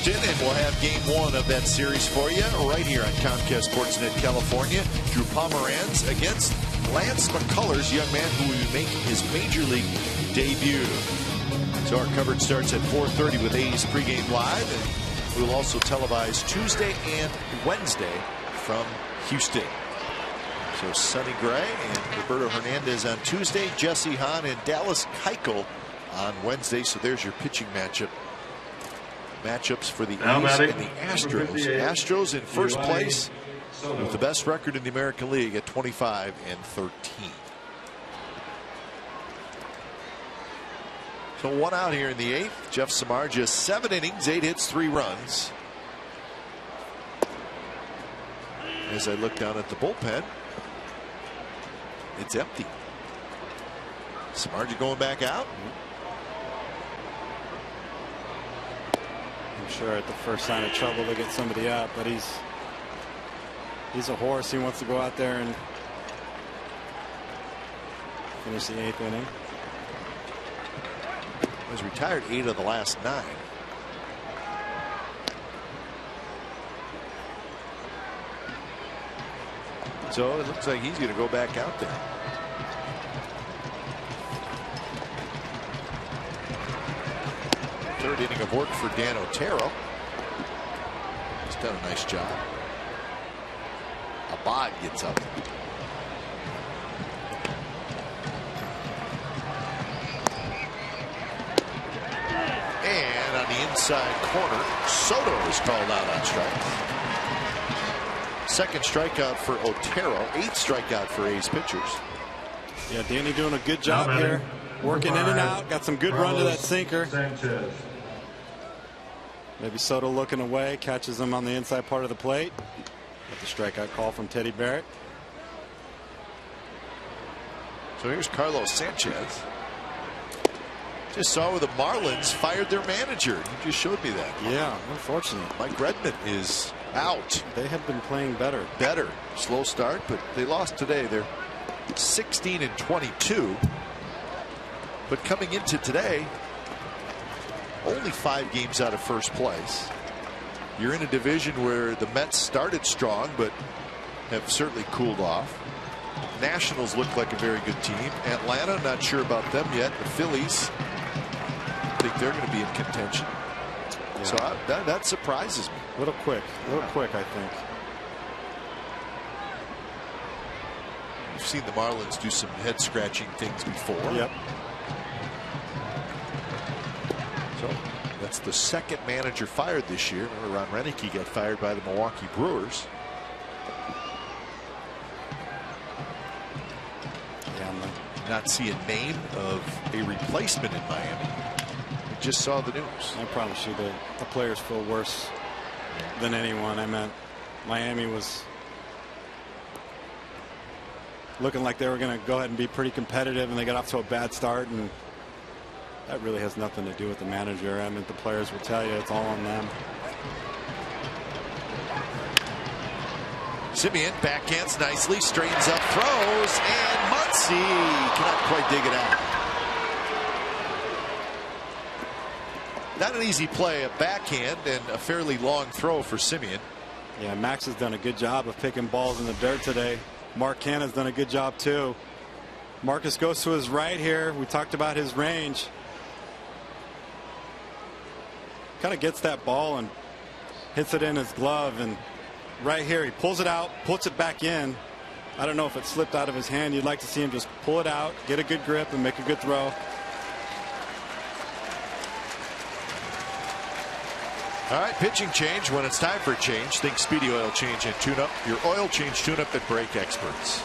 Houston, and we'll have game 1 of that series for you right here on Comcast Sportsnet California. Drew Pomeranz against Lance McCullers, young man who will be making his major league debut. So our coverage starts at 4:30 with A's pregame live, and we'll also televise Tuesday and Wednesday from Houston. So Sonny Gray and Roberto Hernandez on Tuesday, Jesse Hahn and Dallas Keuchel on Wednesday. So there's your pitching matchups for the A's and the Astros. Astros in first place with the best record in the American League at 25-13. So 1 out here in the 8th. Jeff Samardzija, 7 innings, 8 hits, 3 runs. As I look down at the bullpen, it's empty. Samardzija going back out. I'm sure at the first sign of trouble they'll get somebody out, but he's a horse. He wants to go out there and finish the 8th inning. He's retired 8 of the last 9. So it looks like he's going to go back out there. Third inning of work for Dan Otero. He's done a nice job. Abad gets up. And on the inside corner, Soto is called out on strikes. Second strikeout for Otero, 8th strikeout for A's pitchers. Yeah, Danny doing a good job here, working in and out. Got some good run to that sinker. Maybe Soto looking away, catches him on the inside part of the plate. Got the strikeout call from Teddy Barrett. So here's Carlos Sanchez. Just saw where the Marlins fired their manager. You just showed me that. Yeah, unfortunate. Mike Redmond is out. They have been playing better. Slow start, but they lost today. They're 16-22. But coming into today, only 5 games out of first place. You're in a division where the Mets started strong, but have certainly cooled off. Nationals look like a very good team. Atlanta, not sure about them yet. The Phillies, I think they're going to be in contention. Yeah. So that surprises me. A little quick, I think. We've seen the Marlins do some head scratching things before. Yep. So that's the second manager fired this year. Remember, Ron Renicky got fired by the Milwaukee Brewers. Yeah, not see a name of a replacement in Miami. We just saw the news. I promise you the players feel worse than anyone. I meant Miami was looking like they were going to go ahead and be pretty competitive, and they got off to a bad start, and that really has nothing to do with the manager. I mean, the players will tell you it's all on them. Simeon backhands nicely, straightens up, throws, and Muncy cannot quite dig it out. Not an easy play, a backhand and a fairly long throw for Simeon. Yeah, Max has done a good job of picking balls in the dirt today. Mark Canha's done a good job too. Marcus goes to his right here. We talked about his range. Kind of gets that ball and hits it in his glove, and right here he pulls it out, puts it back in. I don't know if it slipped out of his hand. You'd like to see him just pull it out, get a good grip, and make a good throw. All right, pitching change when it's time for a change. Think Speedy Oil Change and Tune Up, your oil change tune-up and brake experts.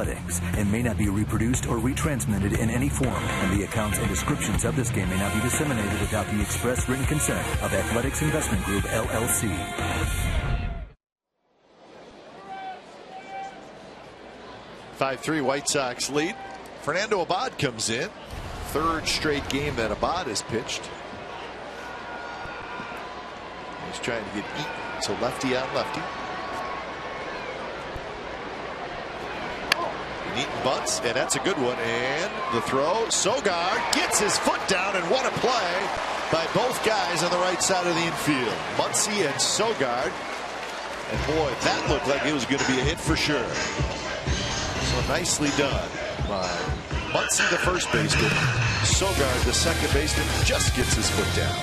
and may not be reproduced or retransmitted in any form, and the accounts and descriptions of this game may not be disseminated without the express written consent of Athletics Investment Group, LLC. 5-3 White Sox lead. Fernando Abad comes in. Third straight game that Abad has pitched. He's trying to get Eaton, so lefty on lefty. And Eaton bunts, and that's a good one. And the throw. Sogard gets his foot down, and what a play by both guys on the right side of the infield. Muncy and Sogard. And boy, that looked like it was going to be a hit for sure. So nicely done by Muncy, the first baseman. Sogard, the second baseman, just gets his foot down.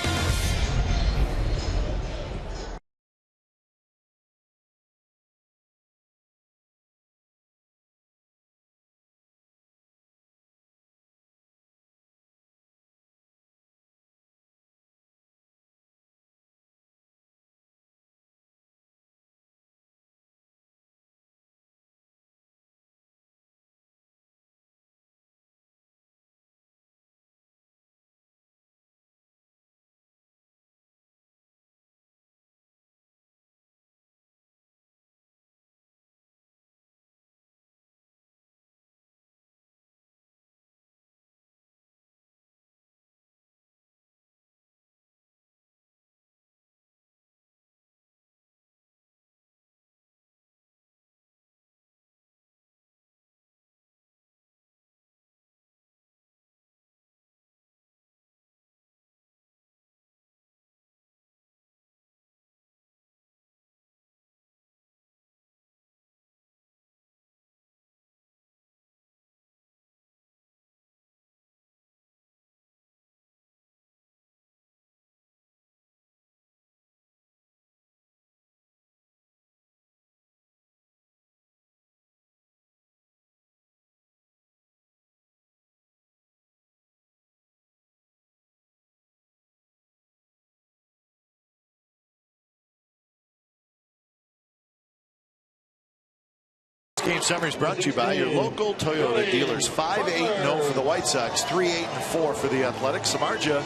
Game summary is brought to you by your local Toyota dealers. 5-8-0 for the White Sox, 3-8-4 for the Athletics. Samardzija,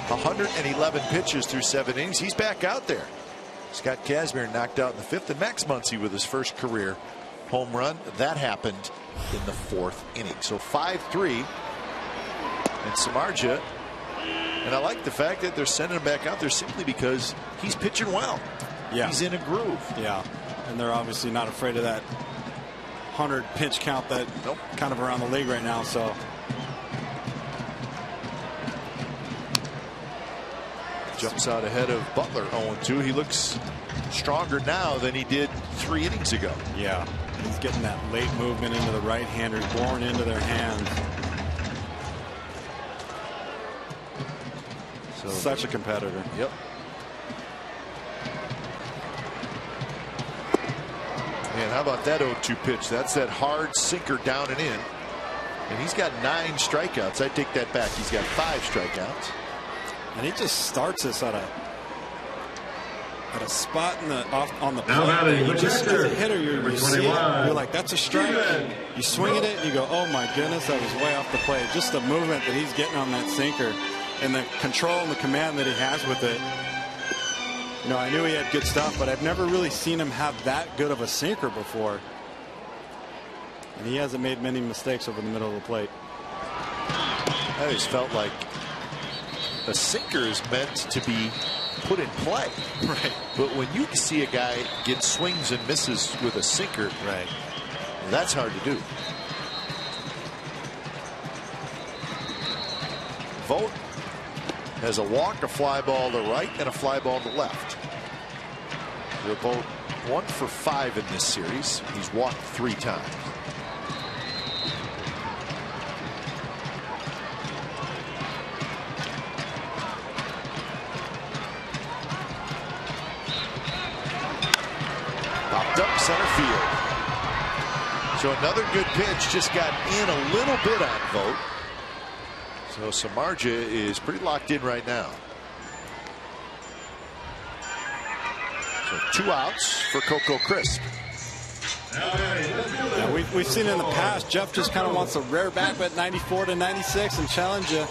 111 pitches through 7 innings. He's back out there. Scott Kazmir knocked out in the 5th, and Max Muncy with his first career home run. That happened in the 4th inning. So 5-3, and Samardzija. And I like the fact that they're sending him back out there simply because he's pitching well. Yeah, he's in a groove. Yeah, and they're obviously not afraid of that 100 pitch count that kind of around the league right now. So jumps out ahead of Butler 0-2. He looks stronger now than he did 3 innings ago. Yeah, he's getting that late movement into the right-handers, born into their hands. So such a competitor. Yep. And how about that 0-2 pitch? That's that hard sinker down and in. And he's got 9 strikeouts. I take that back. He's got 5 strikeouts. And he just starts this at a spot in the on the Now plate. batting, Just as a hitter, number you see it, 21. you're like, that's a strike. You swing at it, and you go, oh my goodness, that was way off the plate. Just the movement that he's getting on that sinker, and the control and the command that he has with it. You know, I knew he had good stuff, but I've never really seen him have that good of a sinker before. And he hasn't made many mistakes over the middle of the plate. I always felt like a sinker is meant to be put in play. Right. But when you see a guy get swings and misses with a sinker, right, that's hard to do. Vogt has a walk, a fly ball to right, and a fly ball to left. They're both 1 for 5 in this series. He's walked 3 times. Popped up center field. So another good pitch just got in a little bit on Vogt. So Samardzija is pretty locked in right now. So 2 outs for Coco Crisp. Now, we've seen in the past, Jeff just kind of wants to rear back at 94 to 96 and challenge you.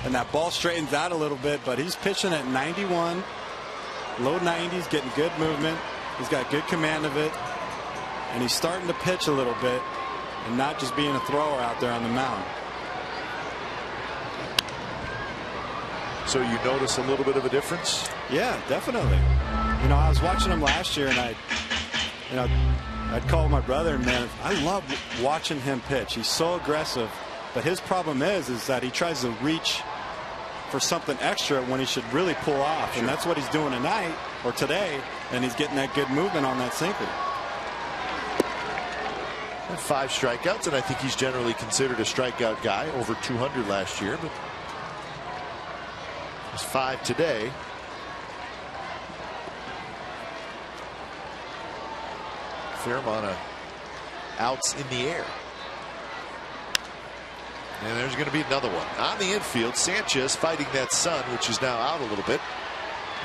And that ball straightens out a little bit, but he's pitching at 91, low 90s, getting good movement. He's got good command of it. And he's starting to pitch a little bit and not just being a thrower out there on the mound. So you notice a little bit of a difference? Yeah, definitely. You know, I was watching him last year, and I'd call my brother, and man, I love watching him pitch. He's so aggressive, but his problem is that he tries to reach for something extra when he should really pull off. Sure. And that's what he's doing tonight or today, and he's getting that good movement on that sinker. And 5 strikeouts, and I think he's generally considered a strikeout guy, over 200 last year, but it's 5 today. Fair amount of outs in the air. And there's going to be another one on the infield. Sanchez fighting that sun, which is now out a little bit,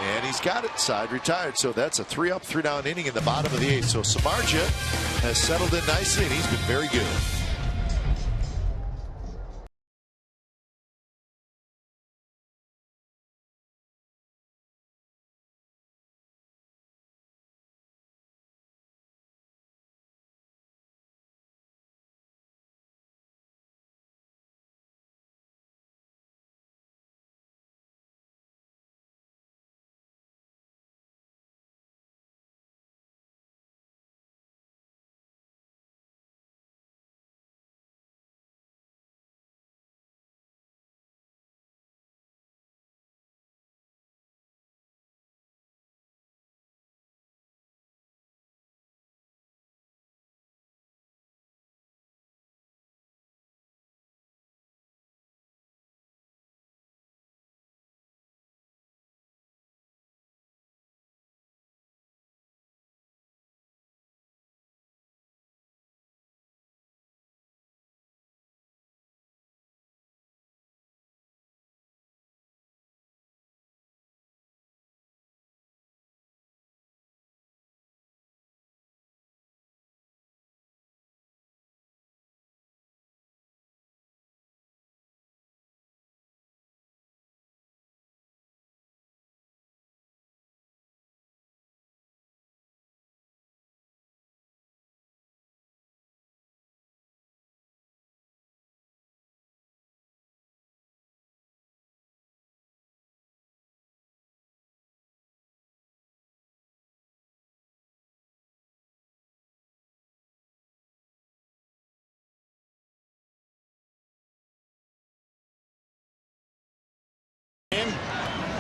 and he's got it side retired. So that's a 3-up 3-down inning in the bottom of the 8th. So Samardzija has settled in nicely, and he's been very good.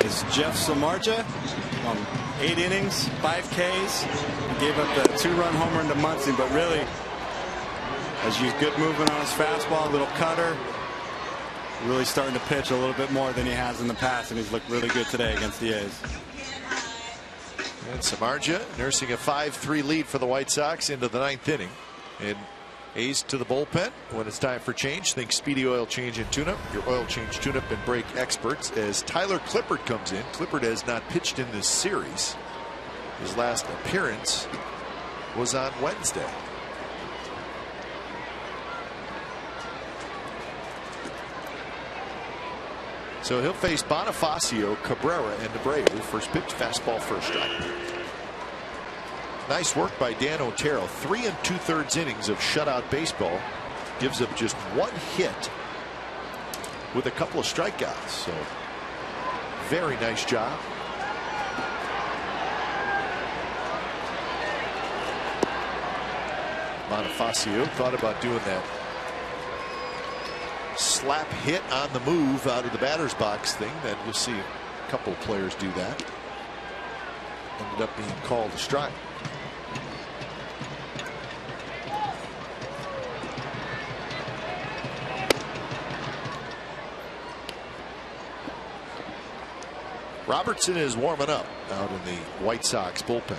Is Jeff Samardzija, 8 innings, 5 Ks. He gave up the 2-run homer into Muncie, but really has used good movement on his fastball, a little cutter. Really starting to pitch a little bit more than he has in the past, and he's looked really good today against the A's. And Samardzija nursing a 5-3 lead for the White Sox into the 9th inning. And A's to the bullpen when it's time for change. Think Speedy Oil Change and Tune-Up, your oil change, tune-up, and brake experts. As Tyler Clippard comes in. Clippard has not pitched in this series. His last appearance was on Wednesday. So he'll face Bonifacio, Cabrera, and Abreu. First pitch, fastball, first strike. Nice work by Dan Otero. 3 2/3 innings of shutout baseball. Gives up just 1 hit with a couple of strikeouts. So very nice job. Bonifacio thought about doing that slap hit on the move out of the batter's box thing. Then you'll see a couple of players do that. Ended up being called a strike. Robertson is warming up out in the White Sox bullpen.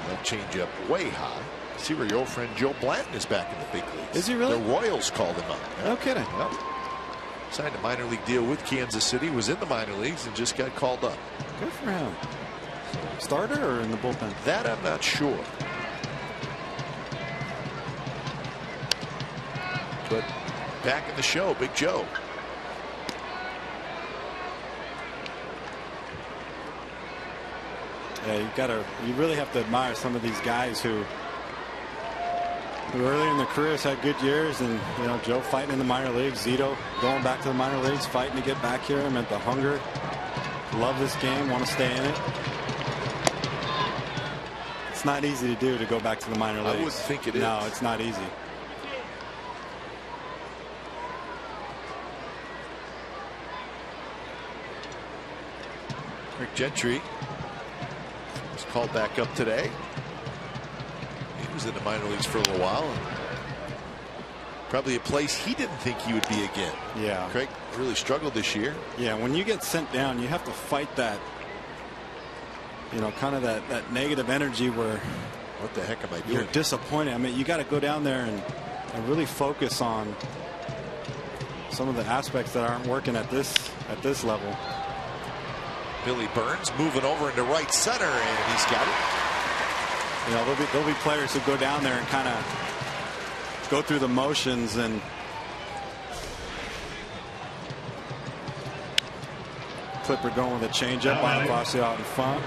That change up way high. See where your old friend Joe Blanton is back in the big leagues. Is he really? The Royals called him up. No kidding. Yep. Signed a minor league deal with Kansas City, was in the minor leagues, and just got called up. Good for him. Starter or in the bullpen? That I'm not sure. But back in the show, Big Joe. Yeah, you really have to admire some of these guys who early in their careers had good years, and Joe fighting in the minor leagues, Zito going back to the minor leagues, fighting to get back here. I meant the hunger, love this game, want to stay in it. It's not easy to do, to go back to the minor leagues. I wouldn't think it is. No, it's not easy. Rick Gentry was called back up today. He was in the minor leagues for a little while. Probably a place he didn't think he would be again. Yeah. Craig really struggled this year. Yeah, when you get sent down, you have to fight that, kind of that negative energy where, what the heck am I doing? You're disappointed. I mean, you got to go down there and really focus on some of the aspects that aren't working at this level. Billy Burns moving over into right center, and he's got it. There'll be players who go down there and kind of go through the motions, and Clipper going with a changeup, Bonifacio out in front,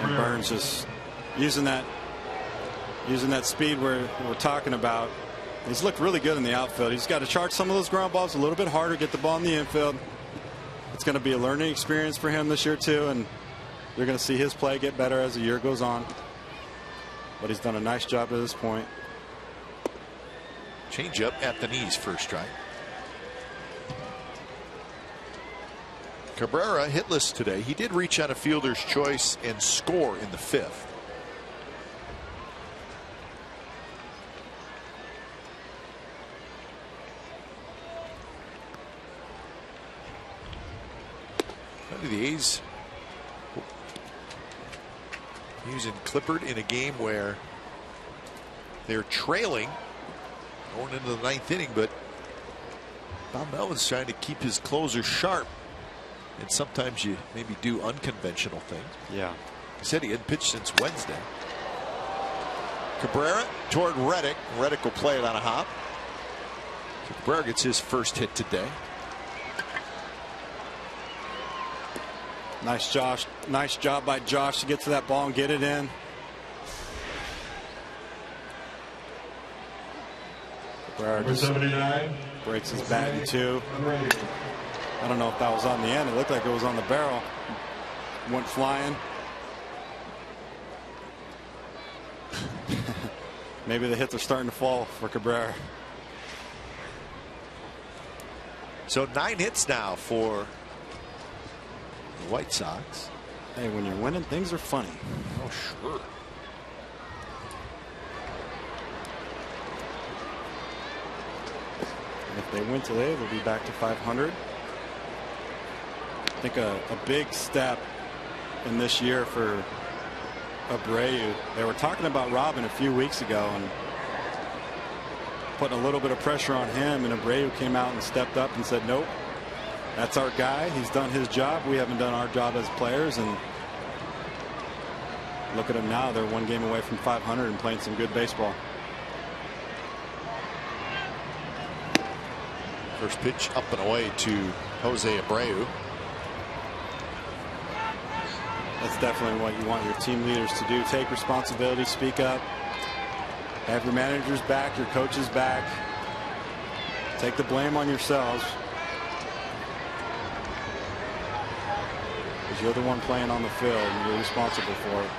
and Burns just using that speed we're talking about. He's looked really good in the outfield. He's got to charge some of those ground balls a little bit harder, get the ball in the infield. It's going to be a learning experience for him this year too, and you're going to see his play get better as the year goes on. But he's done a nice job to this point. Change up at the knees, first strike. Cabrera hitless today. He did reach on a fielder's choice and score in the fifth. The A's using Clippard in a game where they're trailing going into the ninth inning, but Bob Melvin's trying to keep his closer sharp, and sometimes you maybe do unconventional things. Yeah, he said he hadn't pitched since Wednesday. Cabrera toward Reddick. Reddick will play it on a hop. Cabrera gets his first hit today. Nice job by Josh to get to that ball and get it in. Number 79 breaks his bat in two. I don't know if that was on the end. It looked like it was on the barrel. Went flying. Maybe the hits are starting to fall for Cabrera. So 9 hits now for the White Sox. Hey, when you're winning, things are funny. Oh, sure. And if they win today, they'll be back to 500. I think a big step in this year for Abreu. They were talking about Robin a few weeks ago and putting a little bit of pressure on him, and Abreu came out and stepped up and said, nope, that's our guy. He's done his job. We haven't done our job as players. And look at them now. They're one game away from 500 and playing some good baseball. First pitch up and away to Jose Abreu. That's definitely what you want your team leaders to do. Take responsibility, speak up, have your managers back, your coaches back. Take the blame on yourselves, because you're the one playing on the field and you're responsible for it.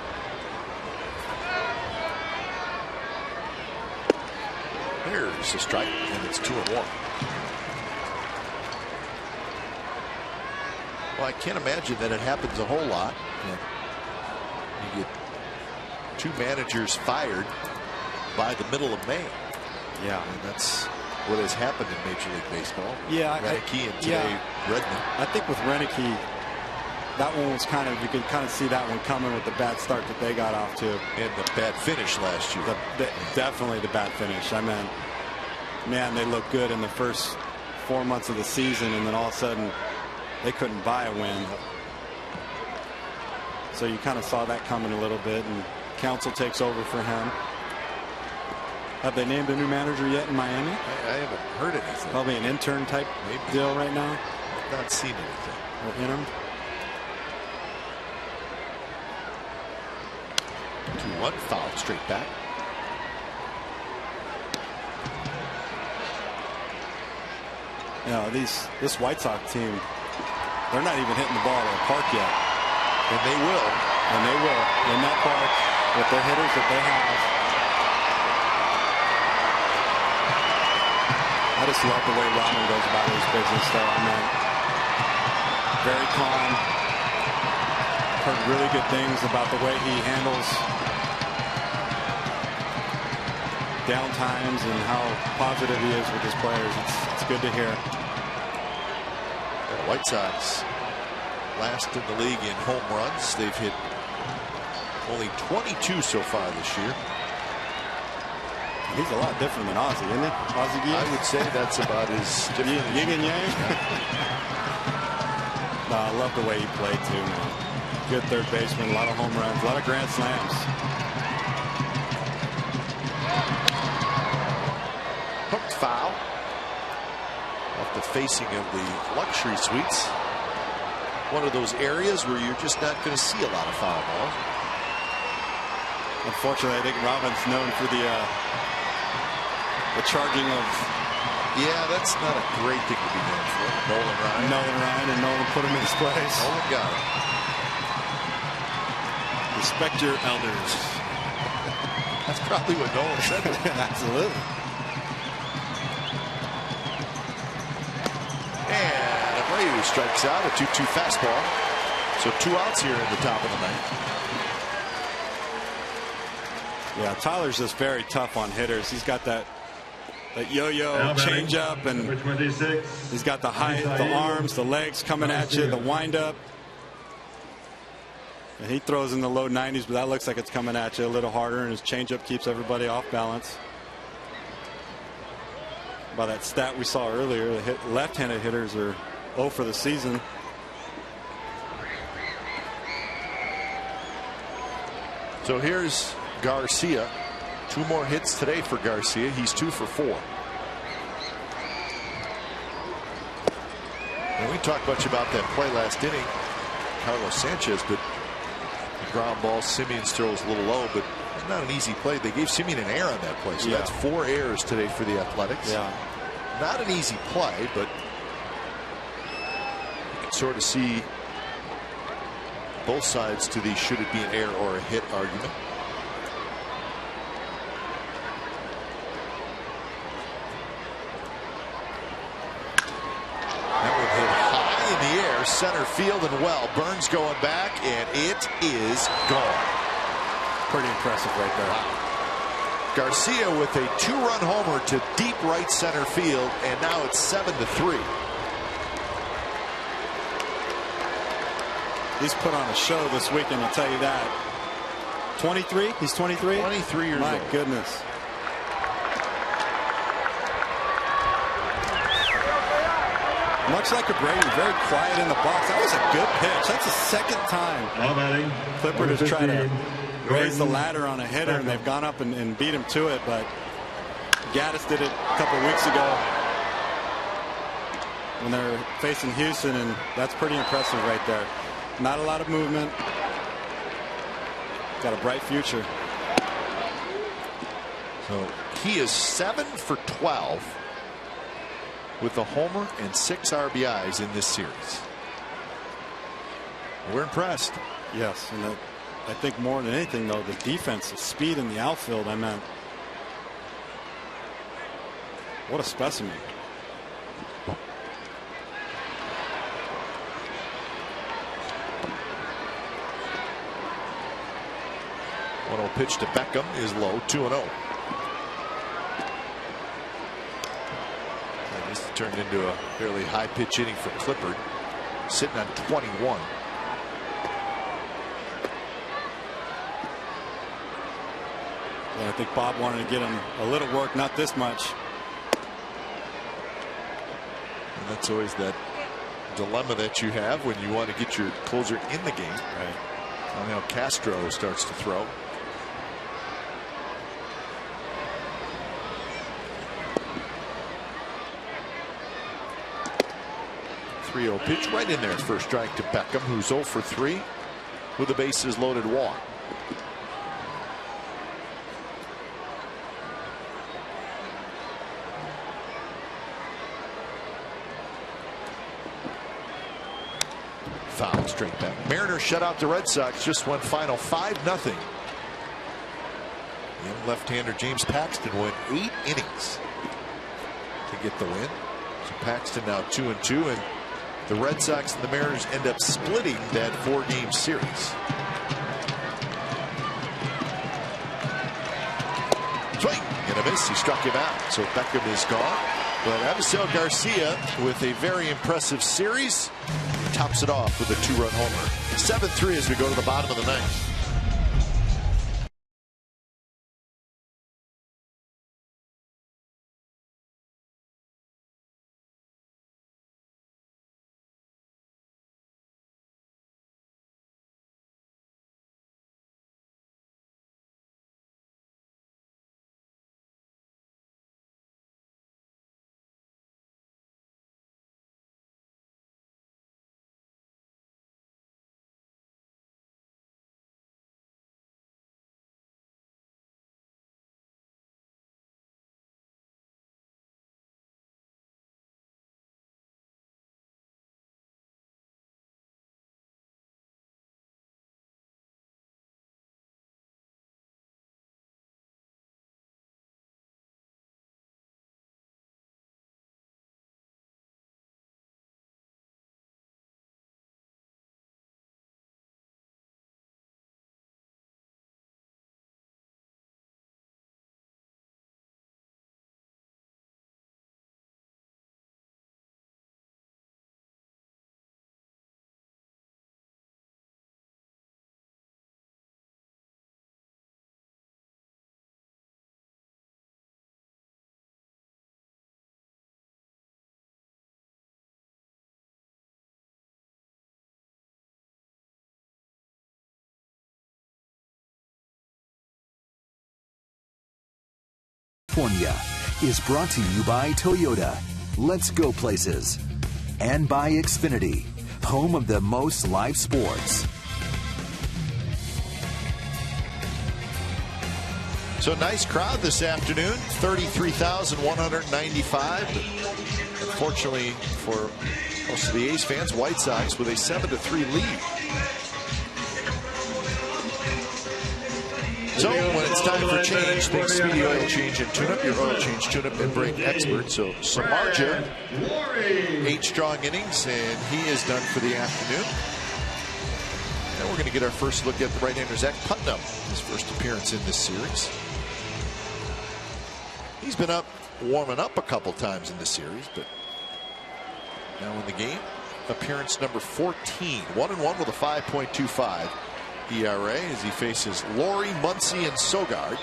There's a strike, and it's 2-1. Well, I can't imagine that it happens a whole lot. You get 2 managers fired by the middle of May. Yeah, and that's what has happened in Major League Baseball. Yeah, Renicky and today Redmond. I think with Renicky, that one was kind of, you could kind of see that one coming with the bad start that they got off to. And the bad finish last year. Definitely the bad finish. I mean, man, they looked good in the first 4 months of the season, and then all of a sudden they couldn't buy a win. So you kind of saw that coming a little bit, and Council takes over for him. Have they named a new manager yet in Miami? I haven't heard anything. Probably an intern type deal right now. I've not seen anything. Or interim. 2-1 foul straight back. You know, this White Sox team, they're not even hitting the ball at the park yet. And they will. And they will. In that park, with their hitters that they have. I just love the way Robin goes about his business, though. I mean, very calm. Heard really good things about the way he handles down times and how positive he is with his players. It's good to hear. The White Sox last in the league in home runs. They've hit only 22 so far this year. He's a lot different than Ozzie, isn't he? Ozzie Guillen? I would say that's about as different as Yin and Yang. No, I love the way he played too, man. Good third baseman, a lot of home runs, a lot of grand slams. Hooked foul off the facing of the luxury suites. One of those areas where you're just not going to see a lot of foul balls. Unfortunately, I think Robin's known for the charging of. Yeah, that's not a great thing to be known for. Nolan Ryan. And Nolan put him in his place. Nolan got him. Respect your elders. That's probably what Nolan said. Absolutely. And Abreu strikes out a 2-2 fastball. So 2 outs here in the top of the ninth. Yeah, Tyler's just very tough on hitters. He's got that yo-yo changeup, and he's got the height, the arms, the legs coming at you, the windup. And he throws in the low 90s, but that looks like it's coming at you a little harder, and his changeup keeps everybody off balance. By that stat we saw earlier, the left-handed hitters are 0 for the season. So here's Garcia. 2 more hits today for Garcia. He's 2 for 4. And we talked much about that play last inning. Carlos Sanchez, but the ground ball, Simeon's throw is a little low, but it's not an easy play. They gave Simeon an error on that play, so that's 4 errors today for the Athletics. Yeah. Not an easy play, but you can sort of see both sides to the should it be an error or a hit argument. Center field and well. Burns going back, and it is gone. Pretty impressive right there. Wow. Garcia with a 2-run homer to deep right center field, and now it's 7-3. He's put on a show this weekend, I'll tell you that. 23? He's 23? 23 years old. My goodness. Much like Abreu, very quiet in the box. That was a good pitch. That's the second time Clippard has tried to raise the ladder on a hitter, and they've gone up and beat him to it. But Gaddis did it a couple weeks ago when they're facing Houston, and that's pretty impressive right there. Not a lot of movement. Got a bright future. So he is 7 for 12. With a homer and 6 RBIs in this series. We're impressed. Yes, and I think more than anything, though, the defense, the speed in the outfield, I meant. What a specimen. One pitch to Beckham is low, 2-0. Turned into a fairly high pitch inning for Clippard, sitting on 21. Yeah, I think Bob wanted to get him a little work, not this much. And that's always that dilemma that you have when you want to get your closer in the game. Right. Now Castro starts to throw. .30 pitch right in there. First strike to Beckham, who's 0 for 3 with a bases loaded walk. Foul straight back. Mariners shut out the Red Sox. Just went final 5-0. Young left-hander James Paxton went 8 innings to get the win. So Paxton now 2-2, and the Red Sox and the Mariners end up splitting that 4-game series. Swing and a miss. He struck him out. So Beckham is gone. But Avisel Garcia with a very impressive series. Tops it off with a 2-run homer. 7-3 as we go to the bottom of the ninth. California is brought to you by Toyota. Let's go places. And by Xfinity, home of the most live sports. So nice crowd this afternoon, 33,195. Unfortunately for most of the A's fans, White Sox with a 7-3 lead. So when it's time for change, think Speedy Oil Change and Tune-Up, your oil change, tune-up, and brake expert. So Samardzija, 8 strong innings, and he is done for the afternoon. And we're going to get our first look at the right-hander Zach Putnam, his first appearance in this series. He's been up warming up a couple times in this series, but now in the game, appearance number 14, 1-1 with a 5.25 ERA as he faces Laurie, Muncy, and Sogard.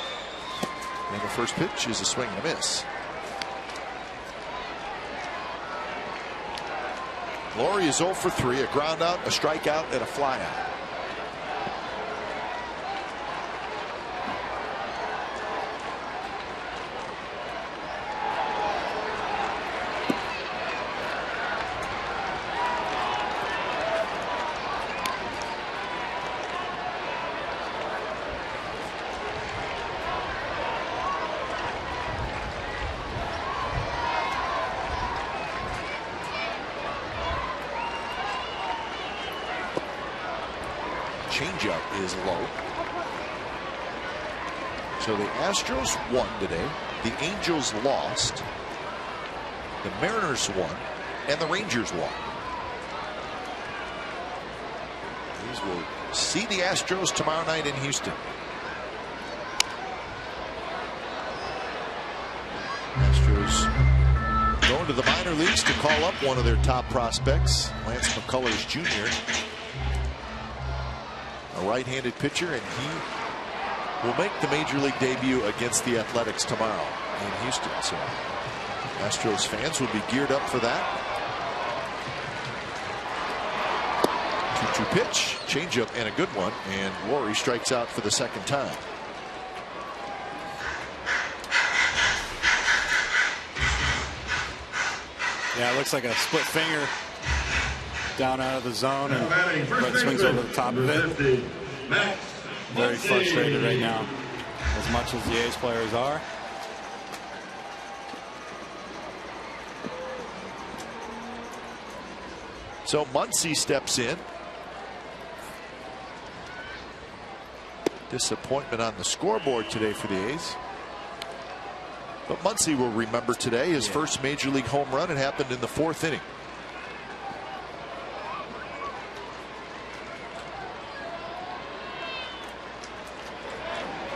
And the first pitch is a swing and a miss. Laurie is 0 for 3, a ground out, a strikeout, and a fly out. Changeup is low. So the Astros won today. The Angels lost. The Mariners won. And the Rangers won. These will see the Astros tomorrow night in Houston. Astros going to the minor leagues to call up one of their top prospects, Lance McCullers Jr., a right-handed pitcher, and he will make the Major League debut against the Athletics tomorrow in Houston. So Astros fans will be geared up for that. 2-2 pitch, changeup, and a good one. And Rory strikes out for the second time. Yeah, it looks like a split finger down out of the zone, and Brett swings over the top of it. Very frustrated right now, as much as the A's players are. So Muncy steps in. Disappointment on the scoreboard today for the A's. But Muncy will remember today his first Major League home run. It happened in the 4th inning.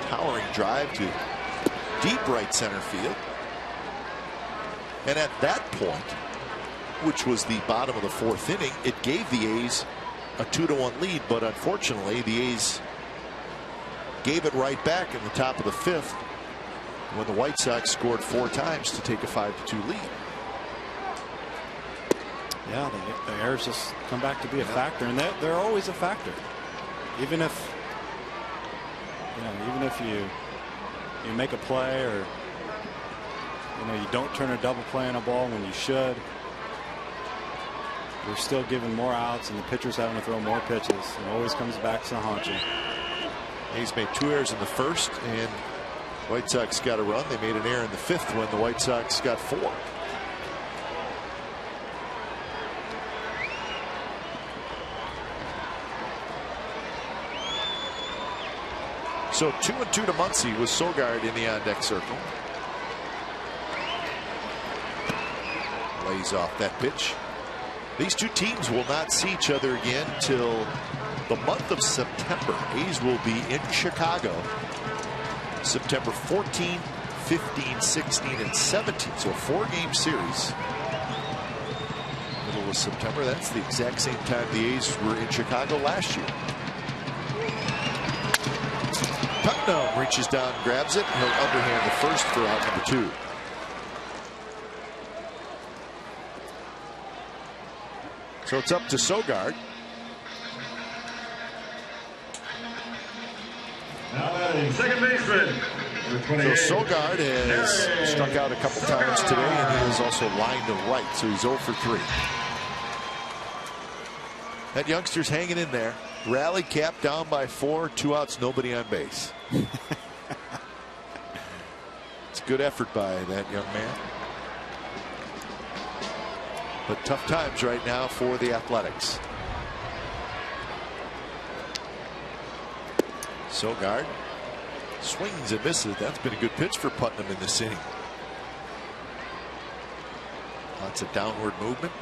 Towering drive to deep right center field. And at that point, which was the bottom of the 4th inning, it gave the A's a 2-1 lead. But unfortunately, the A's gave it right back in the top of the 5th when the White Sox scored 4 times to take a 5-2 lead. Yeah, the errors just come back to be a factor, and they're always a factor. Even if you make a play, or you don't turn a double play on a ball when you should, you're still giving more outs, and the pitcher's having to throw more pitches. It always comes back to haunch. A's made 2 errors in the 1st, and White Sox got a run. They made an error in the 5th when the White Sox got 4. So 2-2 to Muncy with Sogard in the on-deck circle. Lays off that pitch. These two teams will not see each other again till the month of September. A's will be in Chicago September 14, 15, 16, and 17. So a 4-game series. Middle of September. That's the exact same time the A's were in Chicago last year. Putnam reaches down, grabs it. He'll underhand the first for out number 2. So it's up to Sogard. Second baseman. So Sogard has struck out a couple times today, and he is also lined to right, so he's 0 for 3. That youngster's hanging in there. Rally cap down by 4, 2 outs, nobody on base. It's a good effort by that young man. But tough times right now for the Athletics. Sogard swings and misses. That's been a good pitch for Putnam in this inning. Lots of downward movement.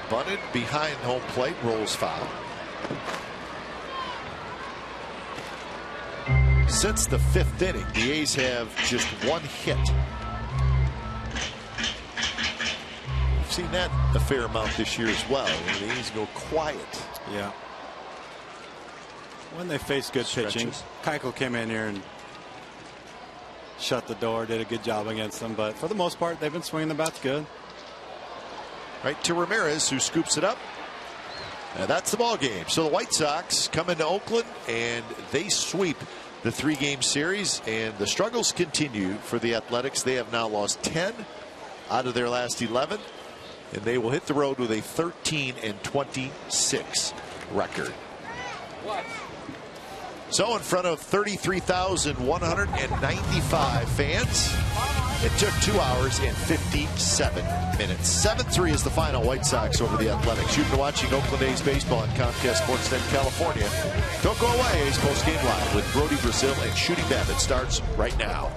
Bunted behind home plate, rolls foul. Since the 5th inning, the A's have just 1 hit. We've seen that a fair amount this year as well. The A's go quiet. Yeah. When they face good pitching, Keuchel came in here and shut the door, did a good job against them. But for the most part, they've been swinging the bats good. Right to Ramirez, who scoops it up. And that's the ball game. So the White Sox come into Oakland and they sweep the 3-game series, and the struggles continue for the Athletics. They have now lost 10 out of their last 11, and they will hit the road with a 13-26 record. So in front of 33,195 fans, it took 2 hours and 57 minutes. 7-3 is the final. White Sox over the Athletics. You've been watching Oakland A's baseball on Comcast Sportsnet California. Don't go away. A's post game live with Brody Brazil and Shooting Babbitt starts right now.